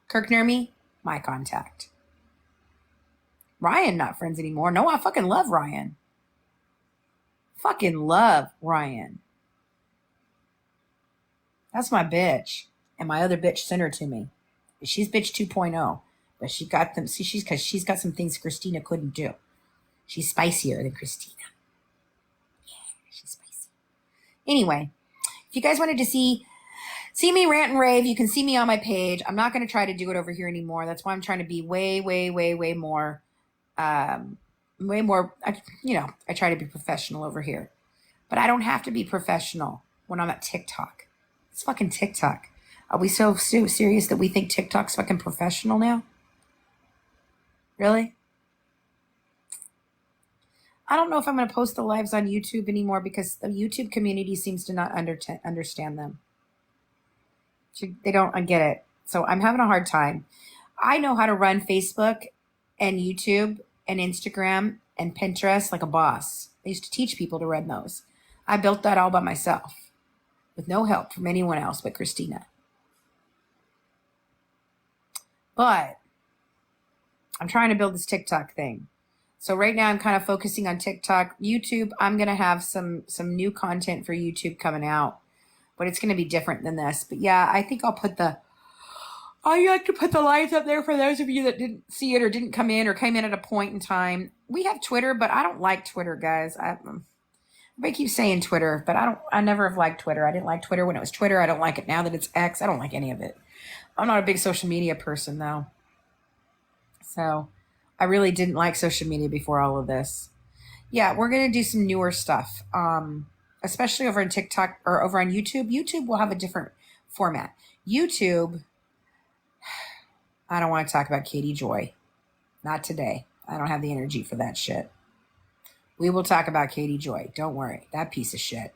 Kirk near me? My contact. Ryan, not friends anymore. No, I fucking love Ryan. Fucking love Ryan. That's my bitch. And my other bitch sent her to me. She's bitch 2.0. But she got them. See, she's got some things Christina couldn't do. She's spicier than Christina. Yeah, she's spicy. Anyway, if you guys wanted to see me rant and rave, you can see me on my page. I'm not going to try to do it over here anymore. That's why I'm trying to be way more, I try to be professional over here. But I don't have to be professional when I'm at TikTok. It's fucking TikTok. Are we so serious that we think TikTok's fucking professional now? Really? I don't know if I'm going to post the lives on YouTube anymore because the YouTube community seems to not understand them. They don't get it. So I'm having a hard time. I know how to run Facebook and YouTube and Instagram and Pinterest like a boss. I used to teach people to run those. I built that all by myself with no help from anyone else but Christina. But I'm trying to build this TikTok thing. So right now I'm kind of focusing on TikTok. YouTube, I'm going to have some new content for YouTube coming out, but it's going to be different than this. But yeah, I think I'll like to put the lights up there for those of you that didn't see it or didn't come in or came in at a point in time. We have Twitter, but I don't like Twitter, guys. Everybody keeps saying Twitter, but I never have liked Twitter. I didn't like Twitter when it was Twitter. I don't like it now that it's X. I don't like any of it. I'm not a big social media person though. So I really didn't like social media before all of this. Yeah, we're going to do some newer stuff, especially over on TikTok or over on YouTube. YouTube will have a different format. YouTube, I don't want to talk about Katie Joy. Not today. I don't have the energy for that shit. We will talk about Katie Joy. Don't worry. That piece of shit.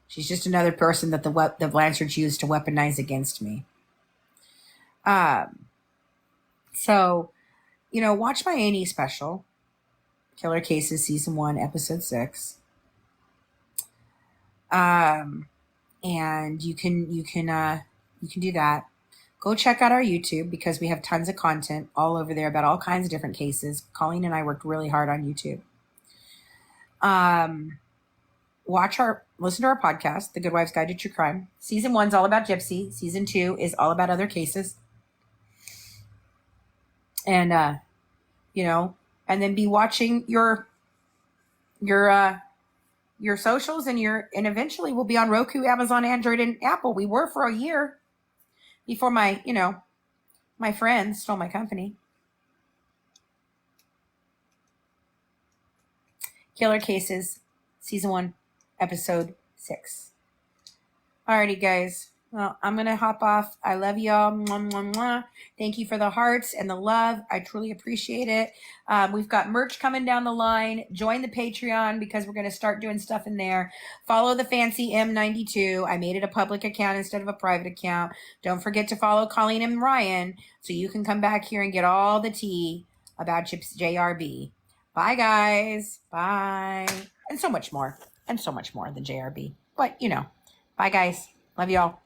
She's just another person that the Blanchards used to weaponize against me. So, watch my A&E special, Killer Cases Season 1, Episode 6. And you can do that. Go check out our YouTube because we have tons of content all over there about all kinds of different cases. Colleen and I worked really hard on YouTube. Listen to our podcast, The Good Wives Guide to True Crime. Season 1's all about Gypsy. Season 2 is all about other cases. And, and then be watching your socials and eventually we'll be on Roku, Amazon, Android, and Apple. We were for a year before my friends stole my company. Killer Cases, Season 1, Episode 6. Alrighty, guys. Well, I'm going to hop off. I love y'all. Mwah, mwah, mwah. Thank you for the hearts and the love. I truly appreciate it. We've got merch coming down the line. Join the Patreon because we're going to start doing stuff in there. Follow the Fancy M92. I made it a public account instead of a private account. Don't forget to follow Colleen and Ryan so you can come back here and get all the tea about JRB. Bye, guys. Bye. And so much more. And so much more than JRB. But, bye, guys. Love y'all.